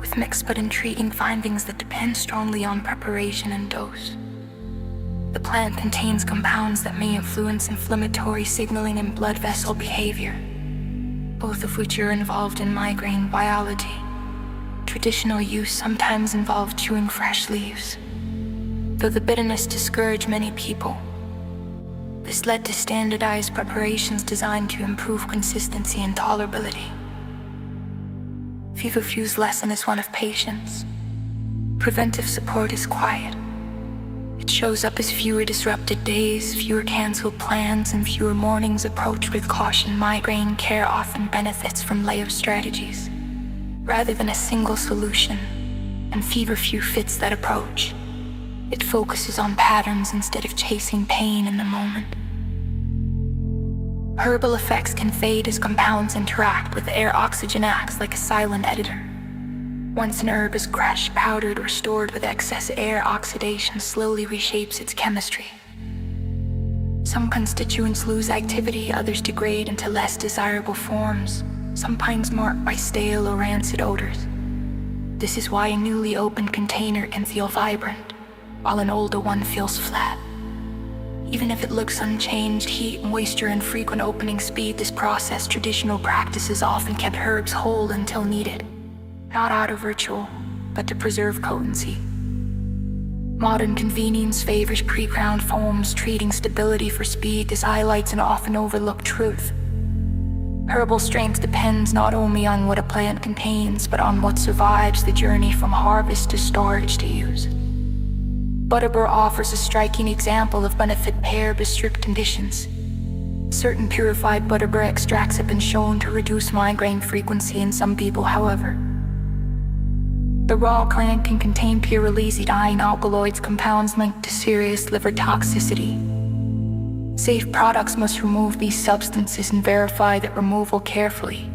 with mixed but intriguing findings that depend strongly on preparation and dose. The plant contains compounds that may influence inflammatory signaling and blood vessel behavior, both of which are involved in migraine biology. Traditional use sometimes involved chewing fresh leaves, though the bitterness discouraged many people. This led to standardized preparations designed to improve consistency and tolerability. Feverfew's lesson is one of patience. Preventive support is quiet. It shows up as fewer disrupted days, fewer canceled plans, and fewer mornings approached with caution. Migraine care often benefits from layered strategies, rather than a single solution, and feverfew fits that approach. It focuses on patterns instead of chasing pain in the moment. Herbal effects can fade as compounds interact with air. Oxygen acts like a silent editor. Once an herb is crushed, powdered, or stored with excess air, oxidation slowly reshapes its chemistry. Some constituents lose activity, others degrade into less desirable forms, sometimes marked by stale or rancid odors. This is why a newly opened container can feel vibrant, while an older one feels flat. Even if it looks unchanged, heat, moisture, and frequent opening speed, this process traditional practices often kept herbs whole until needed, not out of ritual, but to preserve potency. Modern convenience favors pre-ground foams, treating stability for speed. This highlights an often overlooked truth. Herbal strength depends not only on what a plant contains, but on what survives the journey from harvest to storage to use. Butterbur offers a striking example of benefit paired with strict conditions. Certain purified butterbur extracts have been shown to reduce migraine frequency in some people, however. The raw plant can contain pyrrolizidine alkaloids, compounds linked to serious liver toxicity. Safe products must remove these substances and verify that removal carefully.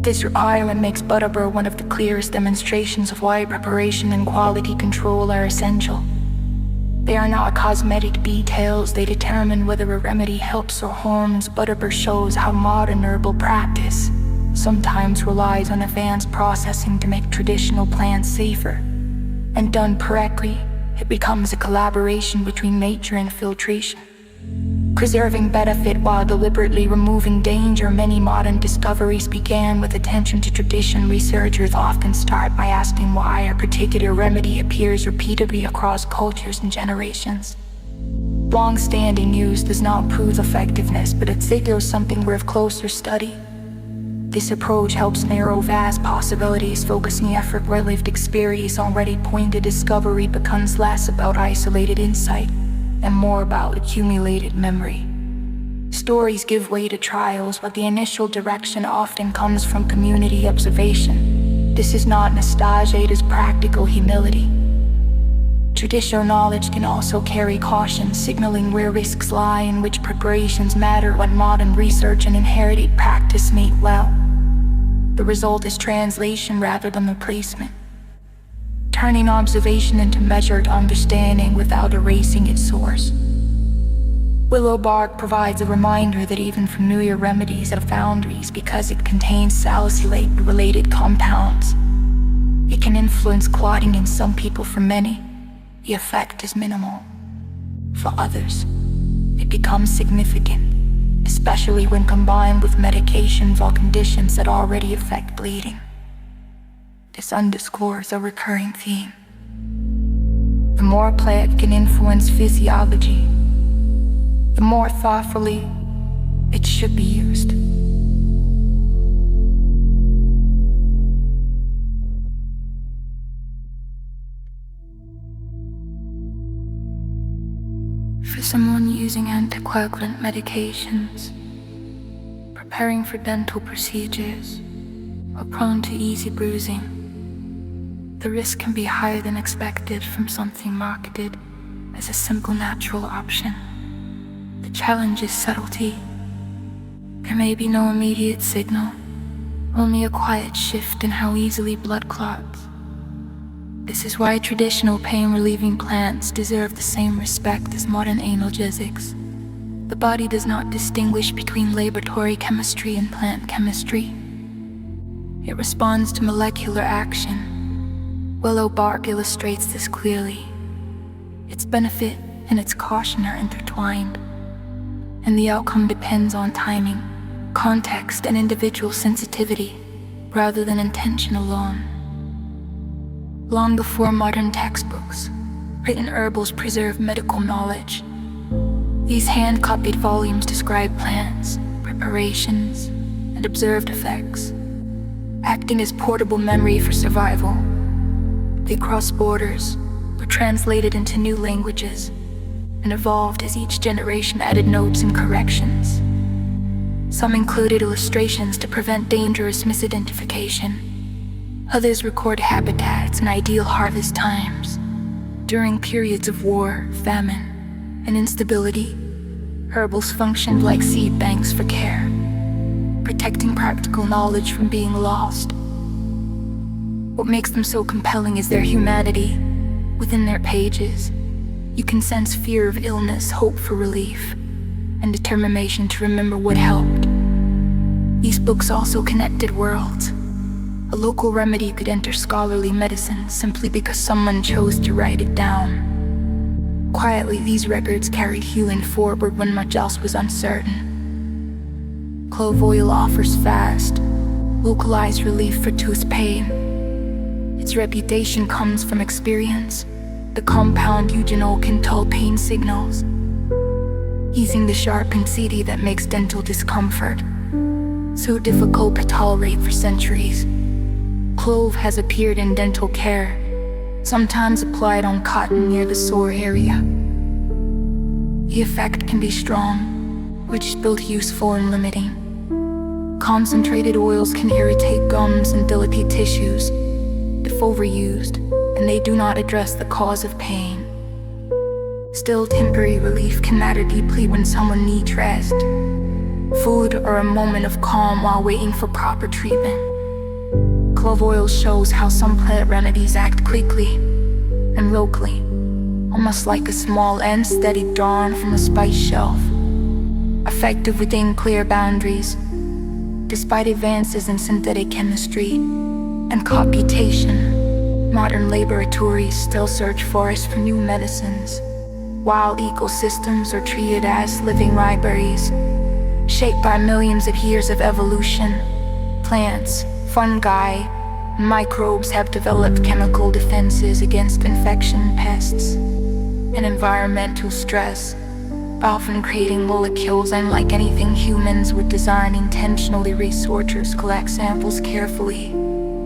This requirement makes butterbur one of the clearest demonstrations of why preparation and quality control are essential. They are not cosmetic details, they determine whether a remedy helps or harms. Butterbur shows how modern herbal practice sometimes relies on advanced processing to make traditional plants safer. And done correctly, it becomes a collaboration between nature and filtration, preserving benefit while deliberately removing danger. Many modern discoveries began with attention to tradition. Researchers often start by asking why a particular remedy appears repeatedly across cultures and generations. Long-standing use does not prove effectiveness, but it signals something worth closer study. This approach helps narrow vast possibilities, focusing effort where lived experience already pointed. Discovery becomes less about isolated insight and more about accumulated memory. Stories give way to trials, but the initial direction often comes from community observation. This is not nostalgia, it is practical humility. Traditional knowledge can also carry caution, signaling where risks lie and which preparations matter. When modern research and inherited practice meet well, the result is translation rather than replacement, turning observation into measured understanding without erasing its source. Willow bark provides a reminder that even familiar remedies have boundaries. Because it contains salicylate-related compounds, it can influence clotting in some people. For many, the effect is minimal. For others, it becomes significant, especially when combined with medications or conditions that already affect bleeding. This underscores a recurring theme. The more a plant can influence physiology, the more thoughtfully it should be used. For someone using anticoagulant medications, preparing for dental procedures, or prone to easy bruising, the risk can be higher than expected from something marketed as a simple natural option. The challenge is subtlety. There may be no immediate signal, only a quiet shift in how easily blood clots. This is why traditional pain-relieving plants deserve the same respect as modern analgesics. The body does not distinguish between laboratory chemistry and plant chemistry. It responds to molecular action. Willow bark illustrates this clearly. Its benefit and its caution are intertwined, and the outcome depends on timing, context, and individual sensitivity, rather than intention alone. Long before modern textbooks, written herbals preserved medical knowledge. These hand-copied volumes describe plants, preparations, and observed effects, acting as portable memory for survival. They crossed borders, were translated into new languages, and evolved as each generation added notes and corrections. Some included illustrations to prevent dangerous misidentification. Others record habitats and ideal harvest times. During periods of war, famine, and instability, herbals functioned like seed banks for care, protecting practical knowledge from being lost. What makes them so compelling is their humanity. Within their pages, you can sense fear of illness, hope for relief, and determination to remember what helped. These books also connected worlds. A local remedy could enter scholarly medicine simply because someone chose to write it down. Quietly, these records carried healing forward when much else was uncertain. Clove oil offers fast, localized relief for tooth pain. Its reputation comes from experience. The compound eugenol can dull pain signals, easing the sharp anxiety that makes dental discomfort so difficult to tolerate for centuries. Clove has appeared in dental care, sometimes applied on cotton near the sore area. The effect can be strong, which is both useful and limiting. Concentrated oils can irritate gums and delicate tissues if overused, and they do not address the cause of pain. Still, temporary relief can matter deeply when someone needs rest, food, or a moment of calm while waiting for proper treatment. Clove oil shows how some plant remedies act quickly and locally, almost like a small anesthetic drawn from a spice shelf, effective within clear boundaries. Despite advances in synthetic chemistry and computation, modern laboratories still search forests for new medicines. Wild ecosystems are treated as living libraries, shaped by millions of years of evolution. Plants, fungi, and microbes have developed chemical defenses against infection, pests, and environmental stress, often creating molecules unlike anything humans would design intentionally. Researchers collect samples carefully.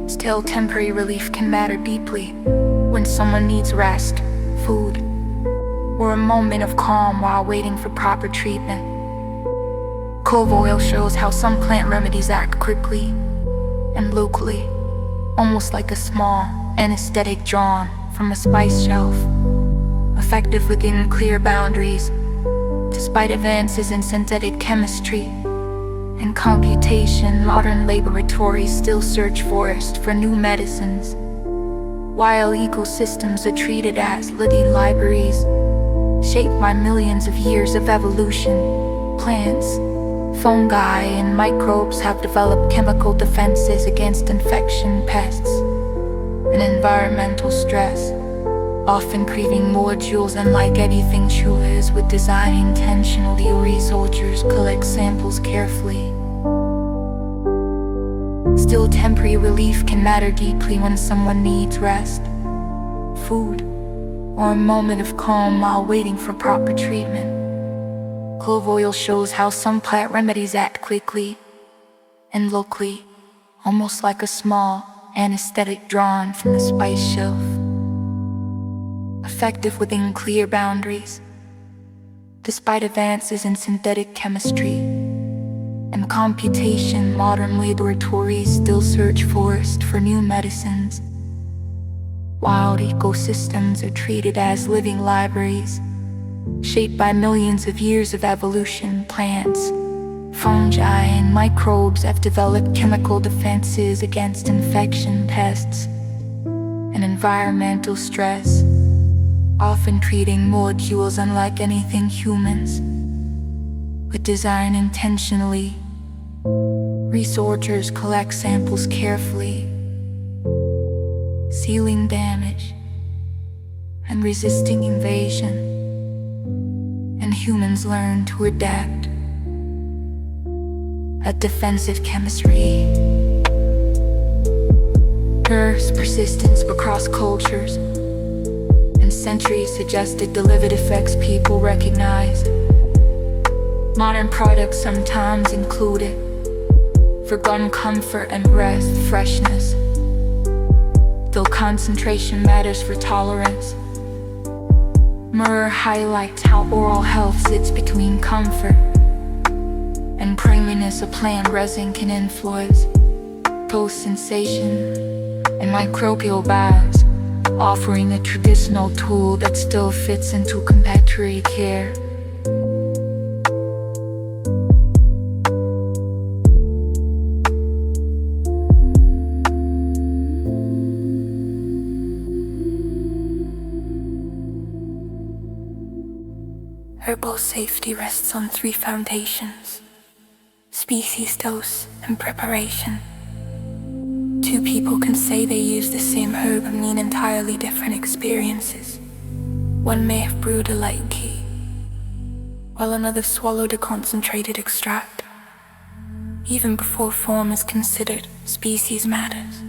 Still, temporary relief can matter deeply when someone needs rest, food, or a moment of calm while waiting for proper treatment. Clove oil shows how some plant remedies act quickly and locally, almost like a small anesthetic drawn from a spice shelf, effective within clear boundaries. Despite advances in synthetic chemistry and computation, modern laboratories still search forests for new medicines. Wild ecosystems are treated as living libraries, shaped by millions of years of evolution. Plants, fungi, and microbes have developed chemical defenses against infection, pests, and environmental stress, often creating molecules unlike anything humans would design intentionally. Researchers collect samples carefully. Still, temporary relief can matter deeply when someone needs rest, food, or a moment of calm while waiting for proper treatment. Clove oil shows how some plant remedies act quickly and locally, almost like a small anesthetic drawn from the spice shelf, effective within clear boundaries. Despite advances in synthetic chemistry and computation, modern laboratories still search forests for new medicines. Wild ecosystems are treated as living libraries, shaped by millions of years of evolution. Plants, fungi, and microbes have developed chemical defenses against infection, pests, and environmental stress, often creating molecules unlike anything humans would design intentionally. Researchers collect samples carefully, sealing damage and resisting invasion, and humans learn to adapt. A defensive chemistry, Earth's persistence across cultures and centuries suggested delivered effects people recognized. Modern products sometimes include it for gun comfort and breath freshness, though concentration matters for tolerance. Myrrh highlights how oral health sits between comfort and creaminess. A plant resin can influence both sensation and microbial baths, offering a traditional tool that still fits into contemporary care. Herbal safety rests on three foundations: species, dose, and preparation. Two people can say they use the same herb and mean entirely different experiences. One may have brewed a light key, while another swallowed a concentrated extract. Even before form is considered, species matters.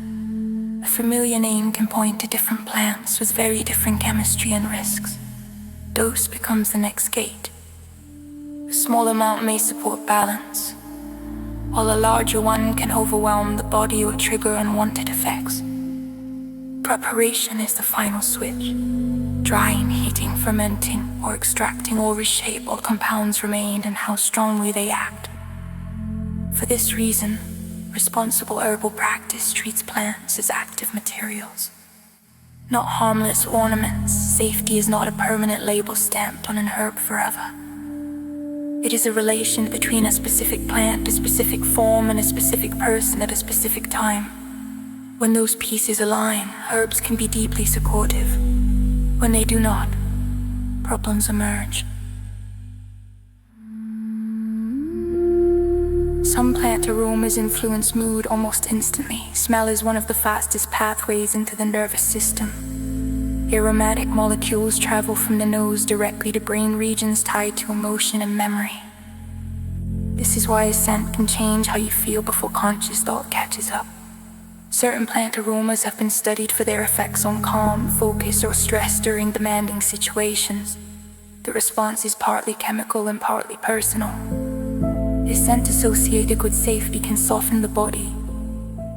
A familiar name can point to different plants with very different chemistry and risks. Dose becomes the next gate. A small amount may support balance, while a larger one can overwhelm the body or trigger unwanted effects. Preparation is the final switch. Drying, heating, fermenting, or extracting will reshape what compounds remain and how strongly they act. For this reason, responsible herbal practice treats plants as active materials, not harmless ornaments. Safety is not a permanent label stamped on an herb forever. It is a relation between a specific plant, a specific form, and a specific person at a specific time. When those pieces align, herbs can be deeply supportive. When they do not, problems emerge. Some plant aromas influence mood almost instantly. Smell is one of the fastest pathways into the nervous system. Aromatic molecules travel from the nose directly to brain regions tied to emotion and memory. This is why a scent can change how you feel before conscious thought catches up. Certain plant aromas have been studied for their effects on calm, focus, or stress during demanding situations. The response is partly chemical and partly personal. A scent associated with safety can soften the body,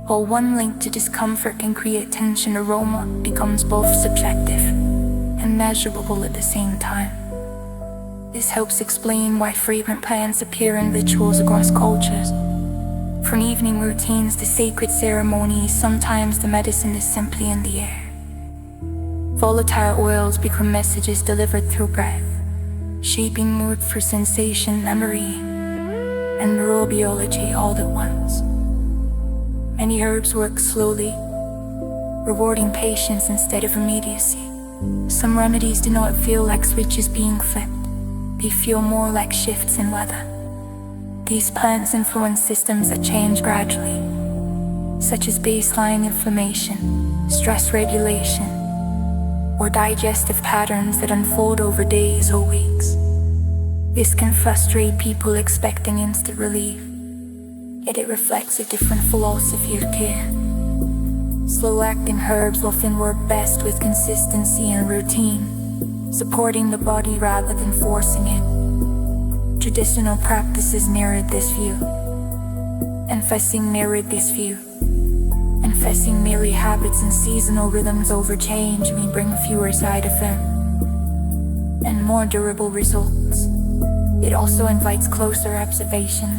while one linked to discomfort can create tension. Aroma becomes both subjective and measurable at the same time. This helps explain why fragrant plants appear in rituals across cultures. From evening routines to sacred ceremonies, sometimes the medicine is simply in the air. Volatile oils become messages delivered through breath, shaping mood for sensation, memory, and neurobiology all at once. Many herbs work slowly, rewarding patience instead of immediacy. Some remedies do not feel like switches being flipped. They feel more like shifts in weather. These plants influence systems that change gradually, such as baseline inflammation, stress regulation, or digestive patterns that unfold over days or weeks. This can frustrate people expecting instant relief, yet it reflects a different philosophy of care. Slow-acting herbs often work best with consistency and routine, supporting the body rather than forcing it. Traditional practices mirrored this view. Confessing merely habits and seasonal rhythms over change may bring fewer side effects and more durable results. It also invites closer observation.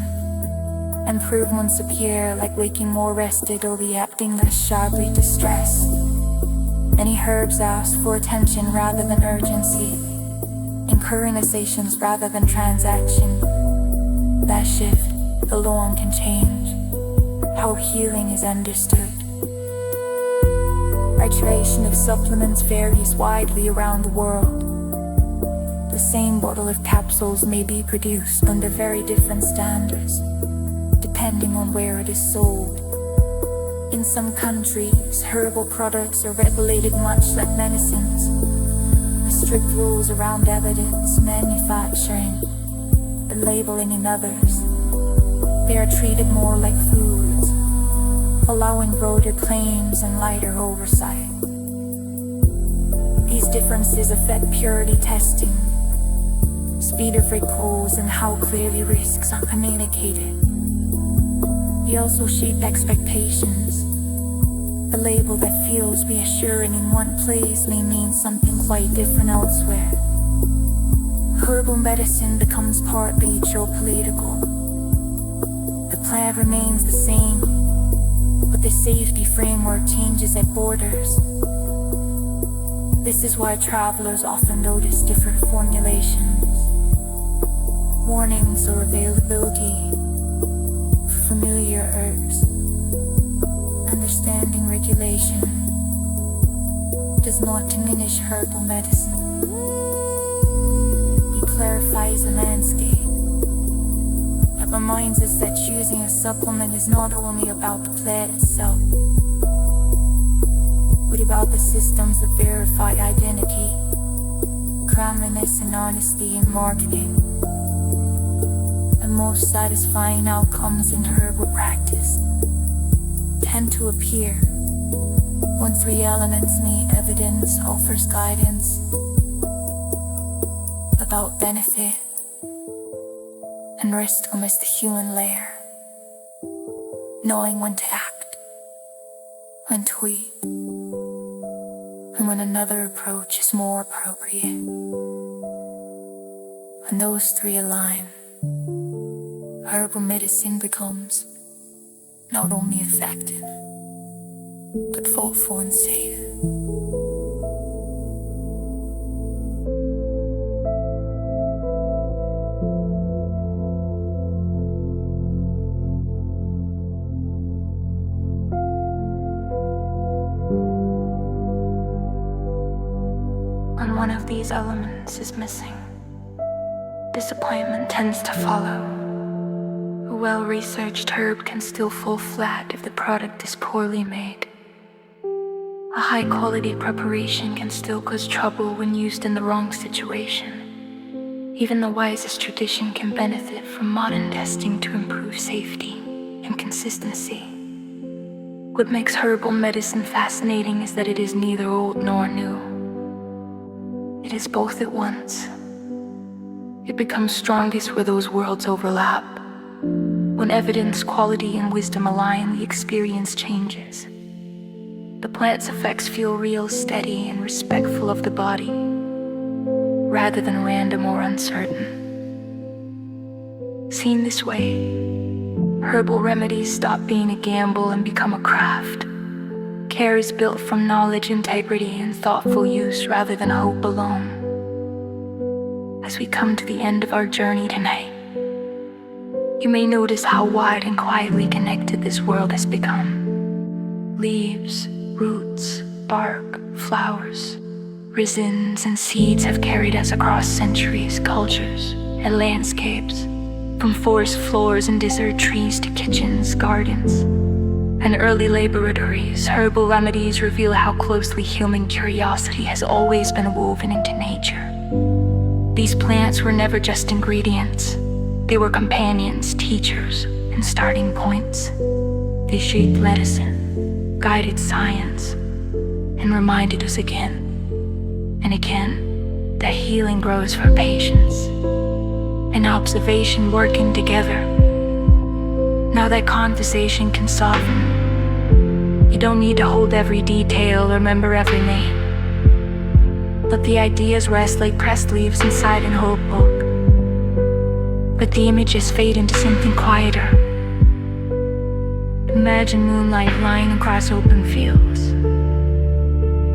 Improvements appear like waking more rested or reacting less sharply to stress. Many herbs ask for attention rather than urgency, encouragements rather than transaction. That shift alone can change how healing is understood. Titration of supplements varies widely around the world. The same bottle of capsules may be produced under very different standards, depending on where it is sold. In some countries, herbal products are regulated much like medicines, with strict rules around evidence, manufacturing, and labeling. In others, they are treated more like foods, allowing broader claims and lighter oversight. These differences affect purity testing, speed of recalls, and how clearly risks are communicated. They also shape expectations. A label that feels reassuring in one place may mean something quite different elsewhere. Herbal medicine becomes partly geopolitical. The plant remains the same, but the safety framework changes at borders. This is why travelers often notice different formulations, warnings, or availability for familiar herbs. Understanding regulation does not diminish herbal medicine. It clarifies the landscape. It reminds us that choosing a supplement is not only about the plant itself, but about the systems that verify identity. prominence in honesty in marketing. The most satisfying outcomes in herbal practice tend to appear when three elements meet. Evidence offers guidance about benefit, and restful is the human layer, knowing when to act, when to wait, and when another approach is more appropriate. When those three align, herbal medicine becomes not only effective, but thoughtful and safe. When one of these elements is missing, disappointment tends to follow. A well-researched herb can still fall flat if the product is poorly made. A high-quality preparation can still cause trouble when used in the wrong situation. Even the wisest tradition can benefit from modern testing to improve safety and consistency. What makes herbal medicine fascinating is that it is neither old nor new. It is both at once. It becomes strongest where those worlds overlap. When evidence, quality, and wisdom align, the experience changes. The plant's effects feel real, steady, and respectful of the body, rather than random or uncertain. Seen this way, herbal remedies stop being a gamble and become a craft. Care is built from knowledge, integrity, and thoughtful use rather than hope alone. As we come to the end of our journey tonight, you may notice how wide and quietly connected this world has become. Leaves, roots, bark, flowers, resins, and seeds have carried us across centuries, cultures, and landscapes, from forest floors and desert trees to kitchens, gardens, and early laboratories. Herbal remedies reveal how closely human curiosity has always been woven into nature. These plants were never just ingredients. They were companions, teachers, and starting points. They shaped medicine, guided science, and reminded us again and again that healing grows for patience and observation working together. Now that conversation can soften. You don't need to hold every detail or remember every name. Let the ideas rest like pressed leaves inside an old book. Let the images fade into something quieter. Imagine moonlight lying across open fields,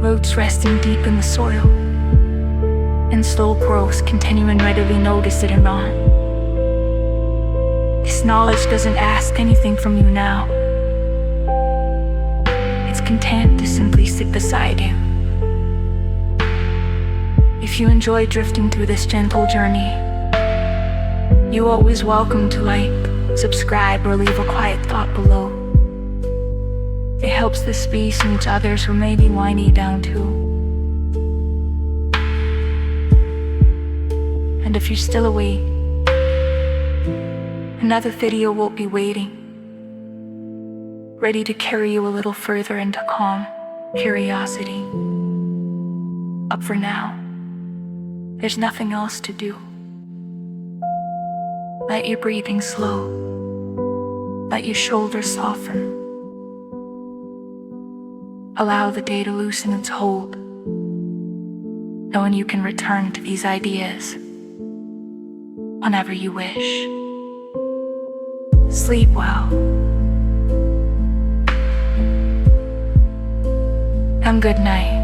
roots resting deep in the soil, and slow growth continuing readily noticed it or not. This knowledge doesn't ask anything from you now. It's content to simply sit beside you. If you enjoy drifting through this gentle journey, you're always welcome to like, subscribe, or leave a quiet thought below. It helps this space reach others who may be winding down too. And if you're still awake, another video will be waiting, ready to carry you a little further into calm, curiosity. But for now, there's nothing else to do. Let your breathing slow. Let your shoulders soften. Allow the day to loosen its hold, knowing you can return to these ideas whenever you wish. Sleep well. And good night.